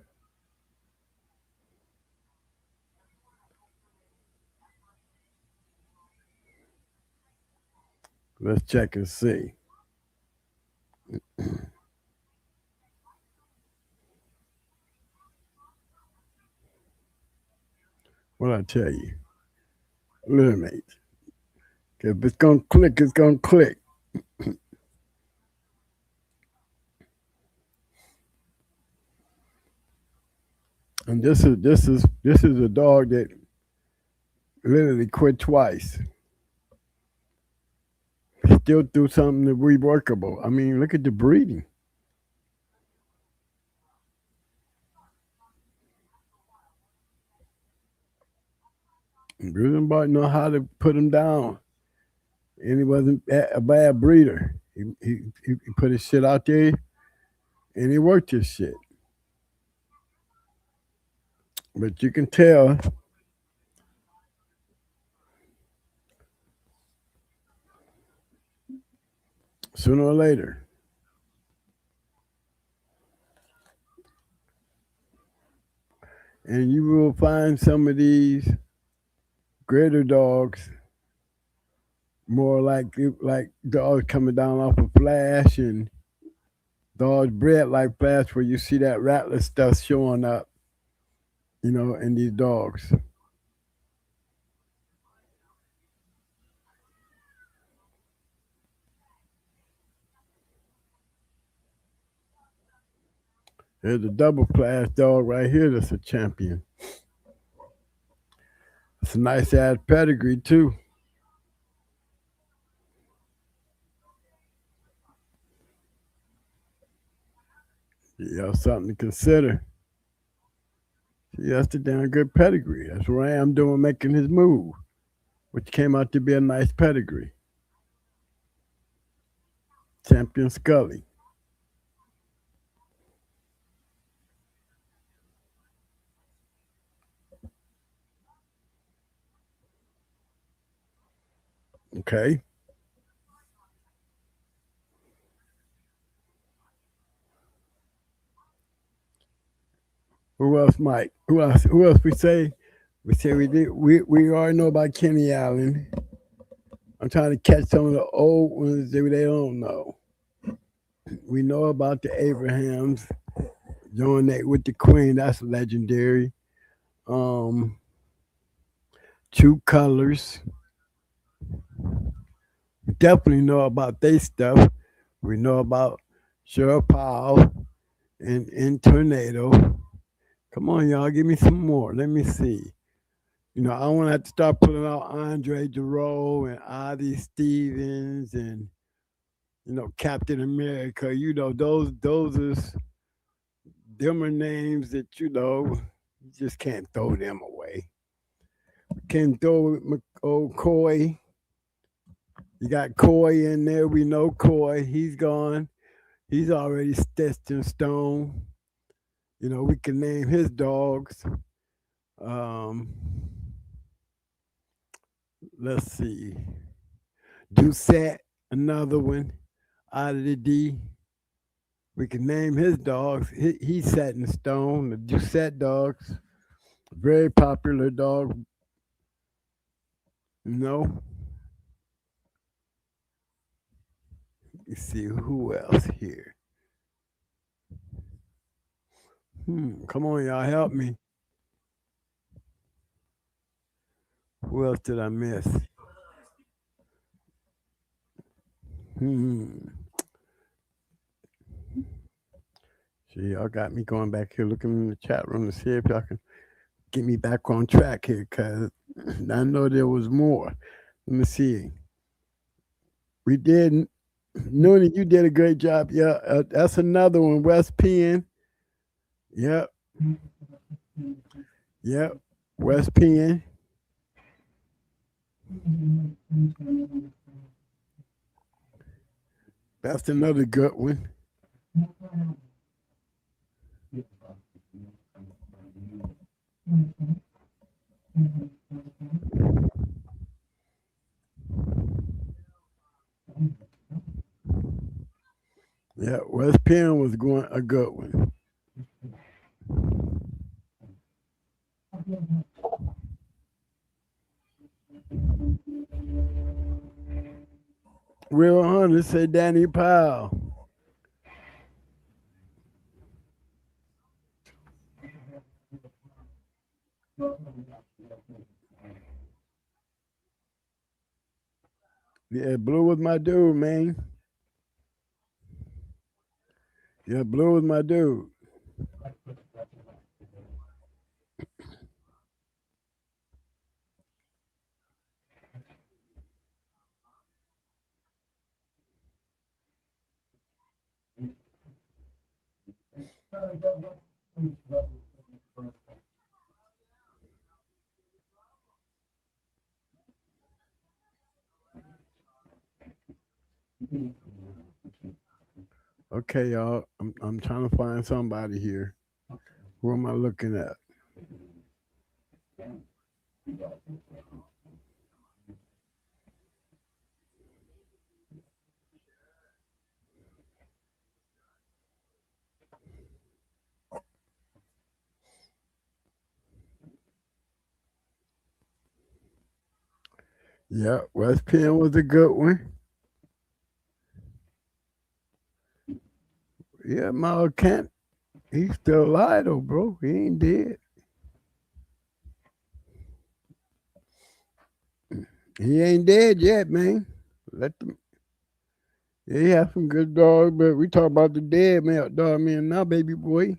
Let's check and see. What I tell you? Litter mates. If it's going to click, it's going to click. And this is a dog that literally quit twice. Still do something that reworkable. I mean, look at the breeding. Grudenbach know how to put him down, and he wasn't a bad breeder. He put his shit out there, and he worked his shit. But you can tell sooner or later. And you will find some of these greater dogs more like dogs coming down off of Flash, and dogs bred like Flash, where you see that rattler stuff showing up, you know, in these dogs. There's a double class dog right here that's a champion. It's That's a nice ass pedigree too. Yeah, something to consider. See, that's the damn good pedigree. That's Ram doing making his move, which came out to be a nice pedigree. Champion Scully. Okay. Who else, Mike? Who else? Who else we say? We say we did. We already know about Kenny Allen. I'm trying to catch some of the old ones that they don't know. We know about the Abrahams doing that with the Queen. That's legendary. True Colors. We definitely know about their stuff. We know about Cheryl Powell and Tornado. Come on, y'all, give me some more. Let me see. You know, I don't want to have to start pulling out Andre Giroux and Adi Stevens and Captain America. Those is them are names that you just can't throw them away. Can't throw old Coy. You got Coy in there. We know Coy. He's gone. He's already stitched in stone. We can name his dogs. Let's see. Doucette, another one out of the D. We can name his dogs. He's set in stone. The Doucette dogs, very popular dog. Let's see who else here. Come on, y'all, help me. Who else did I miss? See, y'all got me going back here looking in the chat room to see if y'all can get me back on track here, because I know there was more. Let me see. We did. Noonie, you did a great job. Yeah, that's another one. West Penn. Yep. Yep. West Penn. That's another good one. Yeah, West Penn was going a good one. Will Hunter said Danny Powell. Yeah, Blue was my dude, man. Yeah, Blue was my dude. Okay, y'all. I'm trying to find somebody here. Who am I looking at? Yeah, West Penn was a good one. Yeah, Mal Kent, he's still alive though, bro. He ain't dead. He ain't dead yet, man. Let them. Yeah, he have some good dogs, but we talk about the dead man, dog man now, baby boy.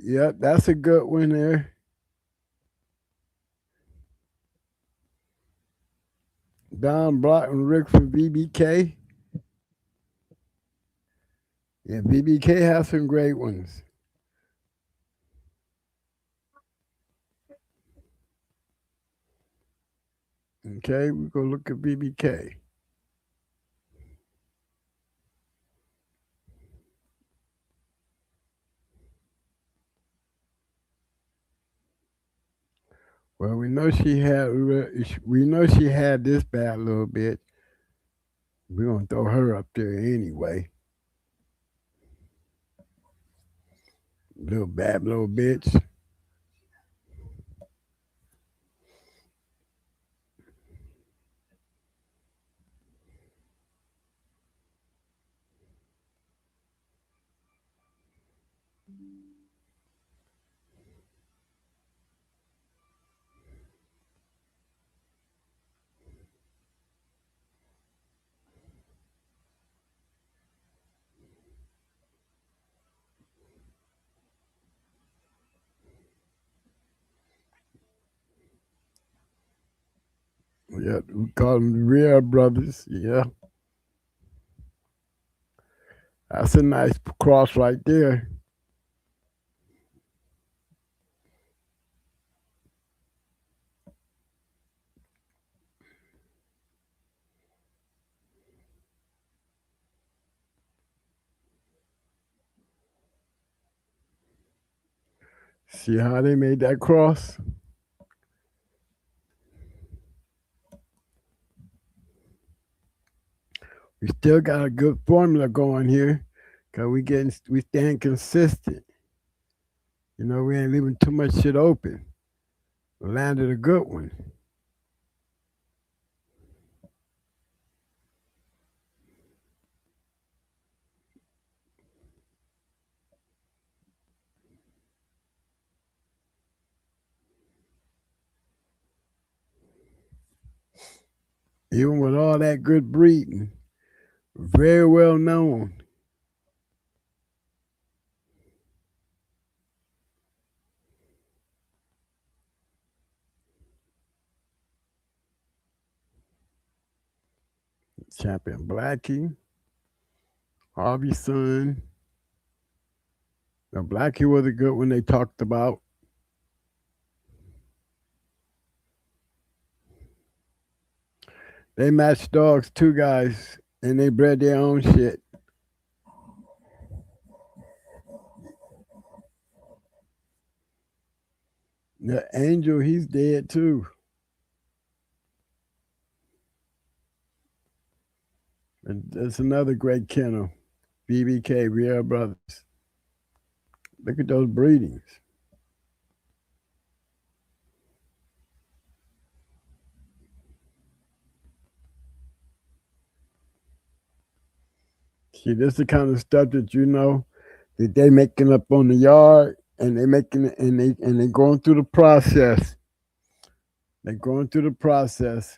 Yep, that's a good one there. Don Block and Rick from BBK. Yeah, BBK has some great ones. Okay, we go look at BBK. Well, we know she had this bad little bitch. We're gonna throw her up there anyway. Little bad little bitch. Yeah, we call them the real brothers. Yeah. That's a nice cross right there. See how they made that cross? We still got a good formula going here because we staying consistent. You know, we ain't leaving too much shit open. We landed a good one. Even with all that good breeding, very well known. Champion Blackie, Harvey's son. Now Blackie was a good one they talked about. They matched dogs too, guys, and they bred their own shit. The Angel, he's dead too. And that's another great kennel. BBK, Real Brothers. Look at those breedings. See, this is the kind of stuff that you know that they making up on the yard, and they making it, and they going through the process. They're going through the process.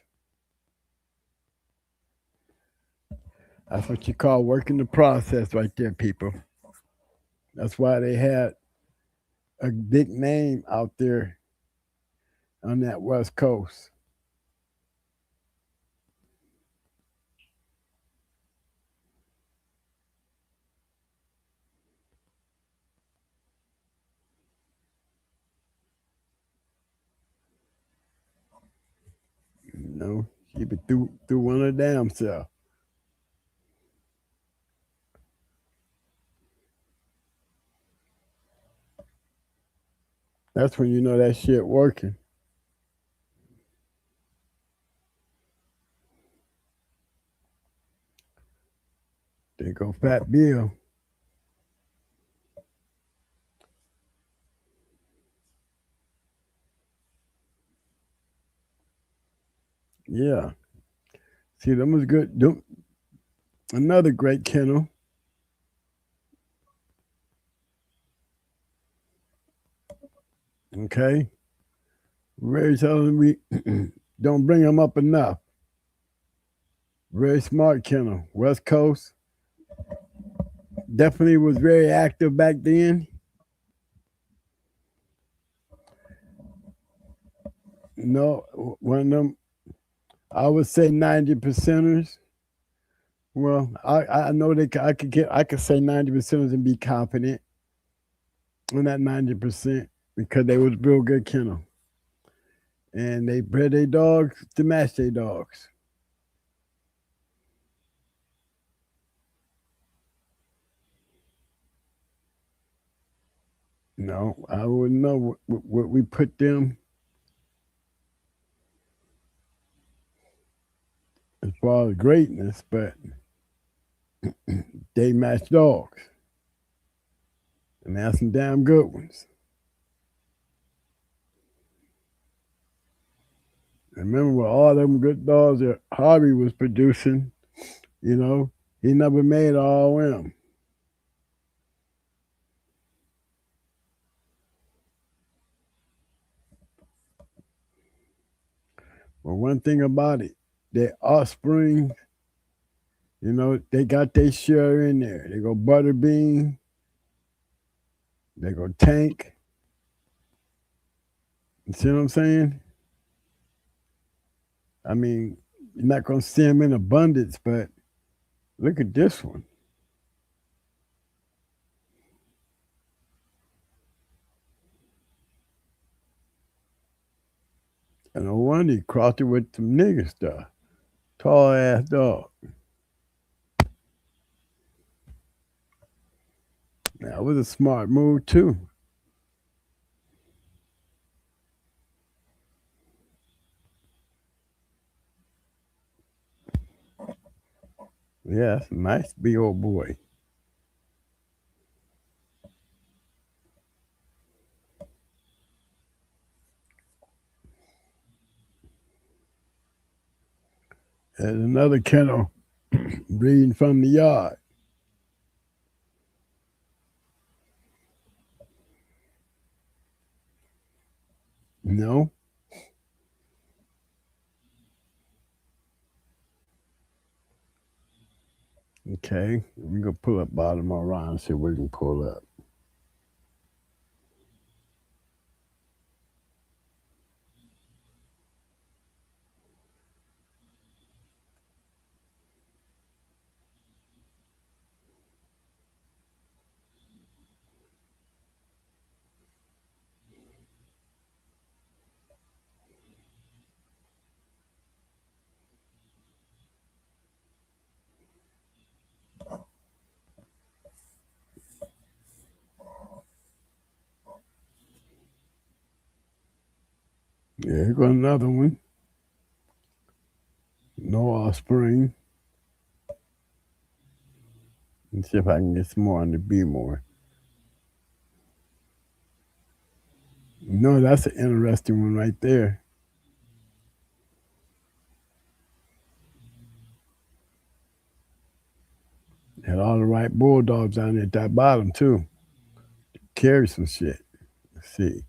That's what you call working the process right there, people. That's why they had a big name out there on that West Coast. You know, keep it through one of the damn self. That's when you know that shit working. There go Fat Bill. Yeah. See, them was good. Another great kennel. Okay. Very telling we don't bring them up enough. Very smart kennel. West Coast. Definitely was very active back then. No, one of them, I would say 90%ers. Well, I know I could say 90%ers and be confident on that 90% because they was real good kennel. And they bred their dogs to match their dogs. No, I wouldn't know what we put them as far as greatness, but they match dogs. And that's some damn good ones. And remember with all them good dogs that Harvey was producing, you know, he never made all them. But one thing about it, their offspring, you know, they got their share in there. They go Butterbean, they go Tank. You see what I'm saying? I mean, you're not going to see them in abundance, but look at this one. And no wonder he crossed it with some nigger stuff. Tall ass dog. That was a smart move too. Yeah, that's a nice big old boy. And another kennel breeding from the yard. No. Okay, we're going to pull up bottom around and see what we can pull up. Yeah, here goes another one. No offspring. Let's see if I can get some more on the B more. No, that's an interesting one right there. Had all the right bulldogs down there at that bottom too. Carry some shit. Let's see.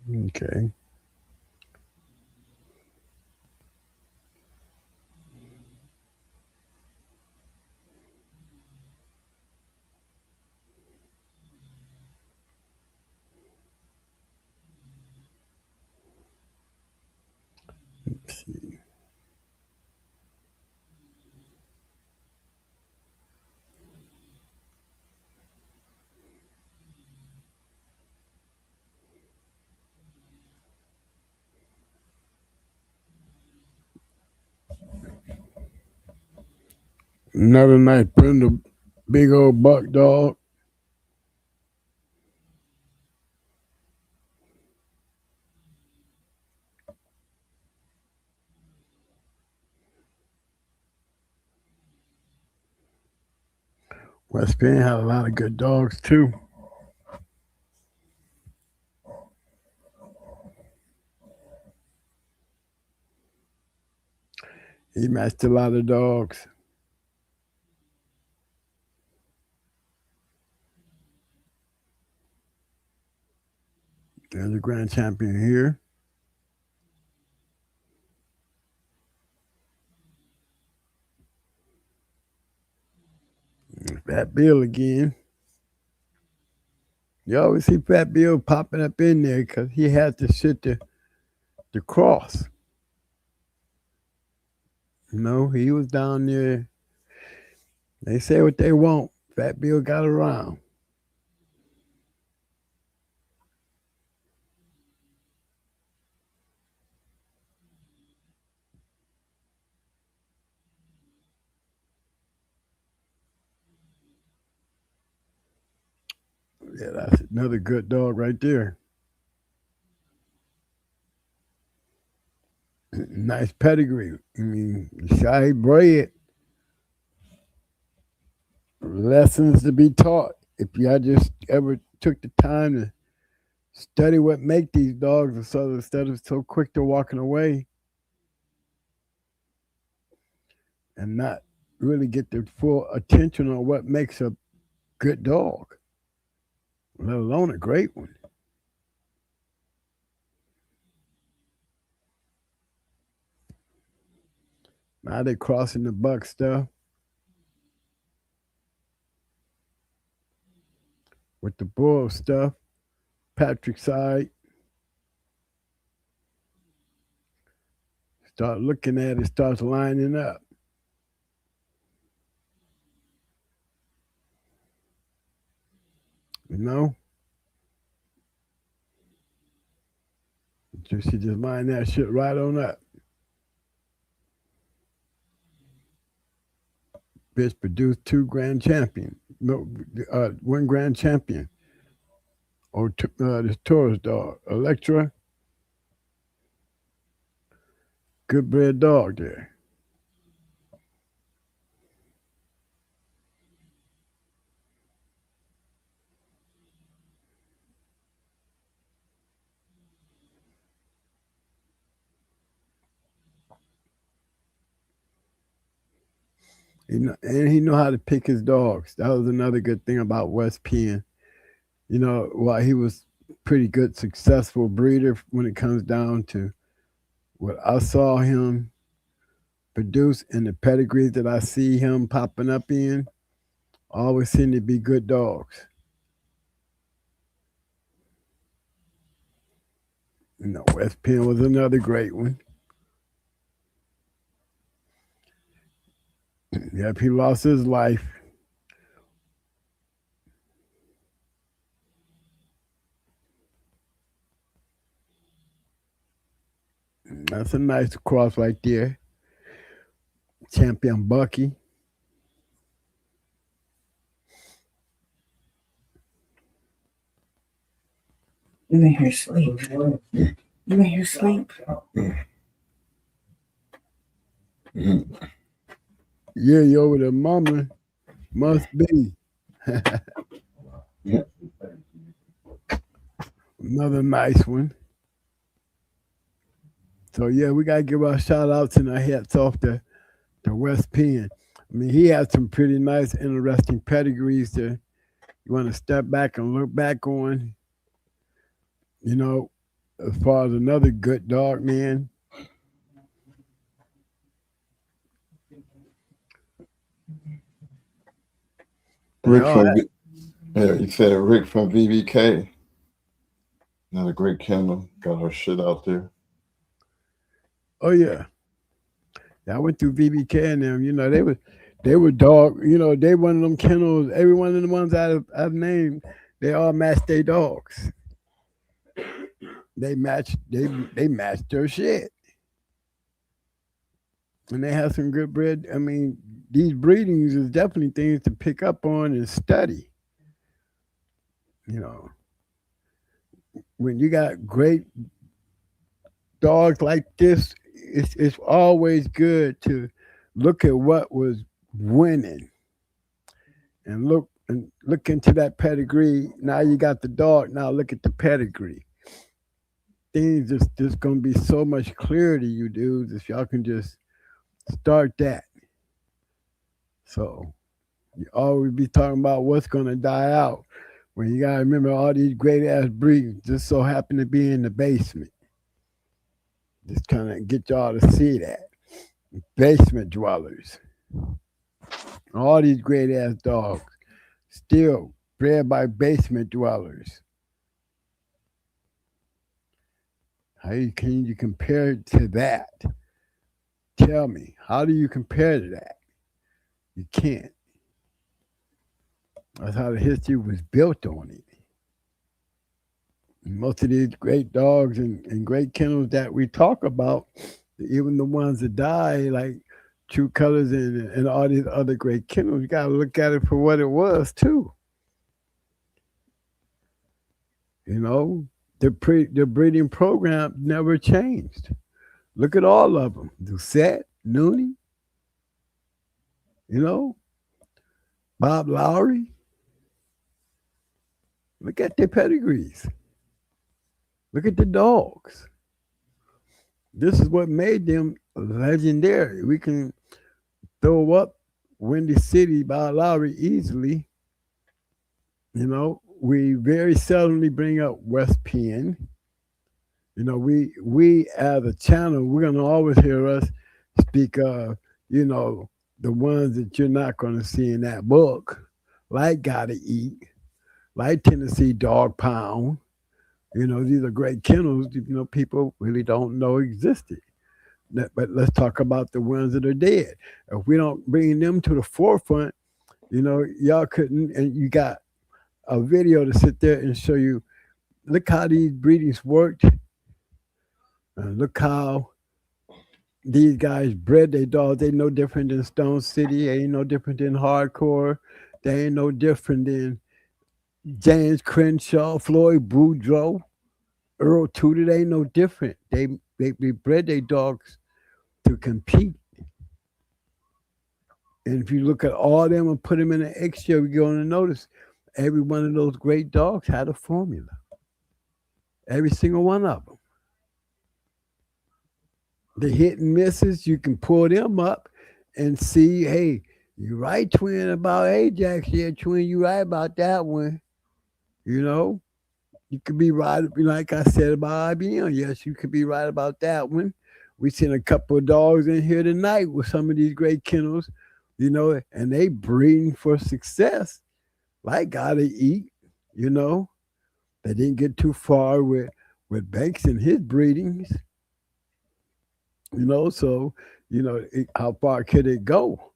Okay. Let's see. Another nice brindle, big old buck dog. West Bend had a lot of good dogs too. He matched a lot of dogs. There's a grand champion here. Fat Bill again. You always see Fat Bill popping up in there because he has to sit the cross. You know, he was down there. They say what they want. Fat Bill got around. Yeah, that's another good dog right there. Nice pedigree. I mean, shy bred. Lessons to be taught. If y'all just ever took the time to study what make these dogs, so instead of so quick to walking away and not really get the full attention on what makes a good dog, let alone a great one. Now they're crossing the buck stuff with the bull stuff. Patrick's side. Start looking at it, starts lining up. You know? She just line that shit right on up. Bitch produced 2 grand champion. No, 1 grand champion. Or this Taurus dog, Electra. Good bred dog there. And he know how to pick his dogs. That was another good thing about West Penn. You know, while he was pretty good, successful breeder when it comes down to what I saw him produce and the pedigree that I see him popping up in, always seem to be good dogs. You know, West Penn was another great one. Yep, he lost his life. That's a nice cross right there. Champion Bucky. You in here sleep. You in here sleep. Yeah, you over there, mama. Must be. Another nice one. So yeah, we gotta give our shout outs and our hats off to West Penn. I mean, he has some pretty nice, interesting pedigrees that you want to step back and look back on. You know, as far as another good dog man. Rick you said Rick from VBK. Another great kennel. Got her shit out there. Oh yeah. I went through VBK and them, you know, they were dog, you know, they one of them kennels, every one of the ones I've named, they all match their dogs. They match their shit. And they have some good breed. I mean, these breedings is definitely things to pick up on and study. You know, when you got great dogs like this, it's always good to look at what was winning and look into that pedigree. Now you got the dog. Now look at the pedigree. Things just gonna be so much clearer to you dudes if y'all can just Start that. So you always be talking about what's going to die out. When you got to remember all these great-ass breeds just so happen to be in the basement. Just kind of get y'all to see that. Basement dwellers. All these great-ass dogs still bred by basement dwellers. Can you compare it to that? Tell me, how do you compare to that? You can't. That's how the history was built on it. Most of these great dogs and great kennels that we talk about, even the ones that die, like True Colors and all these other great kennels, you got to look at it for what it was, too. You know, the breeding program never changed. Look at all of them. Doucette, Noonie, you know, Bob Lowry. Look at their pedigrees. Look at the dogs. This is what made them legendary. We can throw up Windy City, Bob Lowry easily. You know, we very seldomly bring up West Penn. You know, we as a channel, we're going to always hear us speak of, you know, the ones that you're not going to see in that book, like Gotta Eat, like Tennessee Dog Pound. You know, these are great kennels, you know, people really don't know existed. But let's talk about the ones that are dead. If we don't bring them to the forefront, you know, y'all couldn't, and you got a video to sit there and show you, look how these breedings worked. Look how these guys bred their dogs. They no different than Stone City. They ain't no different than Hardcore. They ain't no different than James Crenshaw, Floyd Boudreaux, Earl Tudor. They ain't no different. They bred their dogs to compete. And if you look at all of them and put them in an X-shell, you're going to notice every one of those great dogs had a formula. Every single one of them. The hit and misses, you can pull them up and see, hey, you're right, twin, about Ajax. Yeah, twin, you're right about that one. You know, you could be right, like I said about IBM. Yes, you could be right about that one. We seen a couple of dogs in here tonight with some of these great kennels, you know, and they breeding for success. Like Gotta Eat, you know. They didn't get too far with Banks and his breedings. You know, so, you know, how far could it go?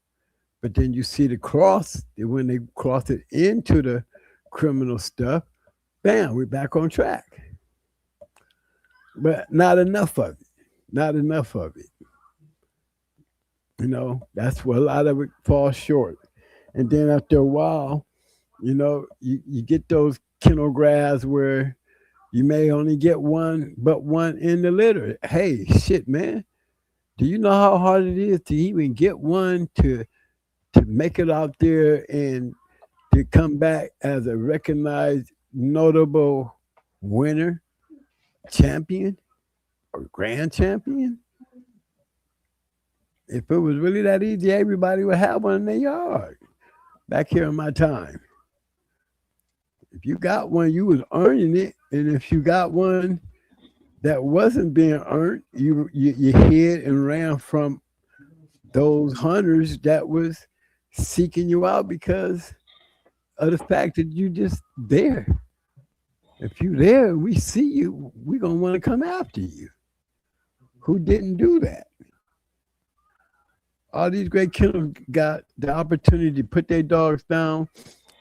But then you see the cross, when they cross it into the criminal stuff, bam, we're back on track. But not enough of it. Not enough of it. You know, that's where a lot of it falls short. And then after a while, you know, you get those kennel graphs where you may only get one in the litter. Hey, shit, man. Do you know how hard it is to even get one to make it out there and to come back as a recognized, notable winner, champion, or grand champion? If it was really that easy, everybody would have one in their yard. Back here in my time. If you got one, you was earning it. And if you got one that wasn't being earned, you hid and ran from those hunters that was seeking you out because of the fact that you just there. If you there, we see you, we gonna want to come after you. Who didn't do that? All these great kennels got the opportunity to put their dogs down.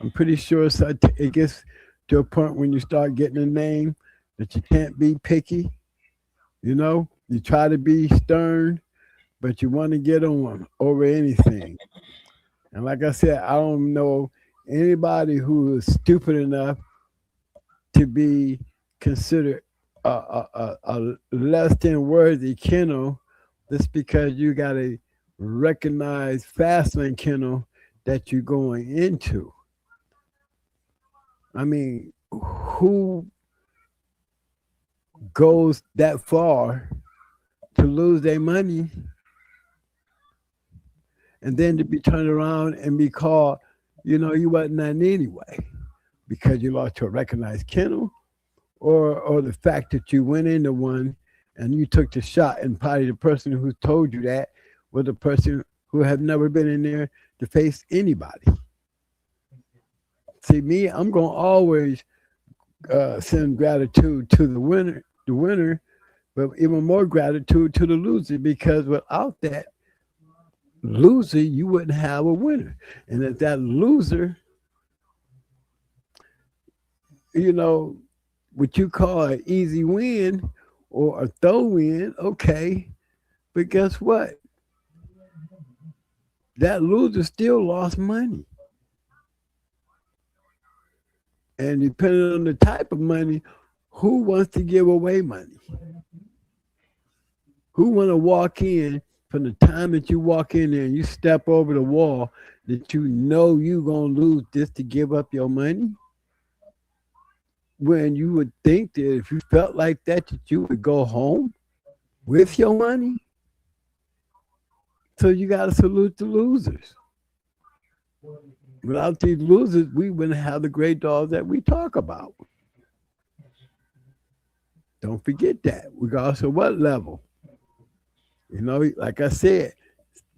I'm pretty sure it gets to a point when you start getting a name that you can't be picky. You know, you try to be stern, but you want to get on over anything. And like I said, I don't know anybody who is stupid enough to be considered a less than worthy kennel just because you got a recognized fastlane kennel that you're going into. I mean, who goes that far to lose their money and then to be turned around and be called, you wasn't nothing anyway because you lost to a recognized kennel, or the fact that you went into one and you took the shot, and probably the person who told you that was a person who had never been in there to face anybody. See, me, I'm going to always send gratitude to the winner, but even more gratitude to the loser, because without that loser, you wouldn't have a winner. And if that loser, what you call an easy win or a throw in, okay, but guess what? That loser still lost money. And depending on the type of money, who wants to give away money? Who want to walk in from the time that you walk in there and you step over the wall that you know you're going to lose just to give up your money? When you would think that if you felt like that you would go home with your money. So you got to salute the losers. Without these losers, we wouldn't have the great dogs that we talk about. Don't forget that. Regardless of what level. Like I said,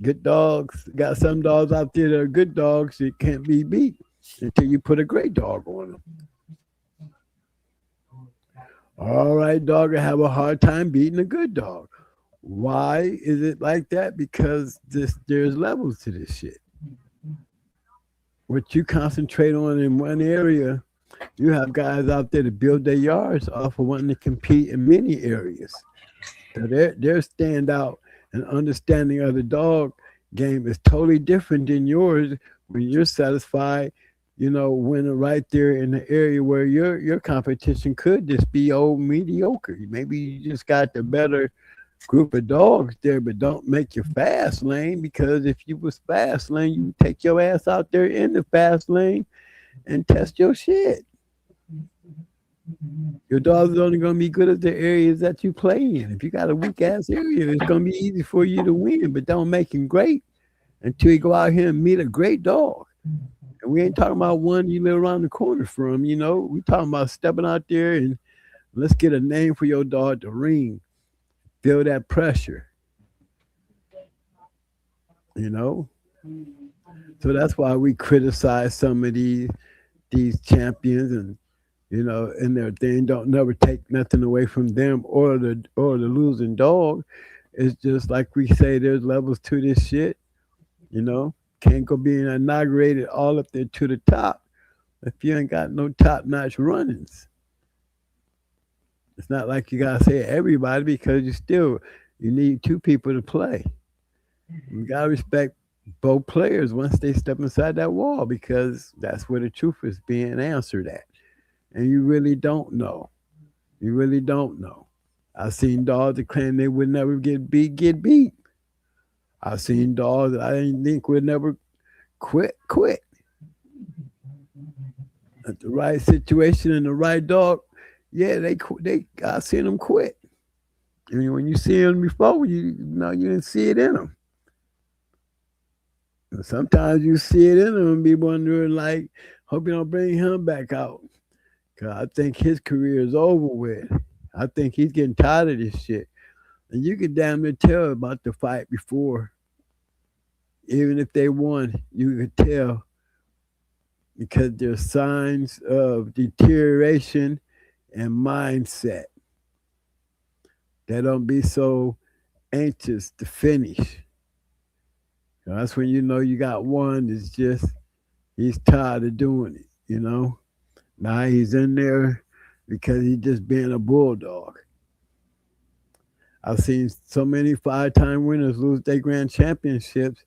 good dogs, got some dogs out there that are good dogs that can't be beat until you put a great dog on them. All right, dog will have a hard time beating a good dog. Why is it like that? Because there's levels to this shit. What you concentrate on in one area, you have guys out there to build their yards off of wanting to compete in many areas. So their standout and understanding of the dog game is totally different than yours when you're satisfied, winning right there in the area where your competition could just be old mediocre. Maybe you just got the better group of dogs there, but don't make your fast lane, because if you was fast lane, you take your ass out there in the fast lane and test your shit. Your dog is only going to be good at the areas that you play in. If you got a weak ass area, it's going to be easy for you to win, but don't make him great until you go out here and meet a great dog. And we ain't talking about one you live around the corner from, We talking about stepping out there and let's get a name for your dog to ring. Feel that pressure. So that's why we criticize some of these champions and and their thing don't never take nothing away from them or the losing dog. It's just like we say, there's levels to this shit. Can't go being inaugurated all up there to the top if you ain't got no top-notch runnings. It's not like you gotta say everybody, because you need two people to play. You gotta respect both players once they step inside that wall, because that's where the truth is being answered at. And you really don't know. You really don't know. I've seen dogs that claim they would never get beat. I've seen dogs that I didn't think would never quit. At the right situation and the right dog, yeah, I've seen them quit. I mean, when you see them before, you didn't see it in them. And sometimes you see it in them and be wondering, like, hope you don't bring him back out. Because I think his career is over with. I think he's getting tired of this shit. And you could damn near tell about the fight before. Even if they won, you could tell, because there's signs of deterioration and mindset. They don't be so anxious to finish. That's when you got one that's just, he's tired of doing it, Now he's in there because he's just being a bulldog. I've seen so many 5-time winners lose their grand championships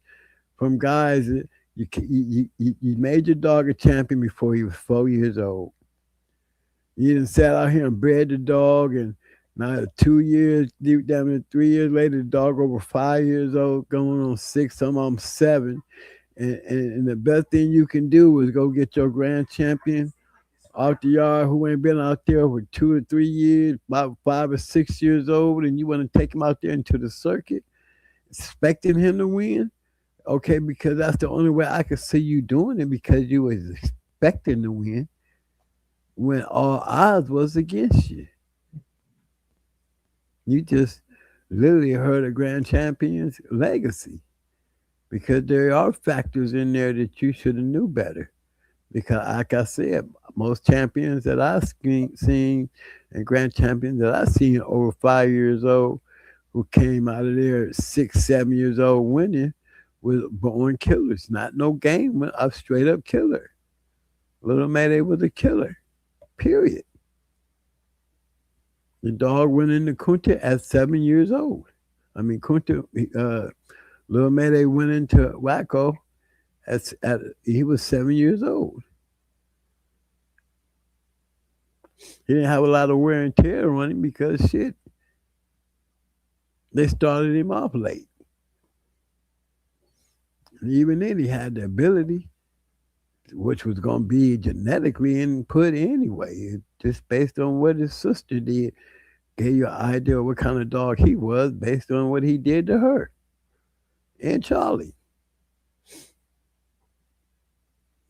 from guys that you made your dog a champion before he was 4 years old. You done sat out here and bred the dog, and now 2 years, deep down 3 years later, the dog over 5 years old, going on 6, some of them 7. And the best thing you can do is go get your grand champion out the yard who ain't been out there for 2 or 3 years, about 5 or 6 years old, and you want to take him out there into the circuit, expecting him to win. Okay, because that's the only way I could see you doing it, because you was expecting to win when all odds was against you. You just literally hurt a grand champion's legacy, because there are factors in there that you should have knew better. Because, like I said, most champions that I've seen and grand champions that I've seen over 5 years old who came out of there at 6, 7 years old winning was born killers, not no game, a straight up killer. Little Mayday was a killer, period. The dog went into Kunta at 7 years old. I mean, Kunta, Little Mayday went into Wacko he was 7 years old. He didn't have a lot of wear and tear on him because shit, they started him off late. And even then, he had the ability, which was going to be genetically input anyway, just based on what his sister did. Gave you an idea of what kind of dog he was based on what he did to her and Charlie.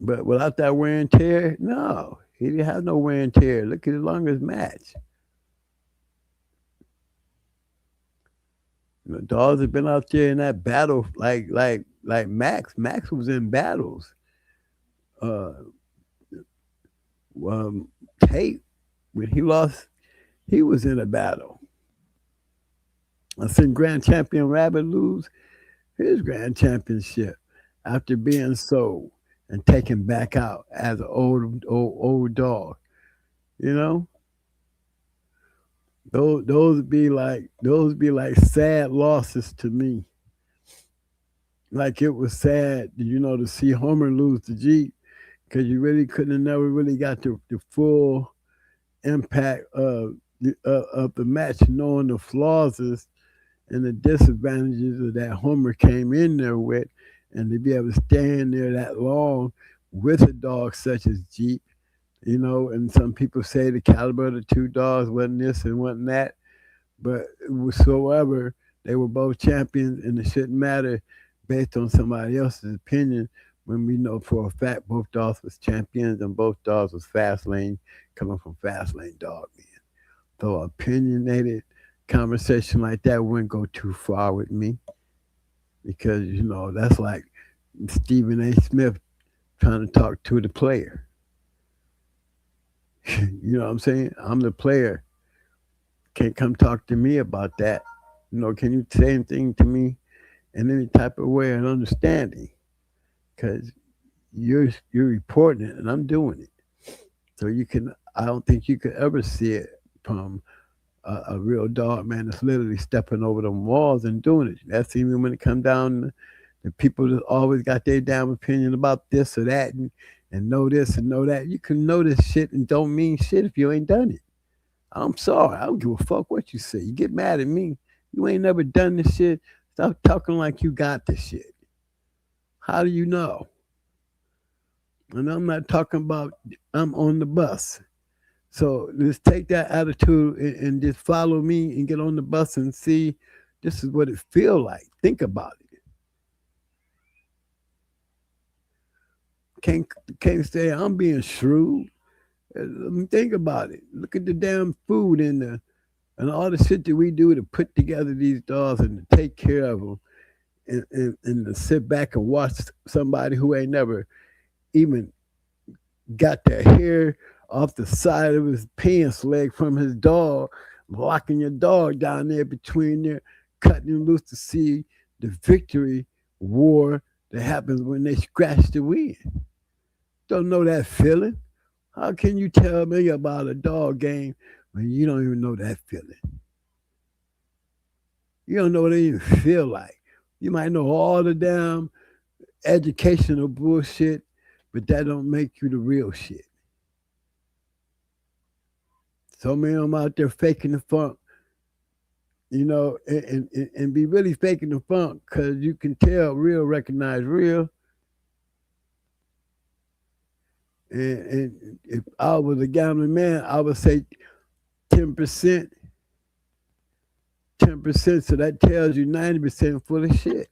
But without that wear and tear, no, he didn't have no wear and tear. Look at his longest match. You know, dogs have been out there in that battle, like Max. Max was in battles. Tate, when he lost, he was in a battle. I seen Grand Champion Rabbit lose his Grand Championship after being sold and taken back out as an old dog. You know, those be like sad losses to me. Like it was sad, to see Homer lose the Jeep, because you really couldn't have never really got the full impact of the match, knowing the flaws and the disadvantages of that Homer came in there with, and to be able to stand there that long with a dog such as Jeep, and some people say the caliber of the two dogs wasn't this and wasn't that, but whatsoever, they were both champions, and it shouldn't matter based on somebody else's opinion, when we know for a fact both dogs was champions and both dogs was fast lane, coming from fast lane dog men. So opinionated conversation like that wouldn't go too far with me, because that's like Stephen A. Smith trying to talk to the player. You know what I'm saying? I'm the player. Can't come talk to me about that. Can you say anything to me in any type of way and understanding? Because you're reporting it and I'm doing it. So I don't think you could ever see it from a real dog man that's literally stepping over them walls and doing it. That's even when it comes down to people that always got their damn opinion about this or that and know this and know that. You can know this shit and don't mean shit if you ain't done it. I'm sorry. I don't give a fuck what you say. You get mad at me. You ain't never done this shit. Stop talking like you got this shit. How do you know? And I'm not talking about I'm on the bus. So just take that attitude and just follow me and get on the bus and see this is what it feel like. Think about it. Can't say I'm being shrewd. Think about it. Look at the damn food and all the shit that we do to put together these dogs and to take care of them, and to sit back and watch somebody who ain't never even got their hair off the side of his pants leg from his dog, locking your dog down there between there, cutting him loose to see the victory war that happens when they scratch the win. Don't know that feeling. How can you tell me about a dog game when you don't even know that feeling? You don't know what it even feel like. You might know all the damn educational bullshit, but that don't make you the real shit. So many of them out there faking the funk, and be really faking the funk, because you can tell real recognize real. And if I was a gambling man, I would say 10%. 10%, so that tells you 90% full of shit.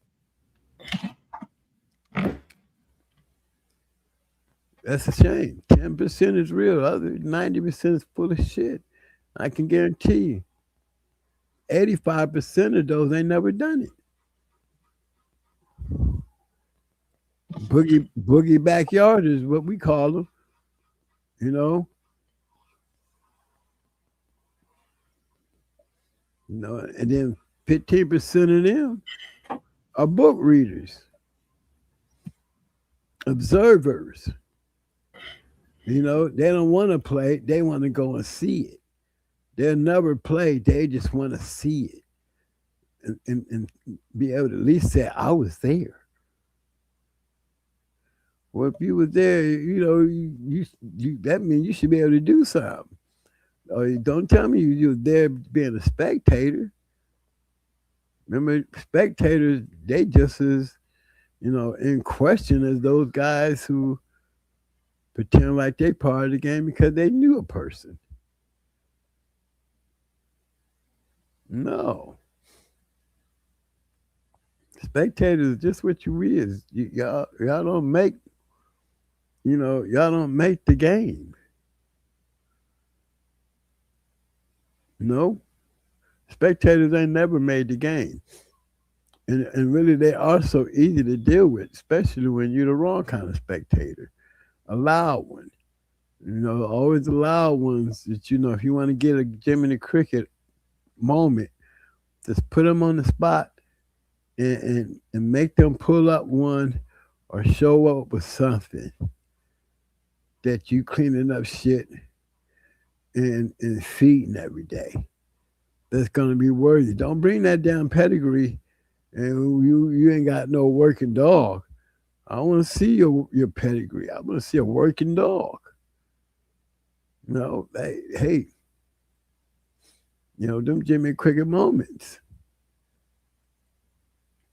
That's a shame. 10% is real. Other 90% is full of shit. I can guarantee you. 85% of those ain't never done it. Boogie backyard is what we call them. You know, and then 15% of them are book readers, observers. They don't want to play, they want to go and see it. They'll never play, they just want to see it and be able to at least say, I was there. Well, if you were there, you that means you should be able to do something. Or don't tell me you're there being a spectator. Remember, spectators, they just as, in question as those guys who pretend like they part of the game because they knew a person. No. Spectators is just what you is. Y'all don't make, y'all don't make the game. No. Spectators ain't never made the game. And really, they are so easy to deal with, especially when you're the wrong kind of spectator. A loud one. Always the loud ones that, if you want to get a Jiminy Cricket moment, just put them on the spot and make them pull up one or show up with something that you cleaning up shit and feeding every day. That's going to be worthy. Don't bring that damn pedigree and you ain't got no working dog. I want to see your pedigree. I want to see a working dog. Hey, them Jimmy Cricket moments.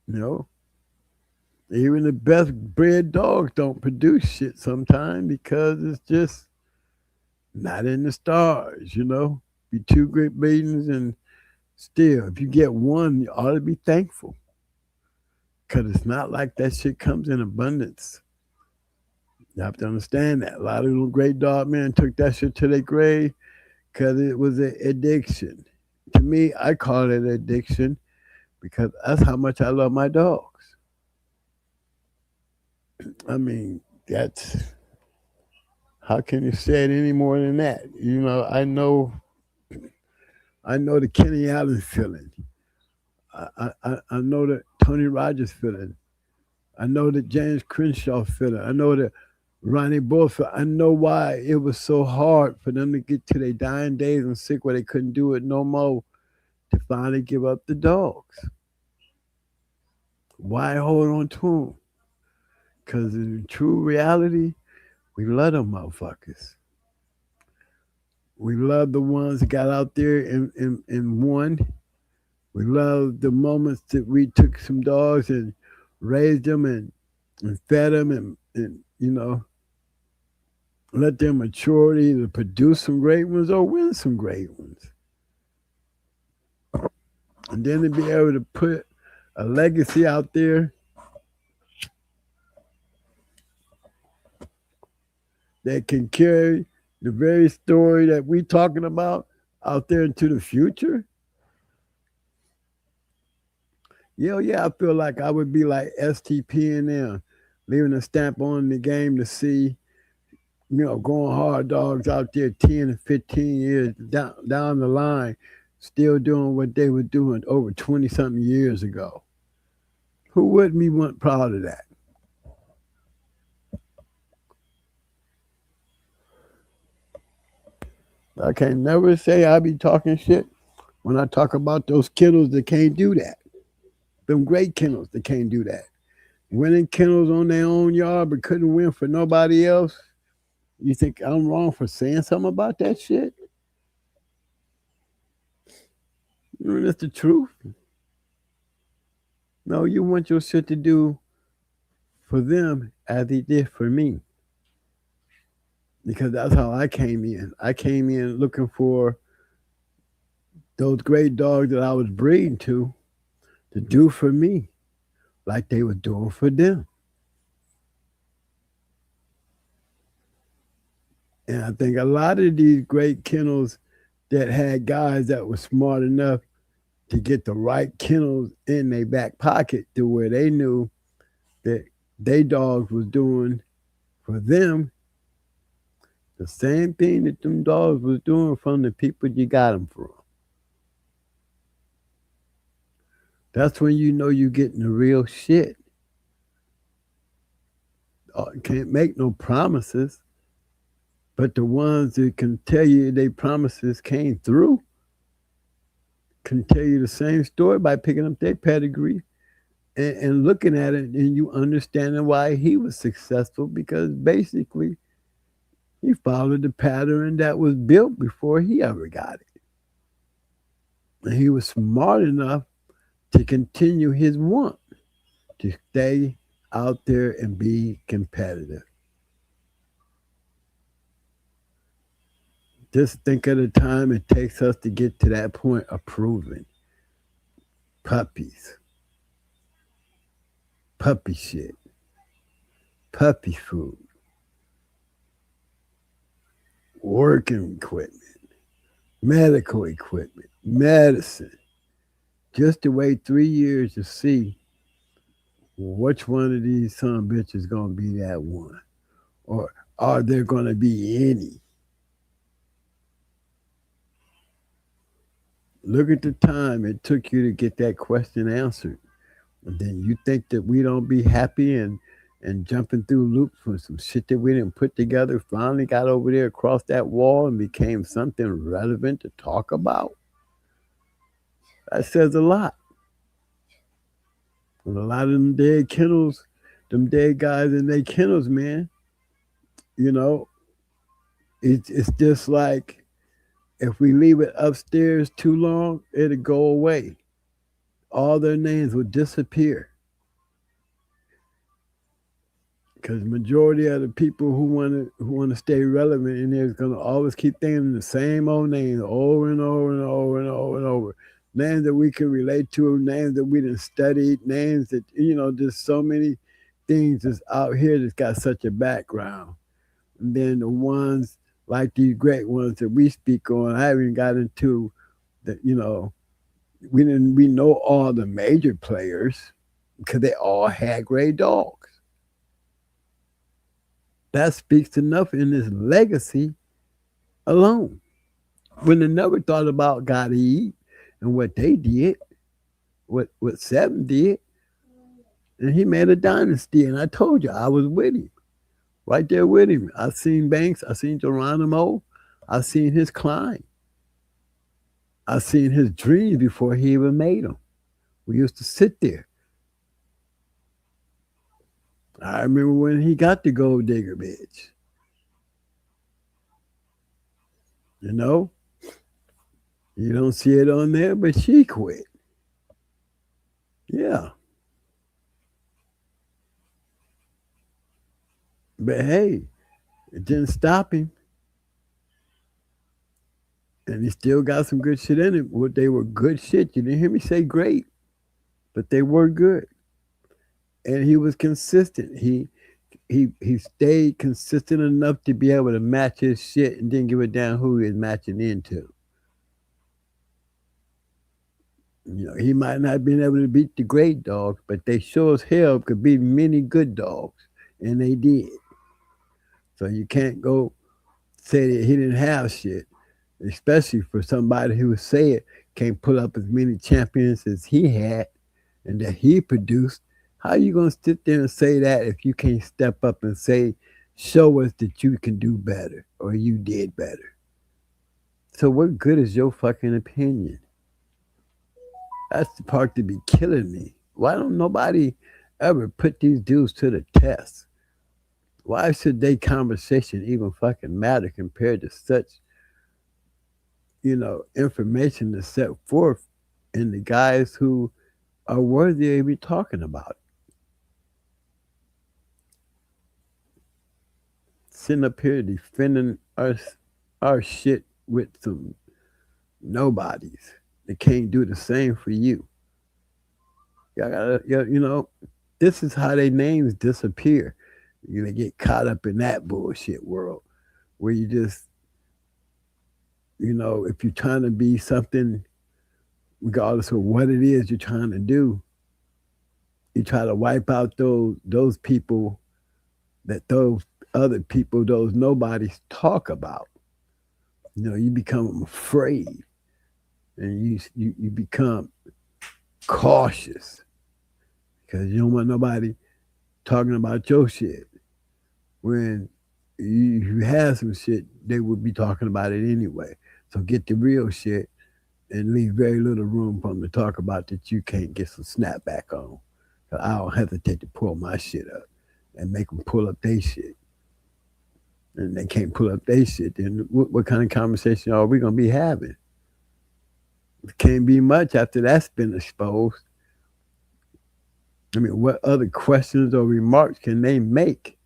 Even the best bred dogs don't produce shit sometimes because it's just not in the stars, Be two great maidens, and still, if you get one, you ought to be thankful. Because it's not like that shit comes in abundance. You have to understand that. A lot of little great dog men took that shit to their grave because it was an addiction. To me, I call it an addiction because that's how much I love my dogs. I mean, how can you say it any more than that? I know the Kenny Allen feeling. I know the Tony Rogers feeling. I know the James Crenshaw feeling. I know the Ronnie Bull feeling. I know why it was so hard for them to get to their dying days and sick where they couldn't do it no more to finally give up the dogs. Why hold on to them? Because in true reality, we love them motherfuckers. We love the ones that got out there and won. We love the moments that we took some dogs and raised them and fed them and let them mature to either produce some great ones or win some great ones. And then to be able to put a legacy out there that can carry the very story that we talking about out there into the future. Yeah, I feel like I would be like STP and them, leaving a stamp on the game to see, going hard dogs out there 10 and 15 years down the line, still doing what they were doing over 20-something years ago. Who wouldn't be proud of that? I can never say I be talking shit when I talk about those kennels that can't do that. Them great kennels that can't do that. Winning kennels on their own yard but couldn't win for nobody else. You think I'm wrong for saying something about that shit? That's the truth. No, you want your shit to do for them as he did for me. Because that's how I came in. I came in looking for those great dogs that I was breeding to do for me like they were doing for them. And I think a lot of these great kennels that had guys that were smart enough to get the right kennels in their back pocket to where they knew that they dogs was doing for them the same thing that them dogs was doing from the people you got them from. That's when you know you're getting the real shit. Can't make no promises, but the ones that can tell you they promises came through can tell you the same story by picking up their pedigree and looking at it, and you understanding why he was successful, because basically he followed the pattern that was built before he ever got it. And he was smart enough to continue his want to stay out there and be competitive. Just think of the time it takes us to get to that point of proving. Puppies. Puppy shit. Puppy food. Working equipment. Medical equipment. Medicine. Just to wait 3 years to see which one of these son of bitches is going to be that one. Or are there going to be any? Look at the time it took you to get that question answered. And then you think that we don't be happy and jumping through loops for some shit that we didn't put together, finally got over there across that wall and became something relevant to talk about? That says a lot. And a lot of them dead kennels, them dead guys in their kennels, man, you know, it's just like if we leave it upstairs too long, it'll go away. All their names will disappear. Because majority of the people who want to stay relevant in there is going to always keep thinking the same old names over and over and over and over and over. Names that we can relate to, names that we didn't study, names that, you know, there's so many things that's out here that's got such a background. And then the ones like these great ones that we speak on, I haven't got into that, you know, we know all the major players because they all had great dogs. That speaks enough in this legacy alone. When they never thought about Gotta Eat and what they did, what Seven did, and he made a dynasty. And I told you, I was with him, right there with him. I seen Banks, I seen Geronimo, I seen his climb. I seen his dreams before he even made them. We used to sit there. I remember when he got the gold digger bitch. You know? You don't see it on there, but she quit. Yeah. But hey, it didn't stop him. And he still got some good shit in it. Well, they were good shit. You didn't hear me say great, but they were good. And he was consistent. He stayed consistent enough to be able to match his shit and didn't give a damn who he was matching into. You know, he might not have been able to beat the great dogs, but they sure as hell could beat many good dogs, and they did. So you can't go say that he didn't have shit, especially for somebody who would say it can't pull up as many champions as he had and that he produced. How are you going to sit there and say that if you can't step up and say, show us that you can do better or you did better? So what good is your fucking opinion? That's the part to be killing me. Why don't nobody ever put these dudes to the test? Why should their conversation even fucking matter compared to such, you know, information that's set forth in the guys who are worthy of be talking about it? Sitting up here defending our shit with some nobodies that can't do the same for you. Y'all gotta, you know, this is how their names disappear. You're gonna get caught up in that bullshit world. where you just, if you're trying to be something, regardless of what it is you're trying to do, you try to wipe out those people that those other people, those nobodies talk about. You become afraid, and you become cautious because you don't want nobody talking about your shit. When you have some shit, they would be talking about it anyway. So get the real shit and leave very little room for them to talk about that you can't get some snapback on. I don't hesitate to pull my shit up and make them pull up their shit. And they can't pull up their shit, then what kind of conversation are we going to be having? It can't be much after that's been exposed. I mean, what other questions or remarks can they make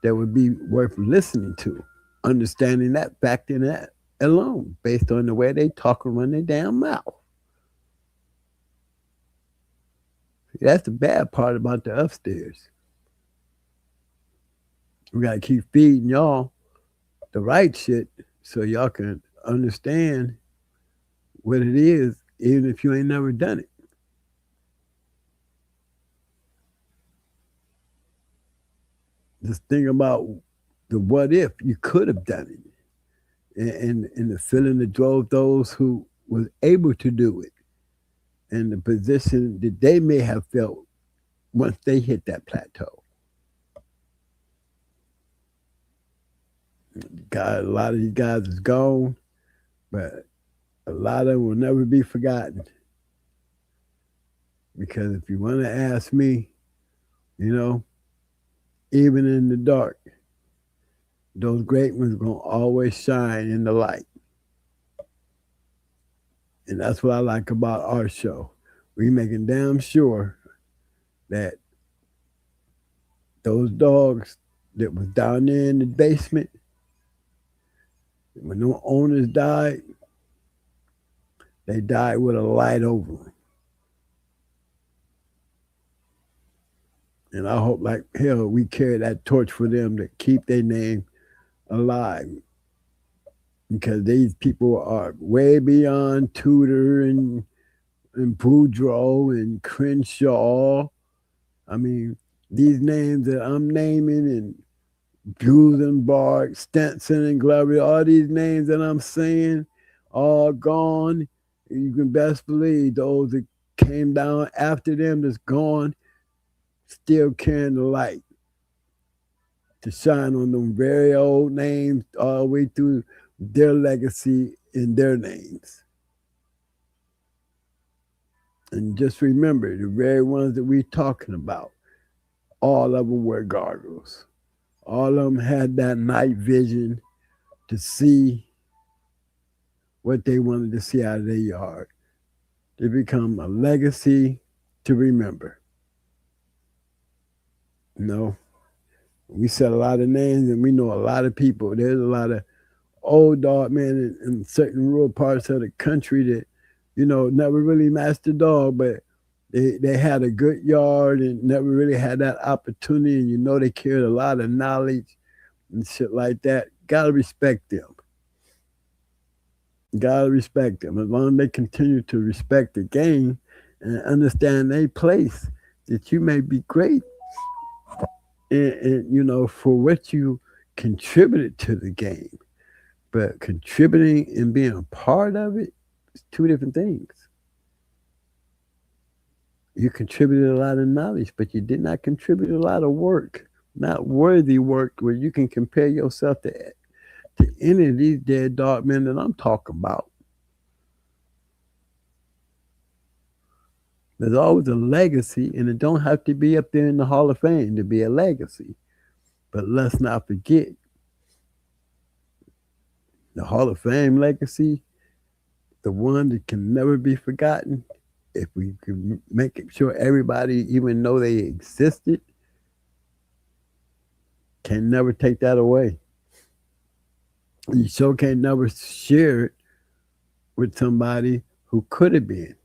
that would be worth listening to? Understanding that fact in that alone, based on the way they talk and run their damn mouth. That's the bad part about the upstairs. We got to keep feeding y'all the right shit so y'all can understand what it is, even if you ain't never done it. Just think about the what if you could have done it, and the feeling that drove those who was able to do it, and the position that they may have felt once they hit that plateau. God, a lot of these guys is gone, but a lot of them will never be forgotten. Because if you want to ask me, even in the dark, those great ones are going to always shine in the light. And that's what I like about our show. We making damn sure that those dogs that was down there in the basement, when no owners died, they died with a light over them. And I hope like hell we carry that torch for them to keep their name alive. Because these people are way beyond Tudor and Boudreaux and Crenshaw. I mean, these names that I'm naming, and Busenbark, Stenson, and Glover, all these names that I'm saying, all gone. You can best believe those that came down after them that's gone, still carrying the light to shine on them very old names all the way through their legacy in their names. And just remember, the very ones that we're talking about, all of them were gargoyles. All of them had that night vision to see what they wanted to see out of their yard. They become a legacy to remember. We said a lot of names and we know a lot of people. There's a lot of old dog men in certain rural parts of the country that, never really mastered dog, but they had a good yard and never really had that opportunity. And they carried a lot of knowledge and shit like that. Gotta respect them. Gotta respect them. As long as they continue to respect the game and understand their place, that you may be great and for what you contributed to the game. But contributing and being a part of it is two different things. You contributed a lot of knowledge, but you did not contribute a lot of work, not worthy work where you can compare yourself to any of these dead dog men that I'm talking about. There's always a legacy, and it don't have to be up there in the Hall of Fame to be a legacy. But let's not forget, the Hall of Fame legacy, the one that can never be forgotten, if we can make sure everybody even know they existed, can never take that away. You sure can never share it with somebody who could have been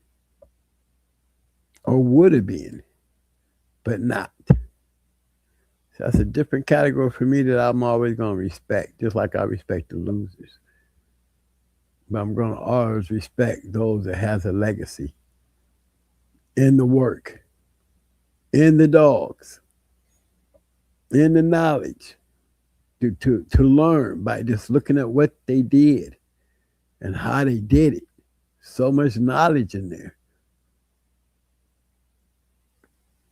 or would have been, but not. That's a different category for me that I'm always going to respect, just like I respect the losers. But I'm going to always respect those that has a legacy in the work, in the dogs, in the knowledge, to learn by just looking at what they did and how they did it. So much knowledge in there.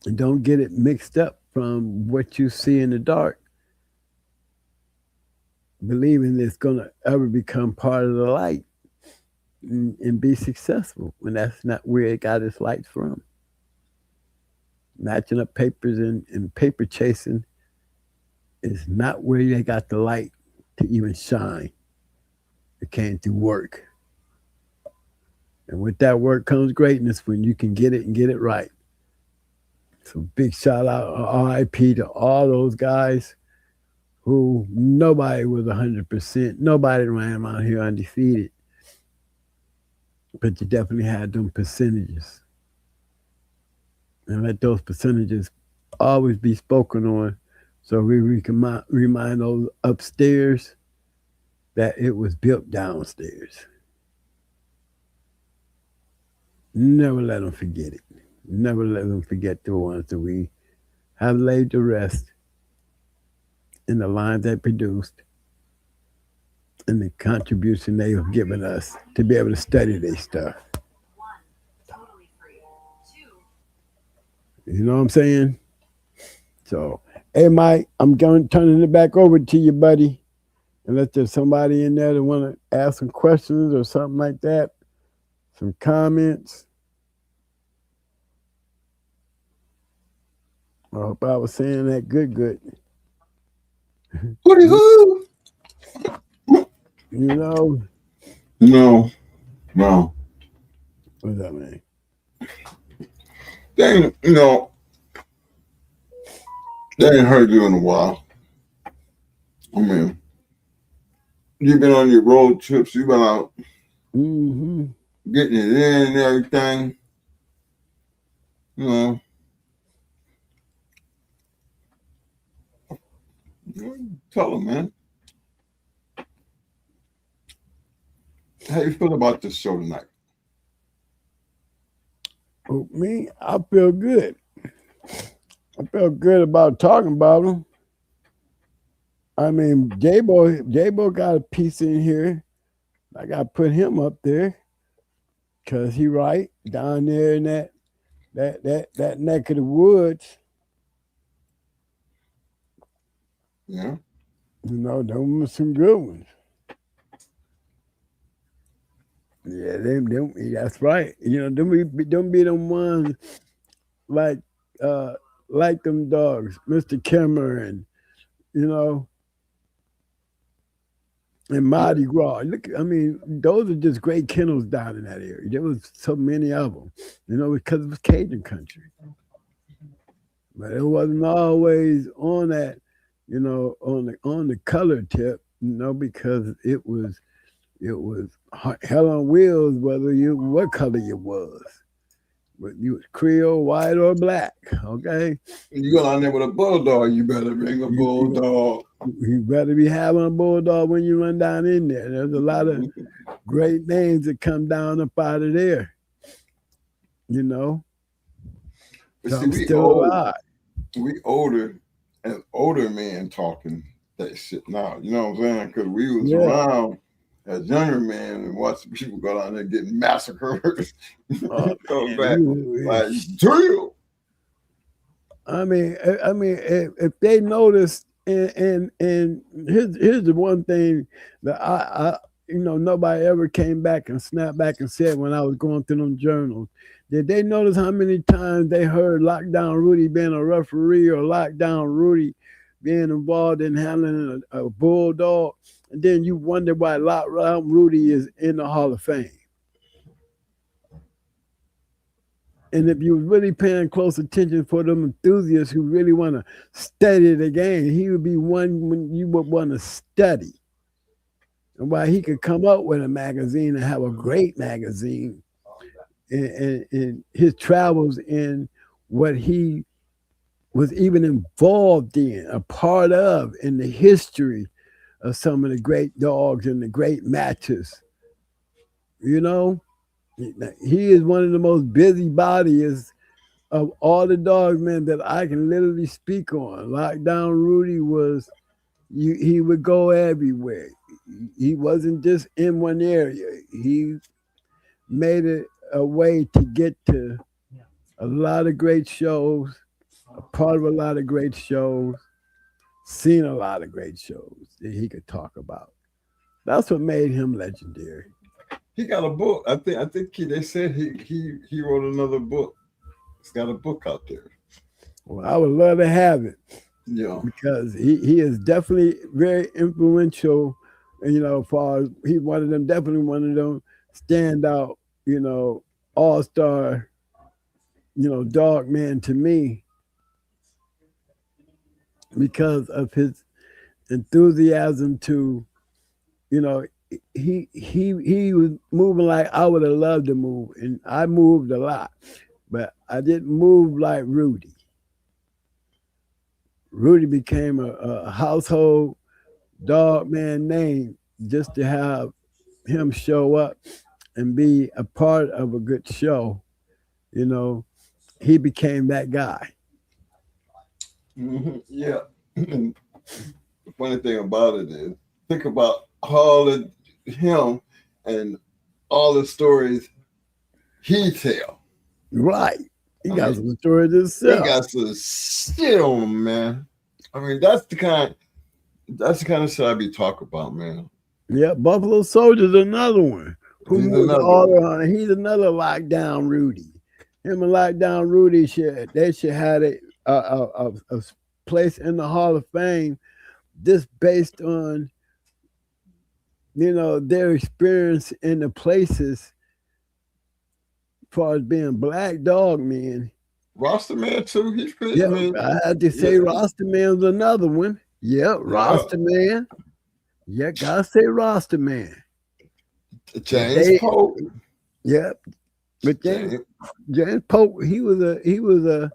And don't get it mixed up from what you see in the dark, believing it's going to ever become part of the light and be successful when that's not where it got its light from. Matching up papers and paper chasing is not where they got the light to even shine. It came through work. And with that work comes greatness when you can get it and get it right. So big shout out, RIP to all those guys who nobody was 100%. Nobody ran around here undefeated. But you definitely had them percentages. And let those percentages always be spoken on so we can remind those upstairs that it was built downstairs. Never let them forget it. Never let them forget the ones that we have laid to rest in the lines they produced and the contribution they have given us to be able to study their stuff. You know what I'm saying? So, hey, Mike, I'm turning it back over to you, buddy. Unless there's somebody in there that want to ask some questions or something like that, some comments. I hope I was saying that good. Hooty hoo! You know? No. What's that, man? They ain't, they ain't heard you in a while. I mean, you've been on your road trips, you've been out getting it in and everything. Tell them, man. How you feel about this show tonight? Oh, me, I feel good. I feel good about talking about them. I mean, J-Bo got a piece in here. I got to put him up there because he right down there in that neck of the woods. Yeah. Them were some good ones. Yeah, them that's right. Don't be them ones like them dogs, Mr. Cameron, and Mardi Gras. Look, I mean, those are just great kennels down in that area. There was so many of them, because it was Cajun country. But it wasn't always on that, on the color tip, because it was hell on wheels, what color you was. But you was Creole, white, or black, okay? You go down there with a bulldog, you better bring a bulldog. You better be having a bulldog when you run down in there. There's a lot of great names that come down up out of there, But so see, I'm still alive. We older men talking that shit now, you know what I'm saying? Because we was around as younger men and watching people go down there getting massacred. Like drill. I mean, if they noticed, and here's the one thing that I nobody ever came back and snapped back and said when I was going through them journals. Did they notice how many times they heard Lockdown Rudy being a referee or Lockdown Rudy being involved in handling a bulldog? And then you wonder why Lockdown Rudy is in the Hall of Fame. And if you was really paying close attention for them enthusiasts who really want to study the game, he would be one when you would want to study. And why he could come up with a magazine and have a great magazine in his travels in what he was even involved in, a part of, in the history of some of the great dogs and the great matches. You know, he is one of the most busybodies of all the dogmen that I can literally speak on. Lockdown Rudy was, he would go everywhere. He wasn't just in one area. He made it a way to get to a lot of great shows, a part of a lot of great shows, seen a lot of great shows that he could talk about. That's what made him legendary. He got a book. I think they said he wrote another book. He's got a book out there. Well, I would love to have it. Yeah, because he is definitely very influential. You know, far as he's definitely one of them standout, all-star, dog man to me because of his enthusiasm to, he was moving like I would have loved to move, and I moved a lot, but I didn't move like Rudy. Rudy became a household dog man name just to have him show up and be a part of a good show. He became that guy. mm-hmm. Yeah. The funny thing about it is, think about all of him and all the stories he tell. Right. He got some stories himself. He got some shit on him, man. I mean, that's the kind of shit I be talking about, man. Yeah, Buffalo Soldier's another one. He's another lockdown Rudy. Him and lockdown Rudy they should have a place in the Hall of Fame just based on their experience in the places as far as being black dog men. Rasta Man too. He's good. Yeah, I had to say Rasta Man was another one. Yeah, Rasta Man. Yeah, gotta say Rasta Man. James Pope. Yeah, but James Pope, he was a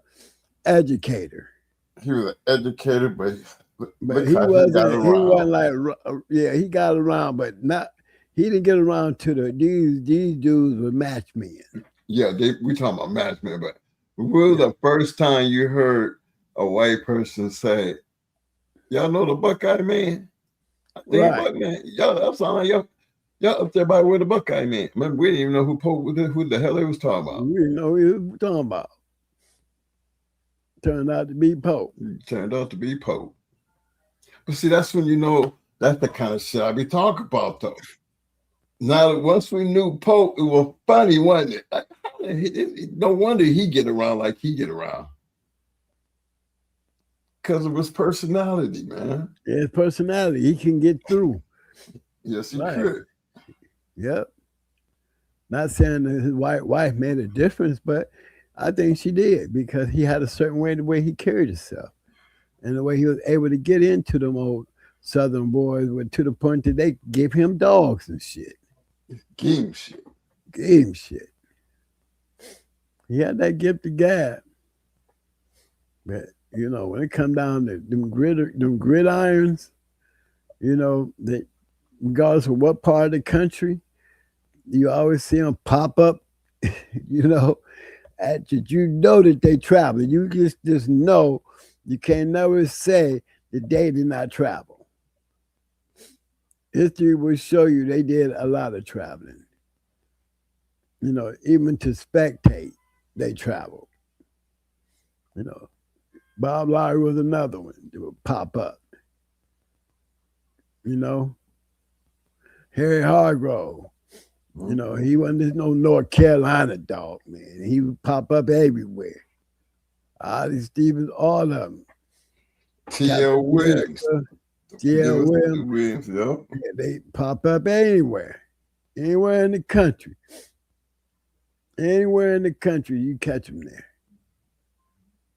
educator. He was an educator, but he wasn't like he got around, but not. He didn't get around to these dudes were matchmen. Yeah, we talking about matchmen, but when was the first time you heard a white person say, "Y'all know the Buckeye Man"? Right. Man, y'all sound like y'all up there by where the Buckeye Man. Man, we didn't even know who the hell they was talking about. We didn't know who he was talking about. Turned out to be Pope. Turned out to be Pope. But see, that's when you know that's the kind of shit I be talking about, though. Now, once we knew Pope, it was funny, wasn't it? Like, no wonder he get around like he get around. Because of his personality, man. Yeah, his personality. He can get through. Yes, he could. Yep. Not saying that his white wife made a difference, but I think she did because he had a certain way, the way he carried himself and the way he was able to get into them old Southern boys to the point that they give him dogs and shit. Gave him shit. He had that gift of gab. But, when it come down to them gridirons, that regardless of what part of the country, you always see them pop up, at you that they travel. You just know you can never say that they did not travel. History will show you they did a lot of traveling. Even to spectate, they traveled. Bob Lowry was another one that would pop up. Harry Hargrove. He wasn't just no North Carolina dog, man. He would pop up everywhere. Ollie Stevens, all of them. T.L. Williams. T.L. Williams. Yep. Yeah, they pop up anywhere in the country. Anywhere in the country, you catch them there.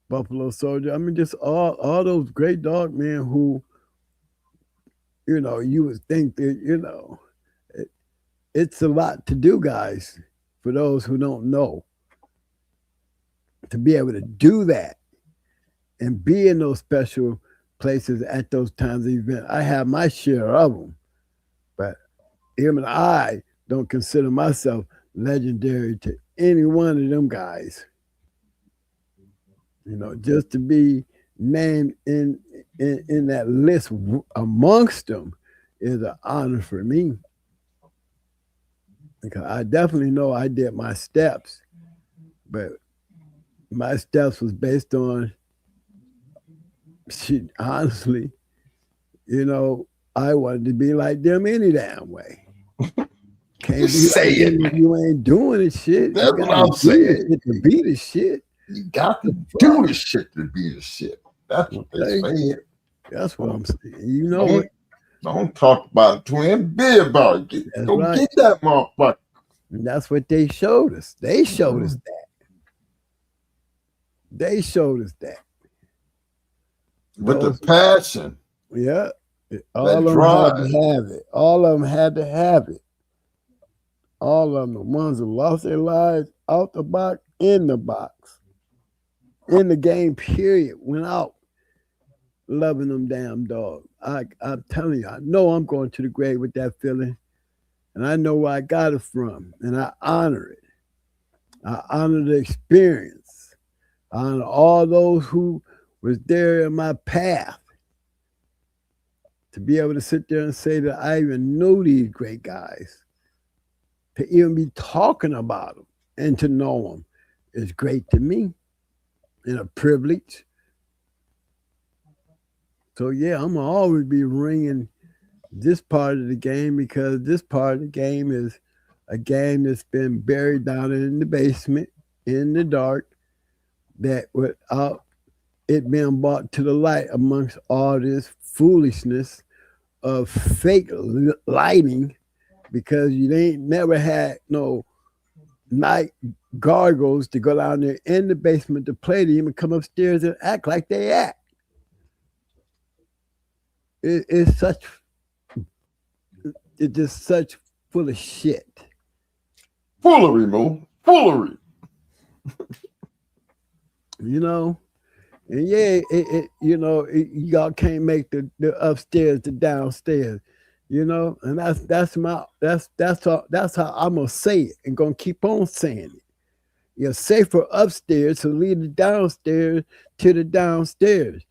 Buffalo Soldier. I mean, just all those great dog men who, you would think that, it's a lot to do, guys, for those who don't know. To be able to do that and be in those special places at those times of event. I have my share of them, but even I don't consider myself legendary to any one of them guys. You know, just to be named in that list amongst them is an honor for me. Because I definitely know I did my steps, but my steps was based on shit. Honestly, you know, I wanted to be like them any damn way. Can't be Say like them it. if you ain't doing the shit. That's You what gotta I'm do saying. the shit to be the shit. You got to do the shit to be the shit. That's what they Okay. say. That's what I'm saying. You know it. Don't talk about it, twin. Be about it. That's Go right. get that motherfucker. And that's what they showed us. They showed us that. They showed us that. With Those- the passion. Yeah. All That of them drive. had to have it. All of them had to have it. All of them, the ones who lost their lives out the box, in the box, in the game, period, went out loving them damn dogs. I'm telling you, I know I'm going to the grave with that feeling, and I know where I got it from, and I honor it. I honor the experience. I honor all those who was there in my path. To be able to sit there and say that I even knew these great guys, to even be talking about them and to know them is great to me and a privilege. So yeah, I'm gonna always be ringing this part of the game because this part of the game is a game that's been buried down in the basement in the dark, that without it being brought to the light amongst all this foolishness of fake lighting, because you ain't never had no night gargoyles to go down there in the basement to play to even come upstairs and act like they act. It's just such full of shit. Foolery, Mo. Foolery. You know? And yeah, y'all can't make the upstairs the downstairs, you know, and that's how I'm gonna say it and gonna keep on saying it. You're safer upstairs, so leave the downstairs to the downstairs.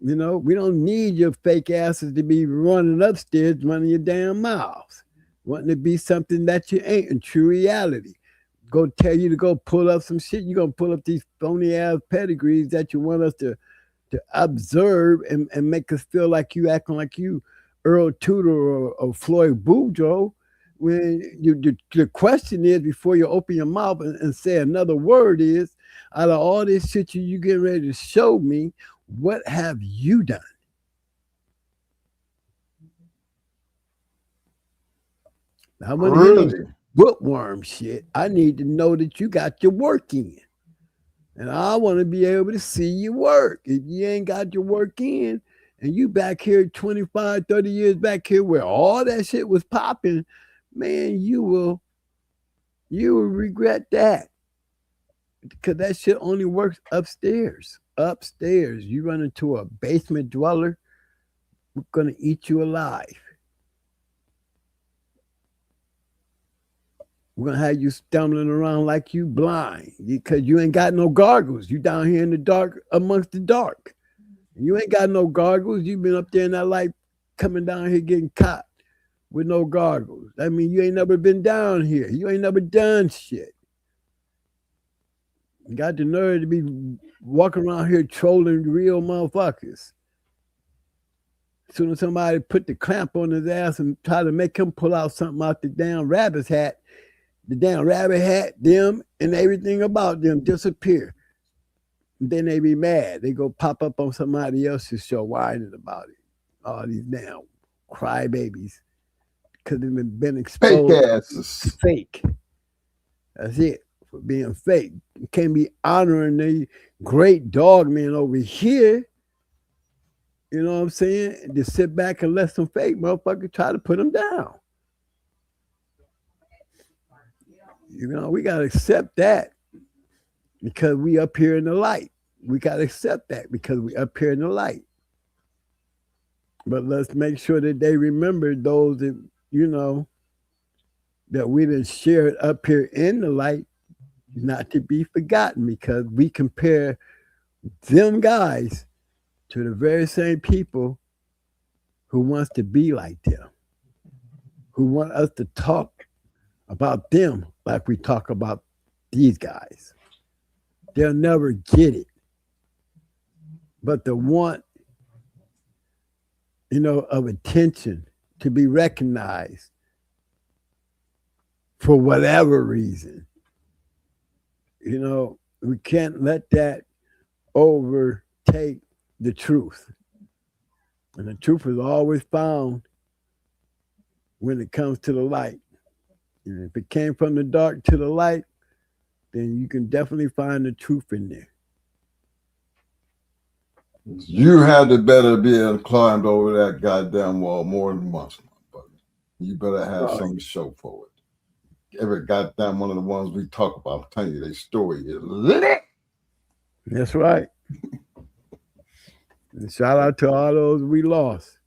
You know, we don't need your fake asses to be running upstairs, running your damn mouths, wanting to be something that you ain't in true reality. Go tell you to go pull up some shit. You're gonna pull up these phony ass pedigrees that you want us to observe and make us feel like you acting like you Earl Tudor or Floyd Boudreaux. When the question is, before you open your mouth and say another word, is out of all this shit you getting ready to show me, what have you done? I want to Really? hear bookworm shit. I need to know that you got your work in. And I want to be able to see your work. If you ain't got your work in and you back here 25, 30 years back here where all that shit was popping, man, you will regret that. Because that shit only works upstairs. Upstairs. You run into a basement dweller, we're going to eat you alive. We're going to have you stumbling around like you blind because you ain't got no goggles. You down here in the dark amongst the dark. You ain't got no goggles. You've been up there in that light coming down here getting caught with no goggles. I mean, you ain't never been down here. You ain't never done shit. You got the nerve to be walking around here trolling real motherfuckers. As soon as somebody put the clamp on his ass and try to make him pull out something out the damn rabbit's hat, the damn rabbit hat, them and everything about them disappear. And then they be mad. They go pop up on somebody else's show whining about it. All these damn crybabies. Because they've been exposed. Fake asses. Fake. That's it. For being fake. You can't be honoring the great dogmen over here. You know what I'm saying? Just sit back and let some fake motherfuckers try to put them down. You know, we got to accept that because we up here in the light. we got to accept that because we up here in the light. But let's make sure that they remember those that, that we done shared up here in the light, not to be forgotten, because we compare them guys to the very same people who wants to be like them, who want us to talk about them like we talk about these guys. They'll never get it. But the want, of attention, to be recognized for whatever reason, we can't let that overtake the truth. And the truth is always found when it comes to the light. And if it came from the dark to the light, then you can definitely find the truth in there. You had to better be able to climb over that goddamn wall more than once, my buddy. You better have something to show for it. Every goddamn one of the ones we talk about, I'm telling you, their story is lit. That's right. And shout out to all those we lost.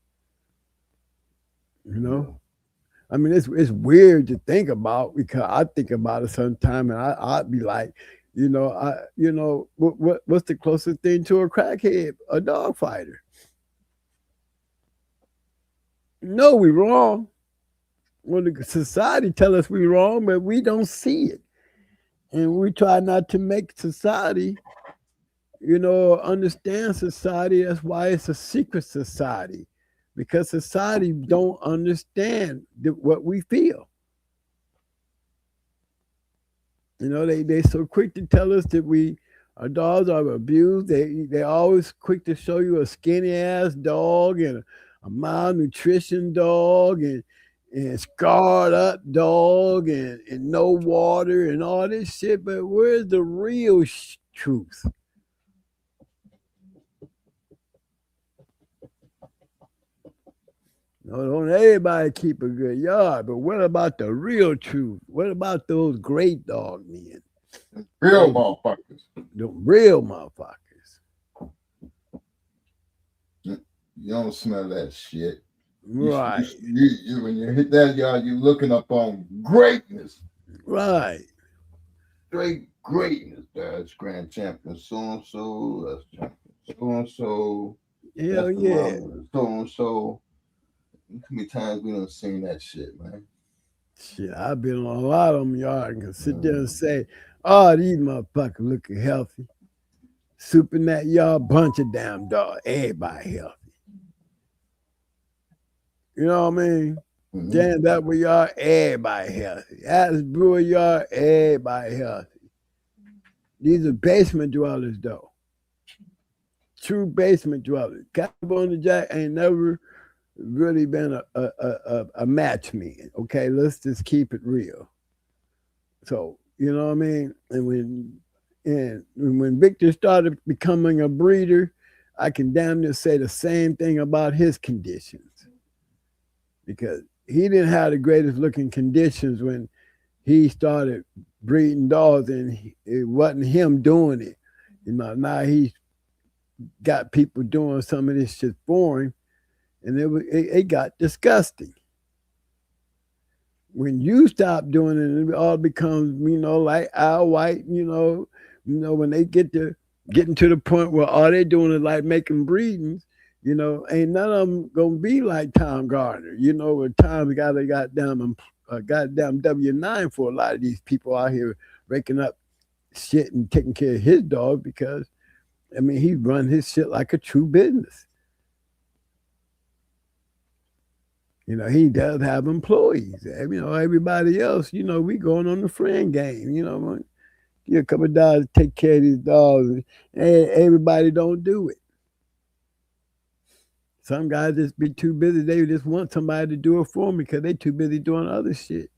I mean, it's weird to think about, because I think about it sometime, and I'd be like, what's the closest thing to a crackhead? A dog fighter. No, we wrong. Well, the society tell us we wrong, but we don't see it, and we try not to make society, understand society. That's why it's a secret society, because society don't understand what we feel. They so quick to tell us that our dogs are abused. They always quick to show you a skinny ass dog and a malnutrition dog and scarred up dog and no water and all this shit. But where's the real truth? Don't everybody keep a good yard, but what about the real truth? What about those great dog men? Real motherfuckers. The real motherfuckers. You don't smell that shit. Right. You when you hit that yard, you're looking up on greatness. Right. Straight greatness. That's grand champion so-and-so. That's champion so-and-so. Hell yeah. So-and-so. How many times we done seen that shit, man? Shit, I've been on a lot of them yards and can sit there and say, oh, these motherfuckers looking healthy. Soup in that yard, bunch of damn dogs. Everybody healthy. You know what I mean? Mm-hmm. Damn, that way yard, everybody healthy. Atlas Brewer yard, everybody healthy. These are basement dwellers, though. True basement dwellers. Cowboy on the Jack ain't never really been a match man. Okay, let's just keep it real. So, you know what I mean? And when Victor started becoming a breeder, I can damn near say the same thing about his conditions, because he didn't have the greatest looking conditions when he started breeding dogs, and it wasn't him doing it. Now he's got people doing some of this shit for him. And it got disgusting. When you stop doing it, it all becomes, like Al White, when they getting to the point where all they're doing is like making breedings, ain't none of them gonna be like Tom Gardner, where Tom's got a goddamn W-9 for a lot of these people out here raking up shit and taking care of his dog, because, he run his shit like a true business. He does have employees. Everybody else, we going on the friend game. Get a couple of dollars to take care of these dogs. And everybody don't do it. Some guys just be too busy. They just want somebody to do it for them because they too busy doing other shit.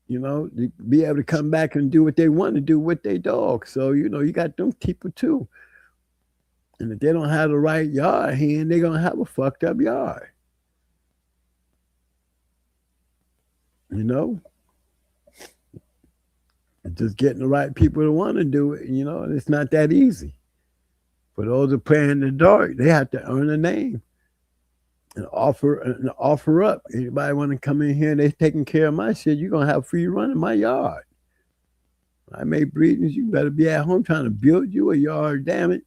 To be able to come back and do what they want to do with their dog. So, you got them people too. And if they don't have the right yard hand, they're going to have a fucked up yard. Just getting the right people to want to do it, and it's not that easy. For those who play in the dark, they have to earn a name and offer up. Anybody want to come in here and they taking care of my shit, you're gonna have free run in my yard. I make breedings, you better be at home trying to build you a yard, damn it.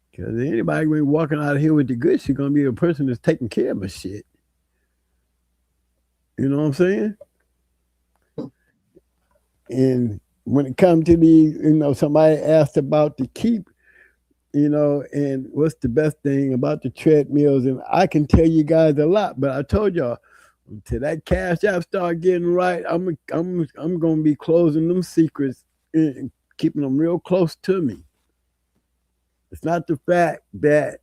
Because anybody going to be walking out of here with the good shit going to be the person that's taking care of my shit. You know what I'm saying? And when it comes to these, somebody asked about the keep, and what's the best thing about the treadmills. And I can tell you guys a lot, but I told y'all, until that cash app start getting right, I'm going to be closing them secrets and keeping them real close to me. It's not the fact that,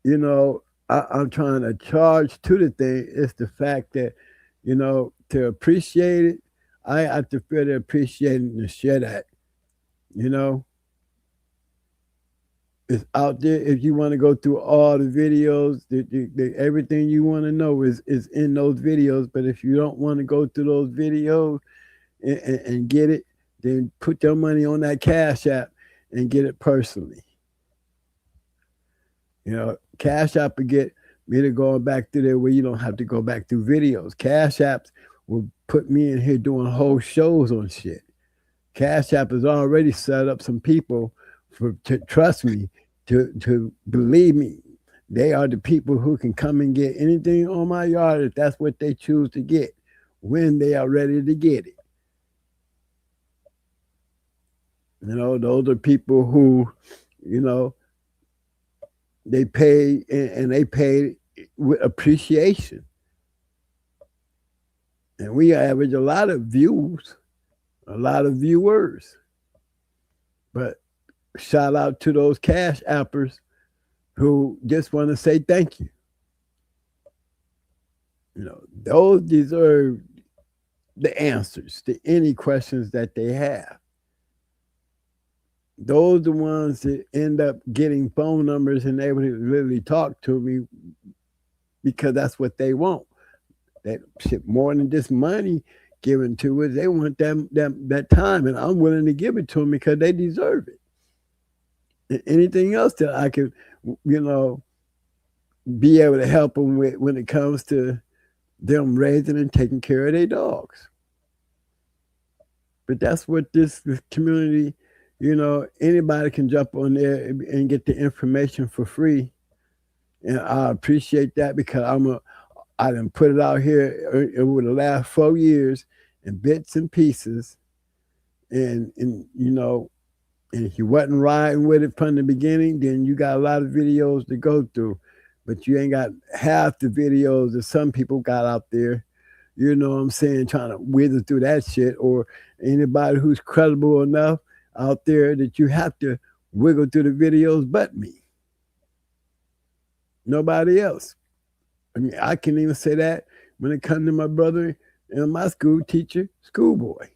I'm trying to charge to the thing. It's the fact that, to appreciate it, I have to feel the appreciating the shit at, It's out there. If you want to go through all the videos, everything you want to know is in those videos. But if you don't want to go through those videos and get it, then put your money on that Cash App and get it personally. Cash App will get me to going back to there where you don't have to go back through videos. Cash Apps will put me in here doing whole shows on shit. Cash App has already set up some people to trust me, to believe me. They are the people who can come and get anything on my yard if that's what they choose to get when they are ready to get it. Those are people who, they pay and they pay with appreciation. And we average a lot of views, a lot of viewers. But shout out to those Cash Appers who just want to say thank you. Those deserve the answers to any questions that they have. Those are the ones that end up getting phone numbers and able to literally talk to me because that's what they want. That shit more than just money given to us. They want that time, and I'm willing to give it to them because they deserve it. And anything else that I could, be able to help them with when it comes to them raising and taking care of their dogs. But that's what this community, anybody can jump on there and get the information for free. And I appreciate that because I done put it out here over the last 4 years in bits and pieces. And if you wasn't riding with it from the beginning, then you got a lot of videos to go through. But you ain't got half the videos that some people got out there, you know what I'm saying, trying to wither through that shit, or anybody who's credible enough out there that you have to wiggle through the videos but me. Nobody else. I mean, I can even say that when it comes to my brother and my school teacher, schoolboy.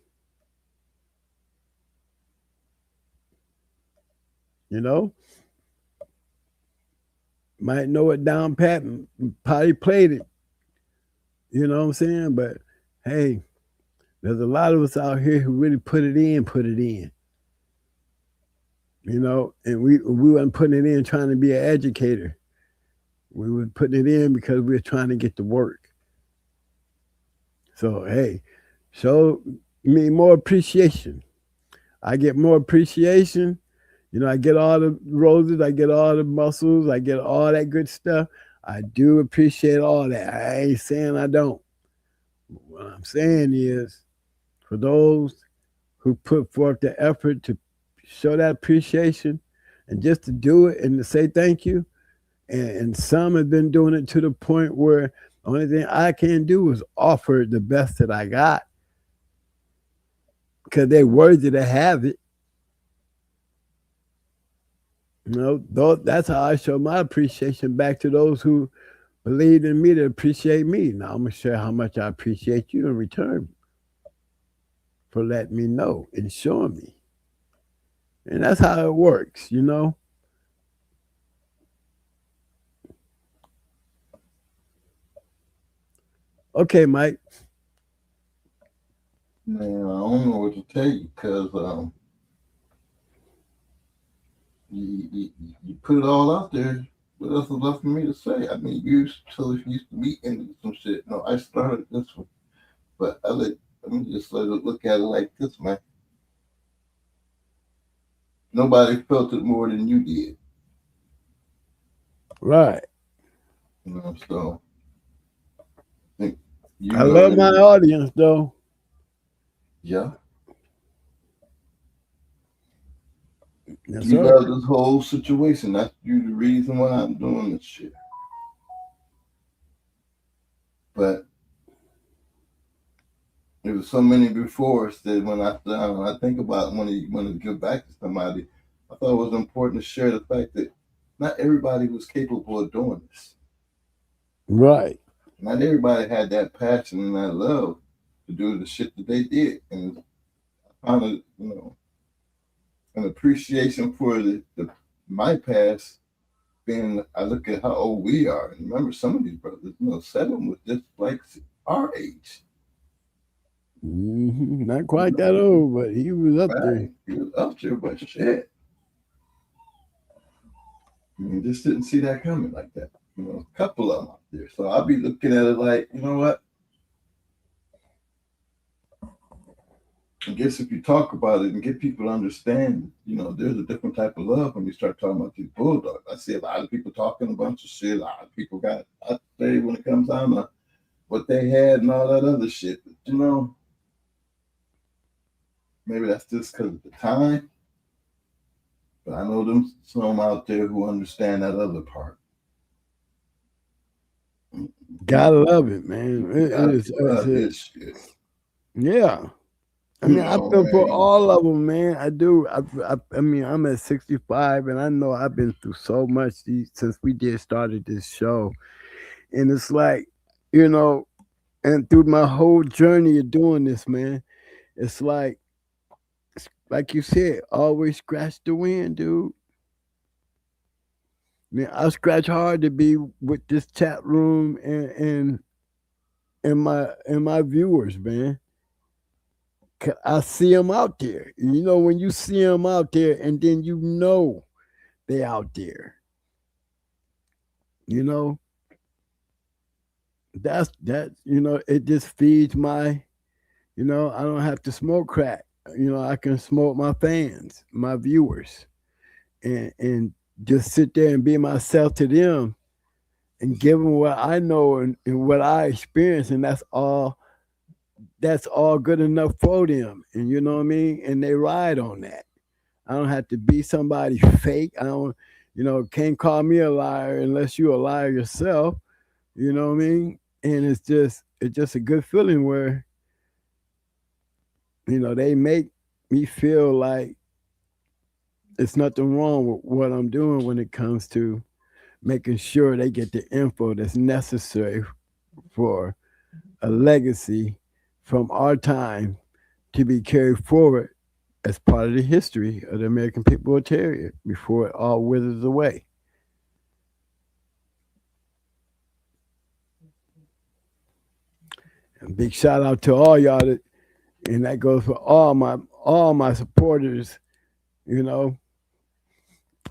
Might know it down pat and probably played it. You know what I'm saying? But hey, there's a lot of us out here who really put it in. And we wasn't putting it in trying to be an educator. We were putting it in because we were trying to get to work. So hey, show me more appreciation. I get more appreciation. I get all the roses, I get all the muscles, I get all that good stuff. I do appreciate all that. I ain't saying I don't. What I'm saying is, for those who put forth the effort to show that appreciation and just to do it and to say thank you, and some have been doing it to the point where the only thing I can do is offer the best that I got because they're worthy to have it. That's how I show my appreciation back to those who believe in me to appreciate me. Now I'm going to share how much I appreciate you in return for letting me know and showing me. And that's how it works, Okay, Mike. Man, I don't know what to tell you because you put it all out there. What else is left for me to say? I mean, you used to be into some shit. No, I started this one, but let me just look at it like this, man. Nobody felt it more than you did. Right. You know, so I think I love my audience, though. Yeah. Yes, You sir. love this whole situation. That's you the reason why I'm doing this shit. But there was so many before us that when I think about when you want to give back to somebody, I thought it was important to share the fact that not everybody was capable of doing this. Right. Not everybody had that passion and that love to do the shit that they did. And I found it, an appreciation for my past being, I look at how old we are. And remember some of these brothers, 7 was just like our age. Not quite that old, but he was up there. He was up there, but shit. I mean, just didn't see that coming like that. A couple of them up there. So I'll be looking at it like, you know what? I guess if you talk about it and get people to understand, there's a different type of love when you start talking about these bulldogs. I see a lot of people talking a bunch of shit. A lot of people got up there when it comes down to what they had and all that other shit. But, maybe that's just because of the time. But I know them some out there who understand that other part. Gotta love it, man. It shit. Yeah. I mean, I feel for all of them, man. I do. I mean, I'm at 65, and I know I've been through so much since we started this show. And it's like, and through my whole journey of doing this, man, it's like you said, always scratch the win, dude. Man, I scratch hard to be with this chat room and my viewers, man. I see them out there. When you see them out there, and then they out there. That's that. It just feeds my. I don't have to smoke crack. I can smoke my fans, my viewers, and just sit there and be myself to them, and give them what I know and what I experience, and that's all good enough for them. And you know what I mean? And they ride on that. I don't have to be somebody fake. I don't, can't call me a liar unless you're a liar yourself. You know what I mean? And it's just a good feeling where, they make me feel like it's nothing wrong with what I'm doing when it comes to making sure they get the info that's necessary for a legacy from our time to be carried forward as part of the history of the American Pit Bull Terrier before it all withers away. And big shout out to all y'all and that goes for all my supporters,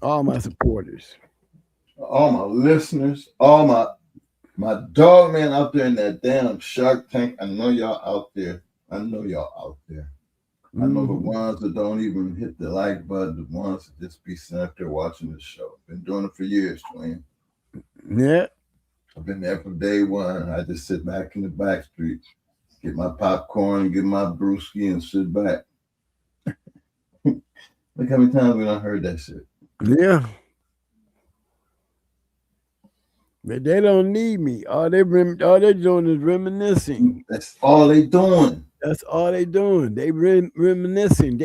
all my supporters, all my listeners, all my dog man out there in that damn Shark Tank. I know y'all out there. I know the ones that don't even hit the like button, the ones that just be sitting up there watching the show. Been doing it for years, Twin. Yeah. I've been there from day one. I just sit back in the back street, get my popcorn, get my brewski, and sit back. Look how many times we done heard that shit. Yeah. But they don't need me. All they're doing is reminiscing. That's all they doing. That's all they doing. They reminiscing.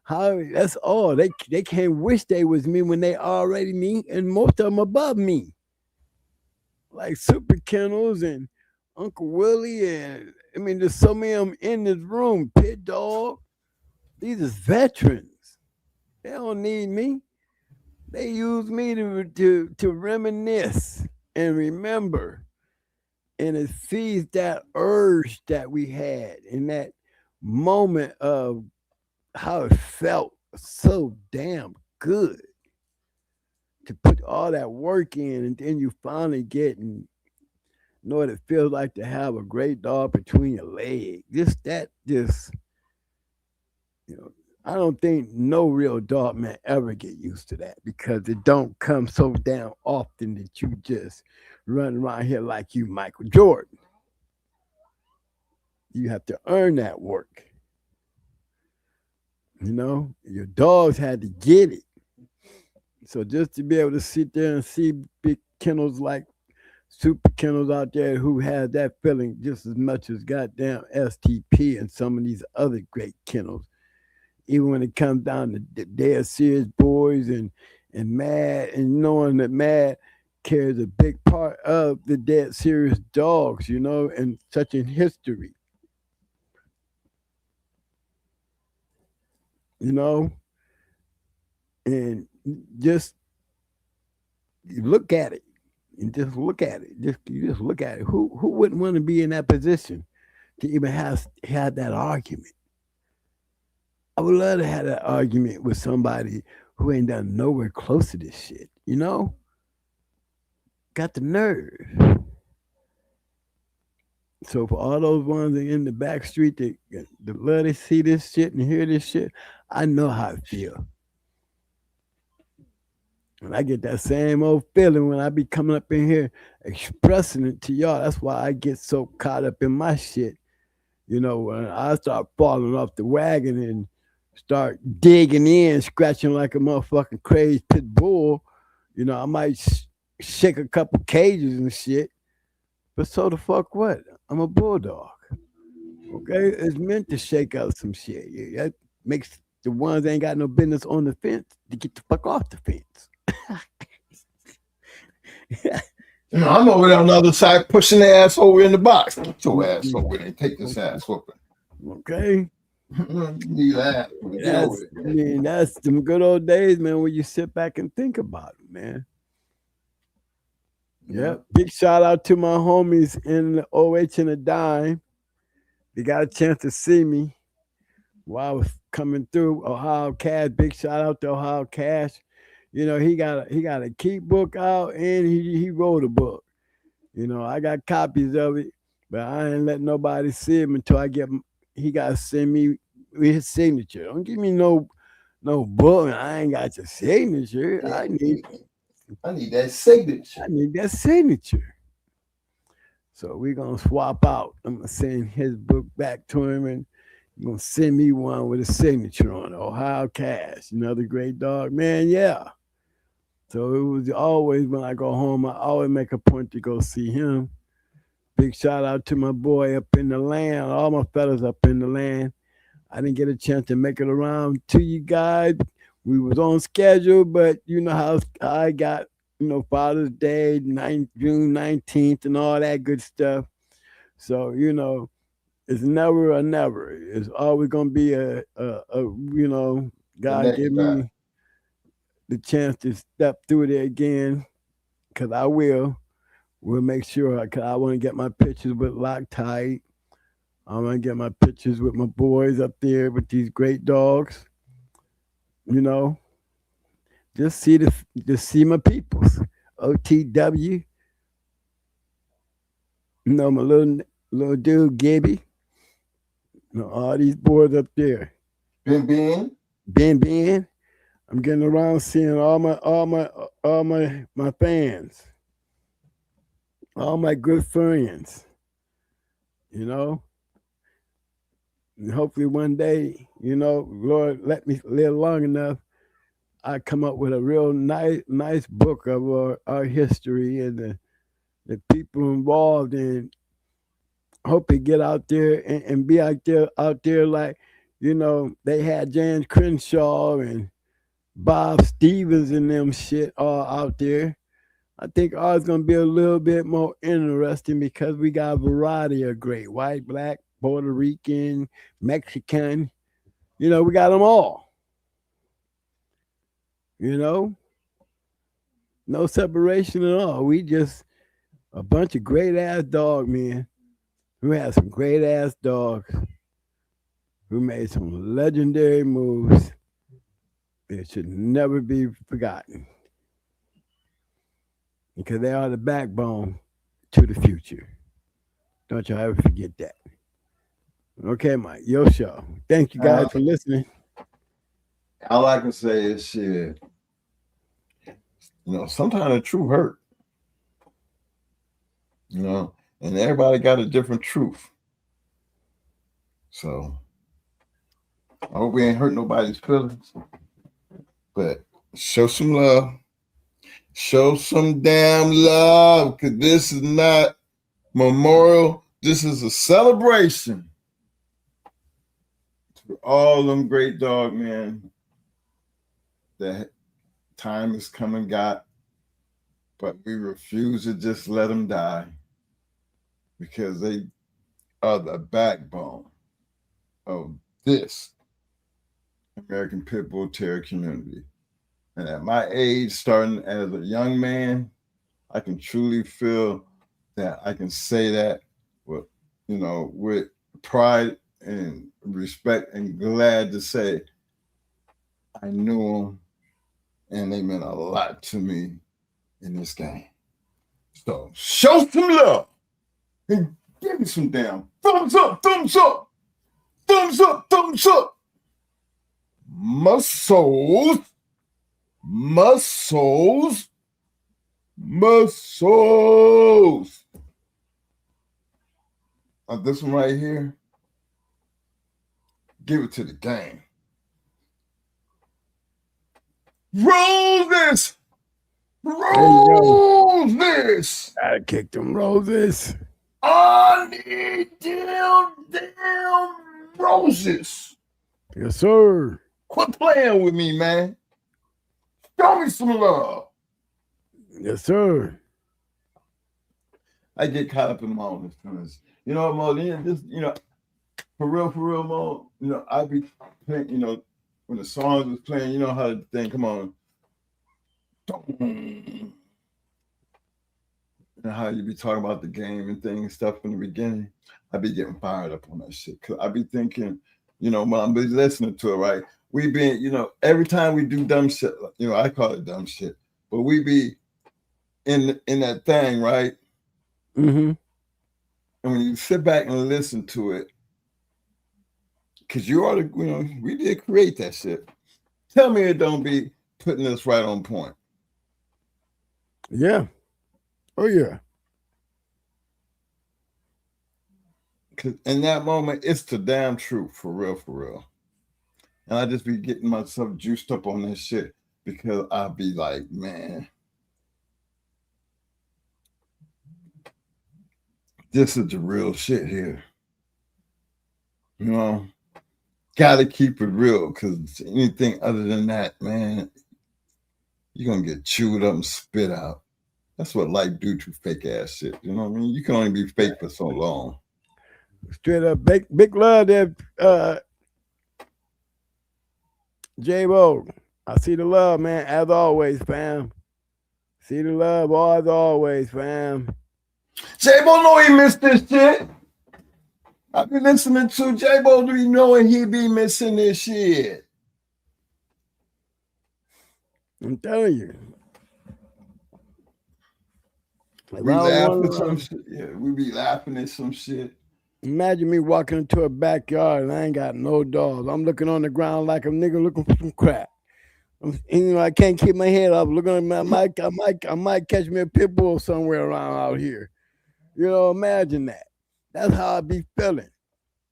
That's all. They can't wish they was me when they already me, and most of them above me. Like Super Kennels and Uncle Willie, and I mean, there's so many of them in this room. Pit Dog. These is veterans. They don't need me. They use me to reminisce and remember. And it feeds that urge that we had and that moment of how it felt so damn good to put all that work in, and then you finally get and know what it feels like to have a great dog between your legs. Just you know, I don't think no real dog man ever get used to that because it don't come so damn often that you just run around here like you Michael Jordan. You have to earn that work. Your dogs had to get it. So just to be able to sit there and see big kennels like super kennels out there who have that feeling just as much as goddamn STP and some of these other great kennels, even when it comes down to the Dead Serious Boys and Mad, and knowing that Mad carries a big part of the Dead Serious Dogs, and such in history. And just look at it. And just look at it. You just look at it. Who wouldn't want to be in that position to even have that argument? I would love to have that argument with somebody who ain't done nowhere close to this shit. Got the nerve. So for all those ones in the back street that love to see this shit and hear this shit, I know how I feel. And I get that same old feeling when I be coming up in here expressing it to y'all. That's why I get so caught up in my shit. When I start falling off the wagon and start digging in, scratching like a motherfucking crazy pit bull, I might shake a couple cages and shit. But so the fuck what? I'm a bulldog. Okay? It's meant to shake out some shit. That makes the ones that ain't got no business on the fence to get the fuck off the fence. I'm over there on the other side pushing the ass over in the box. Get your ass over there and take this ass whooping. Okay. You that. That's them good old days, man, where you sit back and think about it, man. Yep. Big shout out to my homies in the OH and the Dime. They got a chance to see me while I was coming through. Ohio Cash. Big shout out to Ohio Cash. He got a keep book out and he wrote a book. I got copies of it, but I ain't let nobody see him until he got to send me his signature. Don't give me no book. I ain't got your signature. I need that signature. I need that signature. So we're gonna swap out. I'm gonna send his book back to him, and he's gonna send me one with a signature on it. Ohio Cash, another great dog, man. Yeah. So it was always when I go home, I always make a point to go see him. Big shout out to my boy up in the land, all my fellas up in the land. I didn't get a chance to make it around to you guys. We was on schedule, but you know how I got, Father's Day, June 19th and all that good stuff. So, it's never a never. It's always going to be a God give me the chance to step through there again, because I will. We'll make sure, because I want to get my pictures with Loctite. I want to get my pictures with my boys up there with these great dogs. Just see my peoples. OTW. My little dude Gibby. All these boys up there. Ben. I'm getting around seeing all my fans. All my good friends. And hopefully one day, Lord, let me live long enough, I come up with a real nice book of our history and the people involved, and hope to get out there and be out there like, they had James Crenshaw and Bob Stevens and them shit all out there. I think ours going to be a little bit more interesting because we got a variety of great white, black, Puerto Rican, Mexican. We got them all. No separation at all. We just a bunch of great ass dog men who have some great ass dogs who made some legendary moves that should never be forgotten, because they are the backbone to the future. Don't y'all ever forget that. Okay, Mike, your show. Thank you guys for listening. All I can say is shit. Sometimes the truth hurt. And everybody got a different truth. So I hope we ain't hurt nobody's feelings. But show some love. Show some damn love, because this is not memorial. This is a celebration to all them great dog men that time has come and got, but we refuse to just let them die, because they are the backbone of this American Pit Bull Terrier community. And at my age, starting as a young man, I can truly feel that I can say that with, with pride and respect, and glad to say I knew them and they meant a lot to me in this game. So show some love and give me some damn thumbs up, thumbs up, thumbs up, thumbs up. Muscles. Muscles. Muscles. This one right here, give it to the game. Roll this. Roll this. I kicked them roses. I need damn roses. Yes, sir. Quit playing with me, man. Show me some love. Yes, sir. I get caught up in my own feelings. Mo, just, for real, Mo, I be playing, when the songs was playing, how the thing, come on. How you be talking about the game and things, stuff in the beginning. I be getting fired up on that shit. Cause I be thinking, when I'm be listening to it, right? We been, every time we do dumb shit, I call it dumb shit, but we be in that thing, right? Mm-hmm. And when you sit back and listen to it, because you are we did create that shit. Tell me it don't be putting us right on point. Yeah. Oh, yeah. Because in that moment, it's the damn truth, for real, for real. And I just be getting myself juiced up on that shit, because I be like, man, this is the real shit here. Gotta keep it real, because anything other than that, man, you're going to get chewed up and spit out. That's what life do to fake ass shit. You know what I mean? You can only be fake for so long. Straight up, big love there, J-Bo. I see the love, man, as always, fam. See the love, as always, fam. J-Bo know he missed this shit. I be listening to J-Bo be knowing he be missing this shit. I'm telling you. We laugh at some shit. Yeah, we be laughing at some shit. Imagine me walking into a backyard and I ain't got no dogs. I'm looking on the ground like a nigga looking for some crap. I can't keep my head up. Looking at my mic, I might catch me a pit bull somewhere around out here. Imagine that. That's how I be feeling.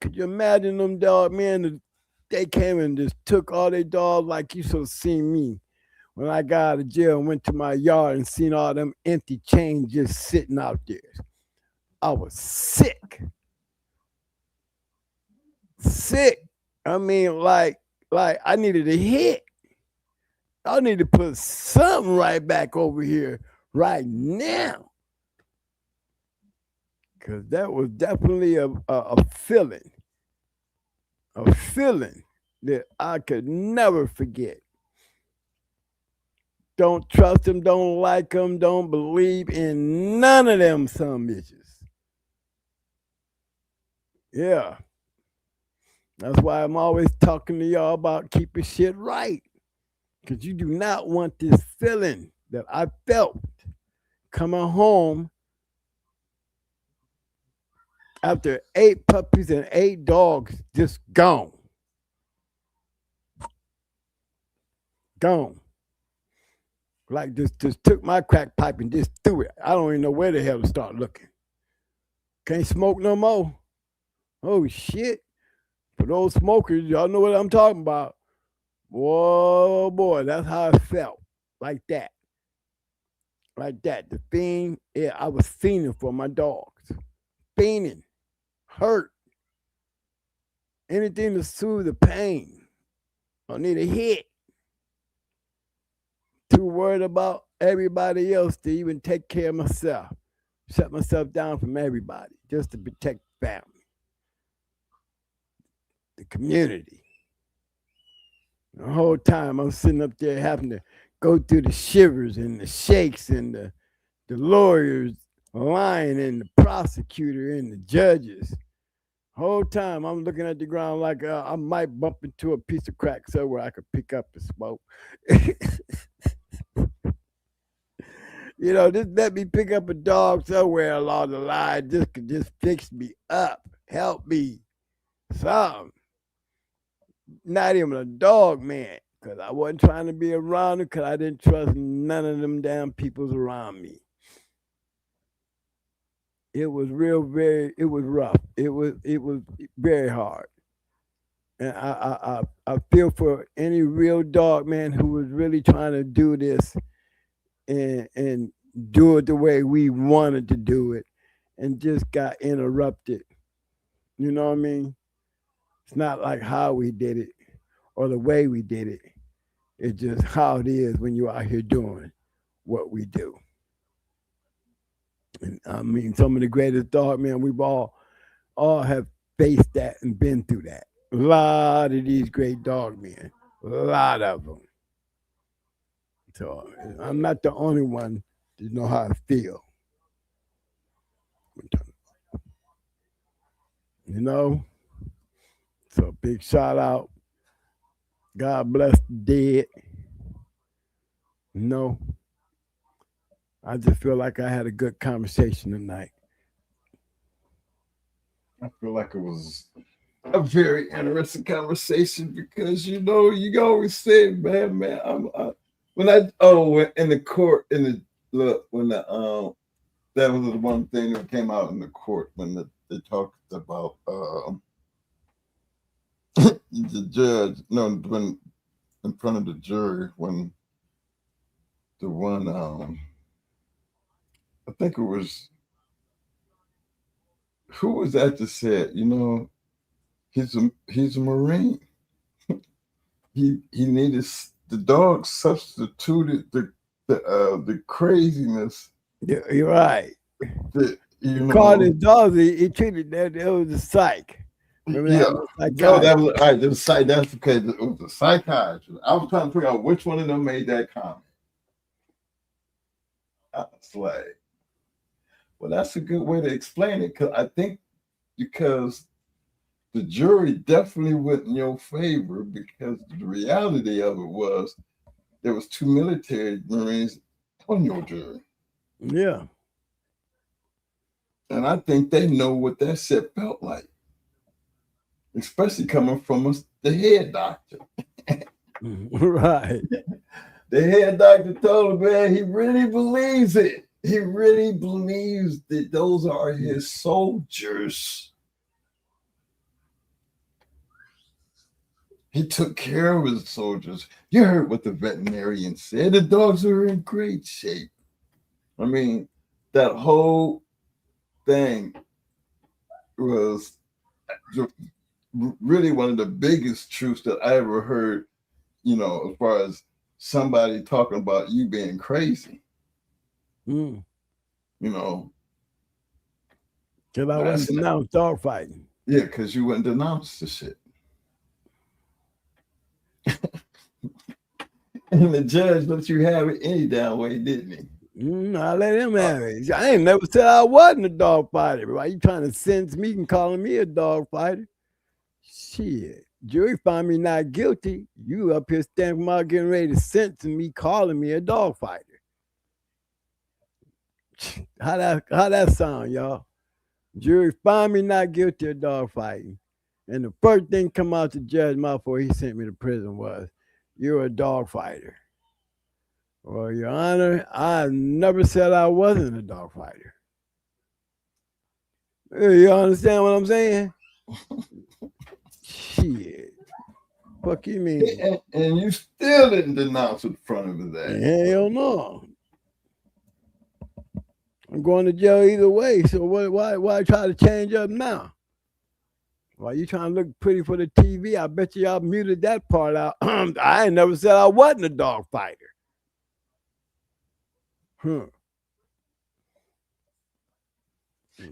Could you imagine them dog men? They came and just took all their dogs like you should have seen me when I got out of jail and went to my yard and seen all them empty chains just sitting out there. I was sick. I mean, like I needed a hit. I need to put something right back over here right now. Because that was definitely a feeling. A feeling that I could never forget. Don't trust them, don't like them, don't believe in none of them some bitches. Yeah. That's why I'm always talking to y'all about keeping shit right. Because you do not want this feeling that I felt coming home after 8 puppies and 8 dogs just gone. Gone. Like just took my crack pipe and just threw it. I don't even know where the hell to start looking. Can't smoke no more. Oh shit. For those smokers, y'all know what I'm talking about. Whoa boy, that's how I felt. Like that. Like that. The fiend, yeah, I was fiending for my dogs. Fiending. Hurt. Anything to soothe the pain. I need a hit. Too worried about everybody else to even take care of myself. Shut myself down from everybody just to protect family, the community. The whole time I'm sitting up there having to go through the shivers and the shakes and the lawyers lying and the prosecutor and the judges. Whole time I'm looking at the ground like I might bump into a piece of crack somewhere I could pick up and smoke. You know, just let me pick up a dog somewhere along the line. Just could just fix me up, help me, something. Not even a dog man, because I wasn't trying to be around him because I didn't trust none of them damn peoples around me. It was it was rough. It was very hard. And I feel for any real dog man who was really trying to do this and do it the way we wanted to do it and just got interrupted. You know what I mean? It's not like how we did it or the way we did it. It's just how it is when you're out here doing what we do. And I mean, some of the greatest dog men, we've all have faced that and been through that. A lot of these great dog men, a lot of them. So I'm not the only one to know how I feel. You know? So big shout out. God bless the dead. You know? I just feel like I had a good conversation tonight. I feel like it was a very interesting conversation because you know you always say, man, when in the court when the that was the one thing that came out in the court when they talked about the judge when in front of the jury when the one I think it was who was that that said, you know, he's a Marine. he needed the dog substituted the craziness. Yeah, you're right. Called his dogs. He treated that. It was a psych. Remember that? No, that was all right. That's because it was a psychiatrist. I was trying to figure out which one of them made that comment. I was like, well, that's a good way to explain it because the jury definitely went in your favor because the reality of it was there was 2 military Marines on your jury. Yeah. And I think they know what that shit felt like, especially coming from the head doctor. Right. The head doctor told him, man, he really believes it. He really believes that those are his soldiers. He took care of his soldiers. You heard what the veterinarian said. The dogs are in great shape. I mean, that whole thing was really one of the biggest truths that I ever heard, you know, as far as somebody talking about you being crazy. You know. Because I wouldn't denounce dog fighting. Yeah, because you wouldn't denounce the shit. And the judge let you have it any damn way, didn't he? I let him have it. I ain't never said I wasn't a dog fighter. Why you trying to sentence me and calling me a dog fighter? Shit. Jury find me not guilty. You up here standing out getting ready to sentence me, calling me a dog fighter. How that sound, y'all? Jury find me not guilty of dog fighting. And the first thing come out the judge's mouth before he sent me to prison was, you're a dog fighter. Well, Your Honor, I never said I wasn't a dog fighter. You understand what I'm saying? Shit. Fuck you mean? And you still didn't denounce in front of his ass. Hell no. I'm going to jail either way. So why try to change up now? While you trying to look pretty for the TV, I bet you y'all muted that part out. I ain't never said I wasn't a dog fighter.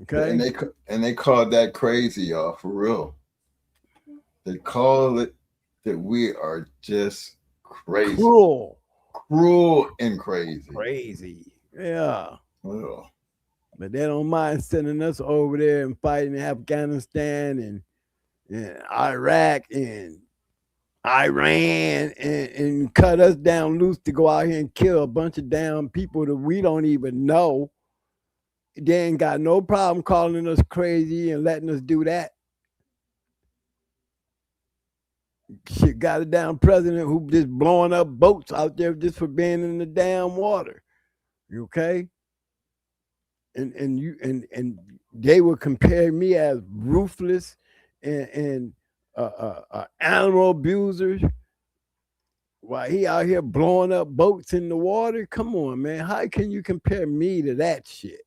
Okay. And they called that crazy, y'all, for real. They call it that we are just crazy. Cruel and crazy. Crazy. Yeah. Well, but they don't mind sending us over there and fighting in Afghanistan and Iraq and Iran and cut us down loose to go out here and kill a bunch of damn people that we don't even know. They ain't got no problem calling us crazy and letting us do that. Shit, got a damn president who just blowing up boats out there just for being in the damn water. You okay? And they would compare me as ruthless and animal abusers while he out here blowing up boats in the water. Come on, man. How can you compare me to that shit?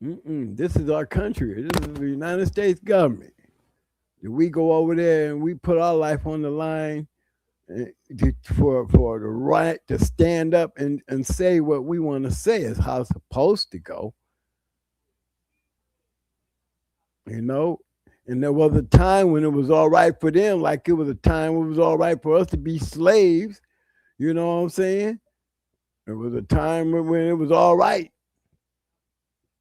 This is our country. This is the United States government. We go over there and we put our life on the line for the right to stand up and say what we want to say is how it's supposed to go. You know? And there was a time when it was all right for them, like it was a time when it was all right for us to be slaves. You know what I'm saying? There was a time when it was all right.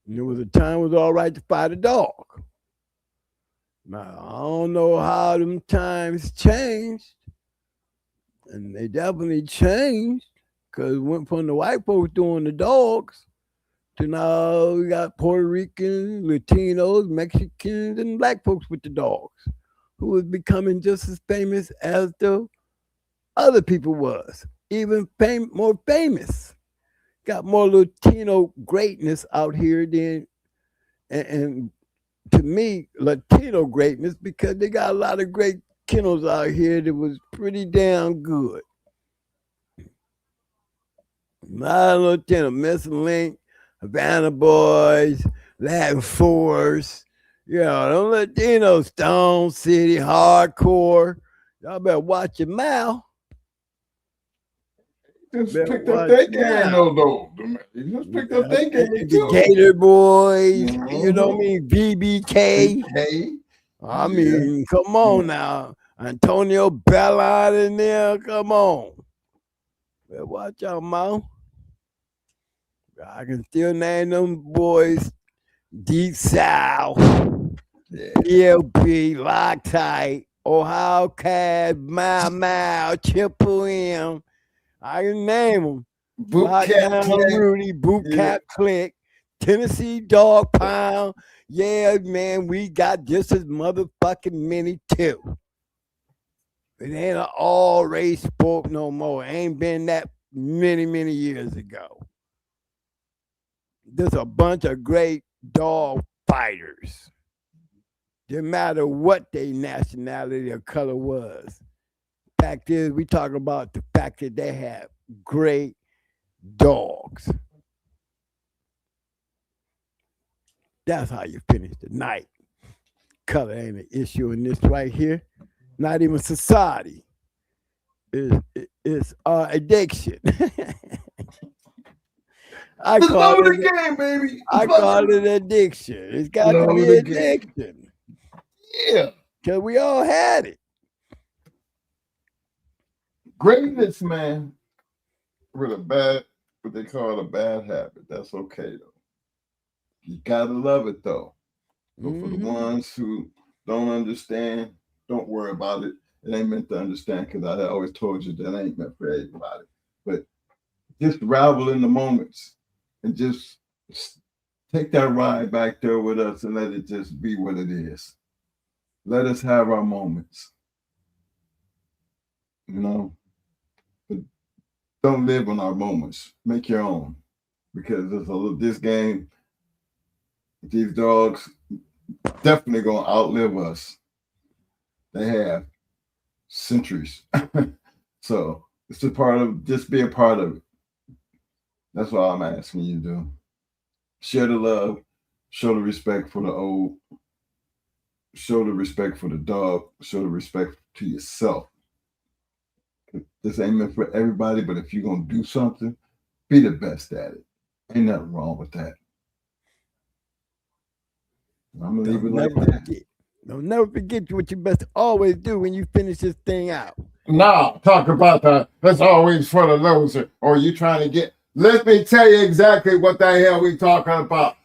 And there was a time it was all right to fight a dog. Now, I don't know how them times changed. And they definitely changed because it went from the white folks doing the dogs to now we got Puerto Ricans, Latinos, Mexicans, and black folks with the dogs who is becoming just as famous as the other people was, even more famous. Got more Latino greatness out here than, and to me, Latino greatness because they got a lot of great kennels out here that was pretty damn good. My Latino, Missing Link, Havana Boys, Latin Force, you know, them Latinos, Stone City, Hardcore. Y'all better watch your mouth. just picked up their game, though. Just picked up their game, too. Gator Boys, you know what I mean? BBK. I mean, come on now. Antonio Ballard in there, come on. Well, watch out, mouth. I can still name them boys. Deep South, PLP, Loctite, Ohio Cab, Mau, Triple M. I can name them. Boot Camp Rudy, Boot Camp Click, Tennessee Dog Pound. Yeah, man, we got just as motherfucking many too. It ain't an all race sport no more. It ain't been that many years ago. There's a bunch of great dog fighters. Didn't matter what their nationality or color was. Fact is, we talk about the fact that they have great dogs. That's how you finish the night. Color ain't an issue in this right here. Not even society. It's addiction. I call it game, baby. I call it addiction. It's got to be addiction. Yeah. Because we all had it. Greatness, man, with a bad, what they call a bad habit. That's okay, though. You got to love it, though. So for the ones who don't understand, don't worry about it. It ain't meant to understand because I always told you that ain't meant for everybody. But just ravel in the moments and just take that ride back there with us and let it just be what it is. Let us have our moments. You know, but don't live on our moments. Make your own. Because this game, these dogs definitely gonna outlive us. They have centuries. So it's a part of, just be a part of it. That's all I'm asking you to do. Share the love, show the respect for the old, show the respect for the dog, show the respect to yourself. This ain't meant for everybody, but if you're gonna do something, be the best at it. Ain't nothing wrong with that. I'm gonna leave it like that. Don't never forget what you best always do when you finish this thing out. No, talk about that. That's always for the loser. Or you trying to get. Let me tell you exactly what the hell we talking about.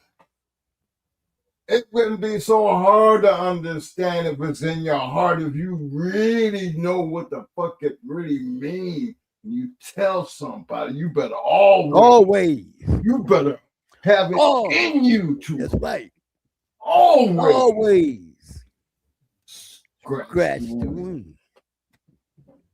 It wouldn't be so hard to understand if it's in your heart, if you really know what the fuck it really means. You tell somebody, you better always. You better have it in you to. That's right. Always. Scratch the wound.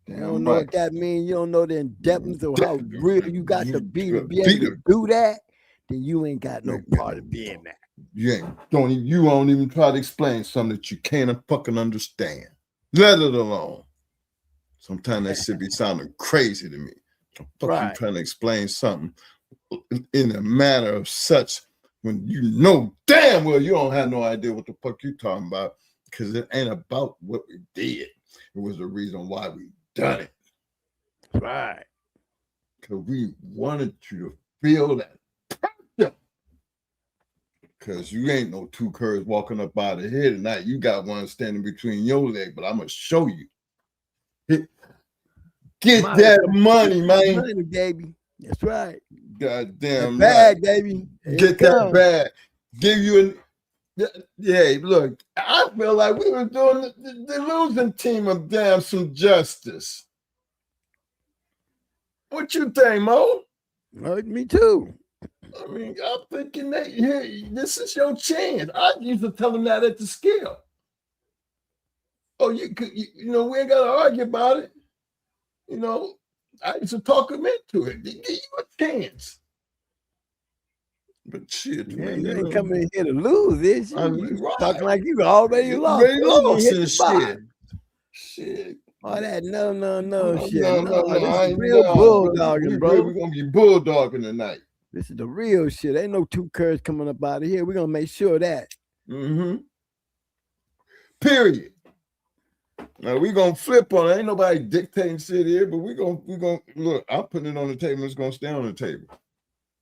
You don't know what that means. You don't know the in-depthness of how real you got to be able to do that. Then you ain't got no part of being that. You won't even try to explain something that you can't fucking understand. Let it alone. Sometimes that shit be sounding crazy to me. The fuck you trying to explain something in a manner of such when you know damn well you don't have no idea what the fuck you talking about, because it ain't about what we did. It was the reason why we done it. Right. Because we wanted you to feel that pressure. Because you ain't no two curs walking up out of here tonight. You got one standing between your legs, but I'm going to show you. Get that money, man. Money, baby. That's right. Goddamn bag, baby. Get that bag. Give you yeah, look, I feel like we were doing the losing team of damn some justice. What you think, Mo? Me too. I mean, I'm thinking that this is your chance. I used to tell them that at the scale. Oh, you know, we ain't got to argue about it. You know, I used to talk them into it. They give you a chance. But shit, man, you ain't coming in here to lose, is you? You talking like you already lost. Already lost and shit. Shit. All that no shit. No, this is real bulldogging, bro. We're gonna be bulldogging tonight. This is the real shit. Ain't no two curs coming up out of here. We're gonna make sure of that. Period. Now we gonna flip on it. Ain't nobody dictating shit here, but we gonna look. I'm putting it on the table. It's gonna stay on the table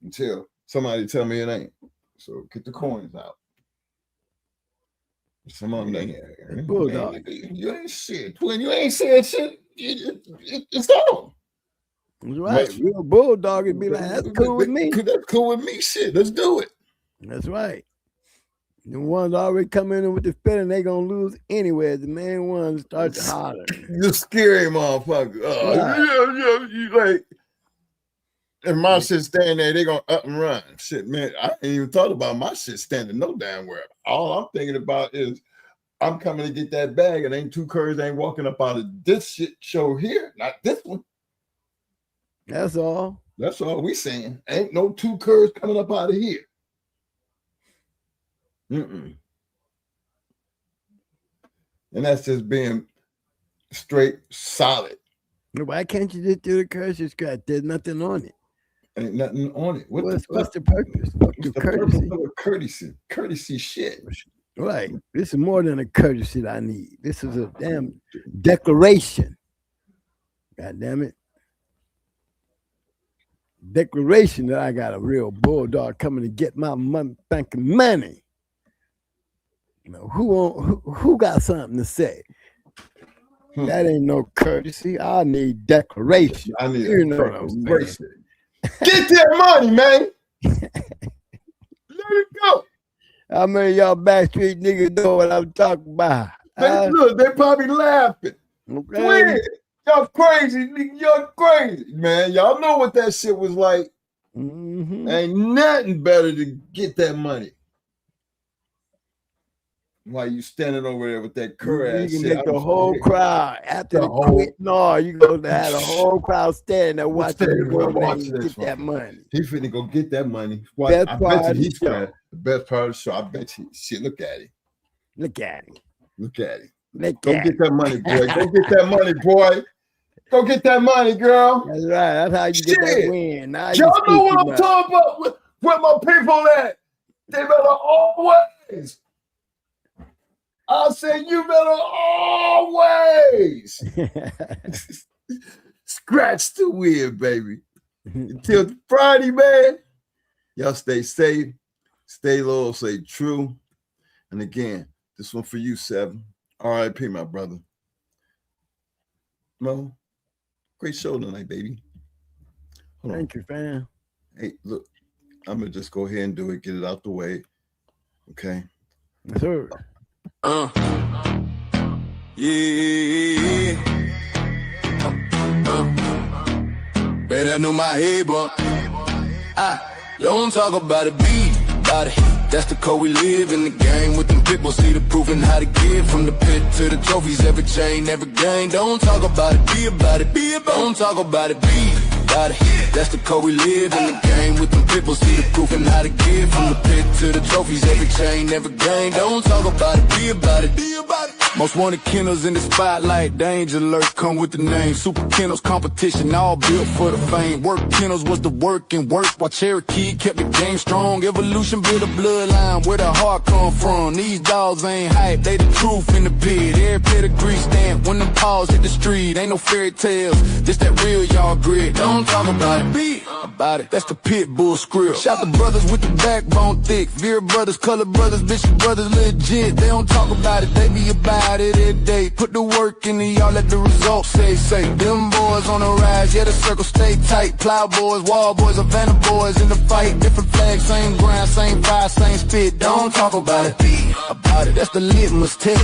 until somebody tell me it ain't. So get the coins out. Some of them ain't. Bulldog. You ain't shit. Twin, you ain't saying shit. It's on. That's right. Real bulldog would be like, that's cool with me. That's cool with me. Shit, let's do it. That's right. The ones already come in with the feeling they gonna lose anyway. The main ones start to holler. You scary motherfucker. You like, if my shit standing there, they gonna up and run. Shit, man, I ain't even thought about my shit standing no damn where. All I'm thinking about is I'm coming to get that bag, and ain't two curs ain't walking up out of this shit show here, not this one. That's all. That's all we saying. Ain't no two curs coming up out of here. And that's just being straight solid. Why can't you just do the courtesy scratch? There's nothing on it. Ain't nothing on it. What's the purpose? What's the purpose of a courtesy? Courtesy shit. Right. This is more than a courtesy that I need. This is a damn declaration. God damn it. Declaration that I got a real bulldog coming to get my money. You know, who got something to say? That ain't no courtesy. I need declaration. I need declaration. Get that money, man. Let it go. How many of y'all backstreet niggas know what I'm talking about? Look, they probably laughing. Okay. Twin, y'all crazy, nigga. Y'all crazy, man. Y'all know what that shit was like. Ain't nothing better to get that money. While you standing over there with that curry ass you shit. can make the whole crowd after the quit. No, you gonna have the whole crowd standing there watching you get that money. He finna go get that money. Best I part bet of you the he's show. the best part of the show. I bet you. Shit, look at him. Look at him. Look at him. Look Go at get him. that money, boy. Go get that money, boy. Go get that money, girl. That's right. That's how you get that win. Now you Y'all know what I'm speaking up. talking about. Where my people at? They better always. I said you better always scratch the wheel, baby. Until Friday, man. Y'all stay safe, stay loyal, stay true. And again, this one for you, Seven. R.I.P., my brother. Mo, great show tonight, baby. Hold on. Thank you, fam. Hey, look, I'm gonna just go ahead and do it, get it out the way. Okay. Sure. Yeah. Bet I knew my head, but I don't talk about it, be about it. That's the code we live in the game with them people. See the proof and how to give from the pit to the trophies. Every chain, every game. Don't talk about it, be about it, be about it. Don't talk about it, be about it. That's the code we live in the game with them people. See the proof and how to give from the pit to the trophies. Every chain, every game. Don't talk about it, be about it, be about it. Most wanted kennels in the spotlight. Danger alert come with the name. Super kennels competition, all built for the fame. Work kennels was the work and work. While Cherokee kept the game strong. Evolution built a bloodline where the heart come from. These dogs ain't hype, they the truth in the pit. Every pedigree stamp when them paws hit the street. Ain't no fairy tales, this that real y'all grit. Don't talk about it, be about it. That's the pit bull script. Shout the brothers with the backbone thick. Vera brothers, color brothers, Bishop brothers legit. They don't talk about it, they be about it every day. Put the work in and y'all let the results say. Them boys on the rise, yeah the circle stay tight. Plow boys, wall boys, Havana boys in the fight. Different flags, same ground, same fire, same spit. Don't talk about it, be about it. That's the litmus test.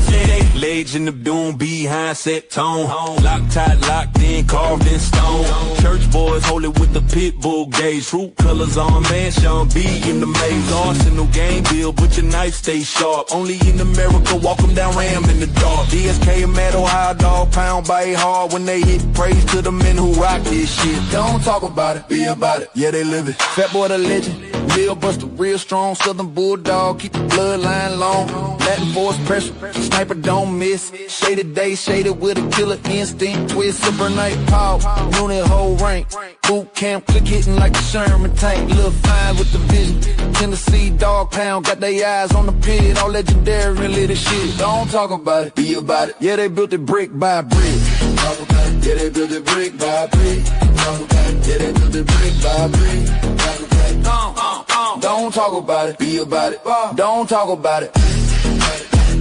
Legend of doom, behind set tone. Locked tight, locked in, carved in stone. Church boys hold it with the pit bull gauge. Fruit colors on man, Sean B in the maze. Arsenal game bill, but your knife stay sharp. Only in America, walk them down Ram in the dark. DSK and Mad Ohio dog, pound by hard when they hit. Praise to the men who rock this shit. Don't talk about it, be about it. Yeah, they live it. Fat boy the legend, Bill Buster, real strong, Southern Bulldog, keep the bloodline long. Latin force pressure, sniper don't miss. Shaded day, shaded with a killer instinct. Twist, super night power, unit whole rank. Boot camp, click hitting like a Sherman tank. Little fine with the vision. Tennessee dog pound, got their eyes on the pit. All legendary, really the shit. Don't talk about it, be about it. Yeah, they built it brick by brick. Talk about it. Yeah, they built it brick by brick. Talk about it. Yeah, they built it brick by brick. Talk about it. Don't talk about it, be about it. Don't talk about it.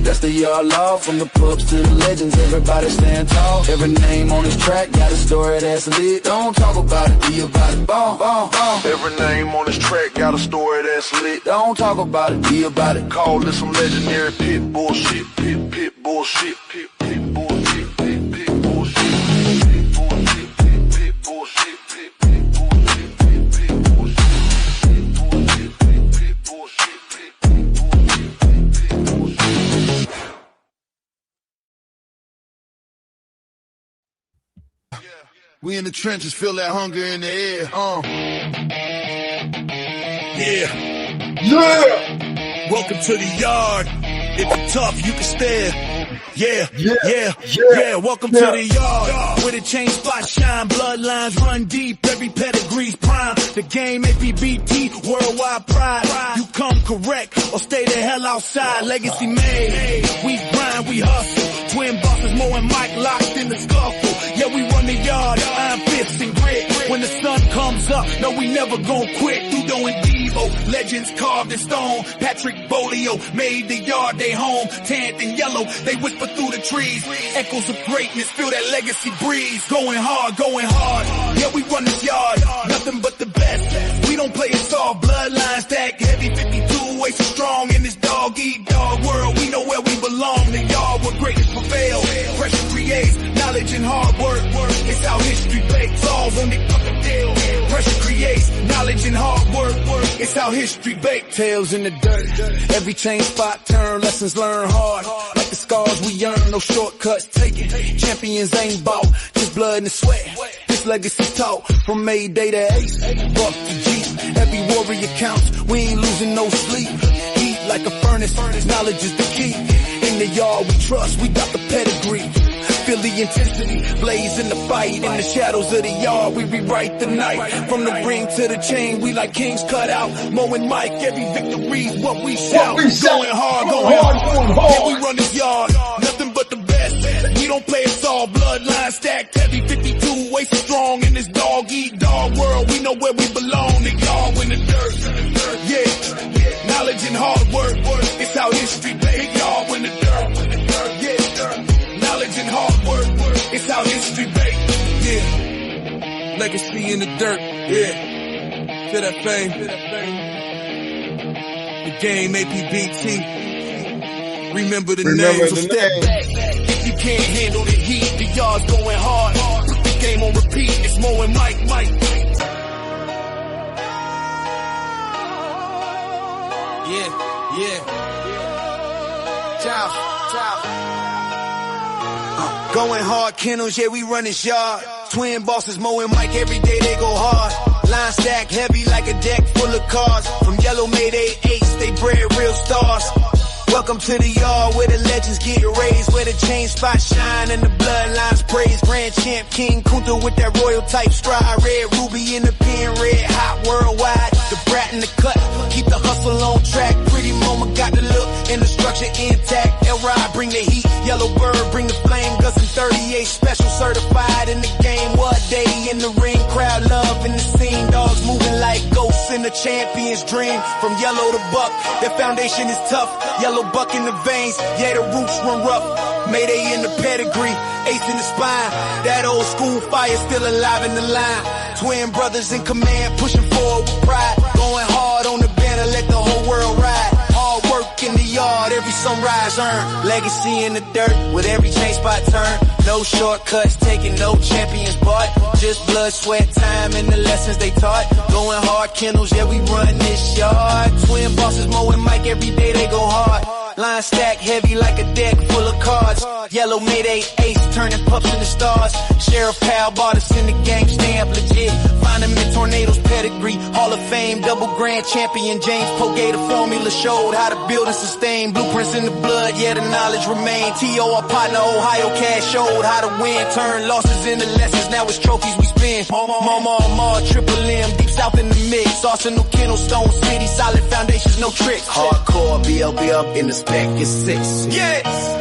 That's the yard law, from the pups to the legends. Everybody stand tall. Every name on this track got a story that's lit. Don't talk about it, be about it. Every name on this track got a story that's lit. Don't talk about it, be about it. Call this some legendary pit bullshit. Pit bullshit. Pit bullshit. Pit bullshit. Pit bullshit. Pit bullshit. Pit bullshit. Pit bullshit. Pit bullshit. We in the trenches, feel that hunger in the air. Yeah. Welcome to the yard. If you're tough, you can stare. Yeah. Welcome to the yard. Where the chain spots shine, bloodlines run deep, every pedigree's prime. The game APBT, worldwide pride. You come correct or stay the hell outside. Legacy made. We grind, we hustle. Twin bosses, Mo and Mike locked in the scuffle. Yeah, we run the yard, iron fists and grit. When the sun comes up, no, we never gon' quit. Dudo and Devo, legends carved in stone. Patrick Bolio made the yard they home. Tanned and yellow, they whisper through the trees. Echoes of greatness, feel that legacy breeze. Going hard, going hard. Yeah, we run this yard, nothing but the best. We don't play it soft, bloodlines stack heavy, 52 way so strong in this dog greatness prevail. Pressure creates knowledge and hard work. It's how history bakes. Falls on the fucking deal. Pressure creates knowledge and hard work. It's how history bakes. Tails in the dirt. Every change spot turn. Lessons learned hard. Like the scars we earn. No shortcuts taken. Champions ain't bought. Just blood and sweat. This legacy taught. From Mayday to Ace. Buck to Jeep. Every warrior counts. We ain't losing no sleep. Heat like a furnace. Knowledge is the key. In the yard we trust. We got the pedigree. Feel the intensity, blaze in the fight. In the shadows of the yard, we rewrite the night. From the ring to the chain, we like kings cut out. Mo and Mike, every victory's what we shout. Going hard, going hard. Yeah, we run this yard, nothing but the best. We don't play it all. Bloodlines stacked heavy, 52 waist strong in this dog eat dog world. We know where we belong. The yard in the dirt. Yeah, knowledge and hard work. It's how history plays. Y'all in the dirt. Yeah. Knowledge and hard work, it's how history baked. Yeah, legacy in the dirt. Yeah, feel that fame. The game, APBT. Remember the name, so step back. If you can't handle the heat, the yard's going hard. Put the game on repeat. It's Mo and Mike. Yeah. Ciao. Going Hard Kennels, yeah, we run this yard. Twin bosses, Mo and Mike, every day they go hard. Line stack heavy like a deck full of cards. From yellow Mayday 8s, they bred real stars. Welcome to the yard where the legends get raised, where the chain spots shine and the bloodlines praise. Grand champ King Kunta with that royal type stride. Red ruby in the pen, red hot worldwide. The brat in the cut, keep the hustle on track. Pretty mama got the look and the structure intact. L-Ride bring the heat, yellow bird bring the flame. Gus and 38 special certified in the game. What day in the ring, crowd love in the scene. Dogs moving like ghosts in the champion's dream. From yellow to buck, their foundation is tough. Yellow buck in the veins, yeah, the roots run rough. Mayday in the pedigree, ace in the spine. That old school fire still alive in the line. Twin brothers in command, pushing forward with pride. Going hard on the banner, let the whole world ride. Hard work in the yard, every sunrise earned. Legacy in the dirt, with every chain spot turn. No shortcuts taken, no champions bought. Just blood, sweat, time, and the lessons they taught. Going Hard Kennels, yeah, we run this yard. Twin bosses, Mo and Mike, every day they go hard. Line stack heavy like a deck full of cards. Yellow Mayday ace, turning pups into stars. Sheriff Pal bought us in the game, stamp legit. Find him in Tornadoes pedigree, Hall of Fame, double grand champion. James Pogay, the formula showed how to build and sustain. Blueprints in the blood, yeah, the knowledge remain. T.O. our partner, Ohio Cash showed how to win. Turn losses into lessons, now it's trophies we spin. Mama, Triple M, deep south in the mix. Arsenal, Kennel, Stone City, solid foundations, no tricks. Hardcore, BLB up in the spec, it's 6. Yes.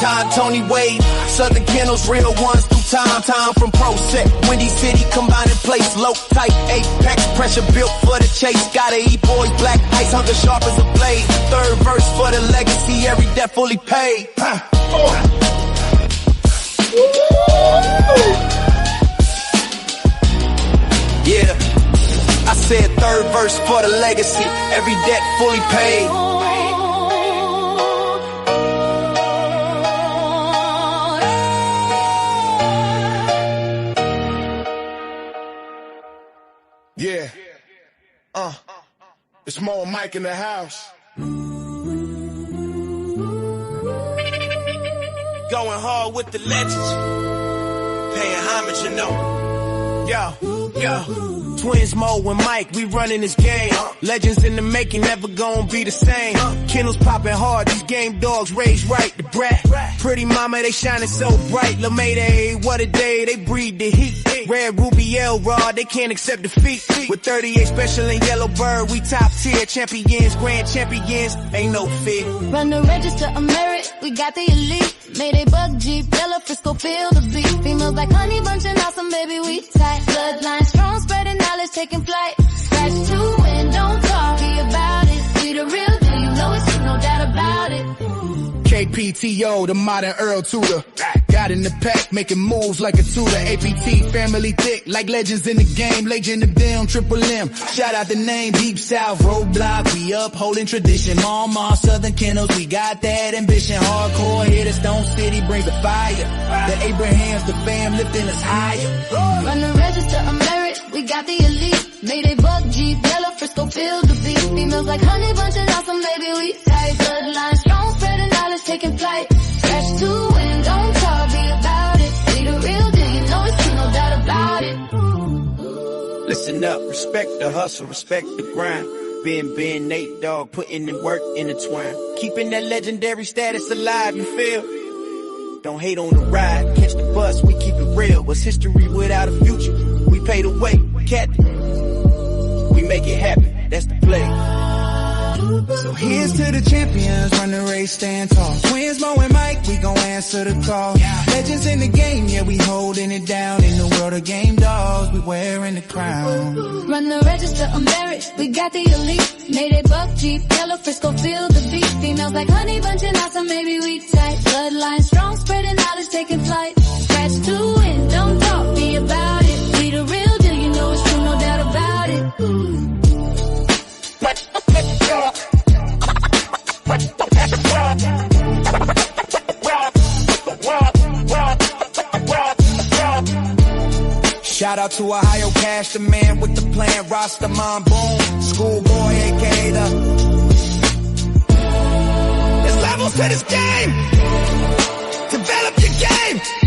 Tom, Tony Wade, Southern Kennels, real ones through time. Time from Pro Set, Windy City, combined in place, low type, apex, pressure built for the chase. Gotta eat boys, black ice, hunger sharp as a blade. Third verse for the legacy, every debt fully paid. Yeah, I said third verse for the legacy, every debt fully paid. Yeah, it's Mo and Mike in the house. Going hard with the legends, paying homage, you know. Yo, Twins Mo and Mike, we running this game. Legends in the making, never gonna be the same. Kennels popping hard, these game dogs raised right. The brat, pretty mama, they shining so bright. La Mayday, what a day, they breathe the heat. Red Ruby L-Rod, they can't accept defeat. With 38 special and yellow bird, we top tier champions, grand champions, ain't no fear. Run the register of merit, we got the elite. Mayday bug Jeep, yellow Frisco, feel the beat. Females like honey bunching awesome, baby, we tight. Bloodlines strong, spreading knowledge, taking flight. Scratch to win, don't talk, be about it. APTO, the modern Earl Tudor. Got in the pack, making moves like a tutor. APT, family thick, like legends in the game. Legend of them, Triple M. Shout out the name, Deep South, Roadblock. We upholding tradition. Mama, Southern Kennels, we got that ambition. Hardcore here, the Stone City brings the fire. The Abrahams, the fam lifting us higher. Run the register of merit, we got the elite. Made a buck Jeep, yellow Frisco filled the beat. Females like honey bunches, awesome baby, we tight. Bloodlines strong, spreading knowledge, taking flight. Fresh to win, don't talk, be about it. Be the real deal, you know it's true, no doubt about it. Listen up, respect the hustle, respect the grind. Ben, Nate Dogg, putting in work intertwined. Keeping that legendary status alive, you feel? Don't hate on the ride, catch the bus, we keep it real. What's history without a future? We pay the way, Captain. We make it happen, that's the play. So here's to the champions, run the race, stand tall. Twins, Mo and Mike, we gon' answer the call. Legends in the game, yeah, we holding it down. In the world of game dogs, we wearing the crown. Run the register of merit, we got the elite. Made a buck Jeep, yellow Frisco filled the beat. Females like honey bunching, awesome baby, we tight. Bloodline strong, spreading knowledge, taking flight. Scratch to win, don't talk, be about it. Be the real deal, you know it's true, no doubt about it. Shout out to Ohio Cash, the man with the plan, Rastaman Boom, Schoolboy, aka the. There's levels to this game. Develop your game.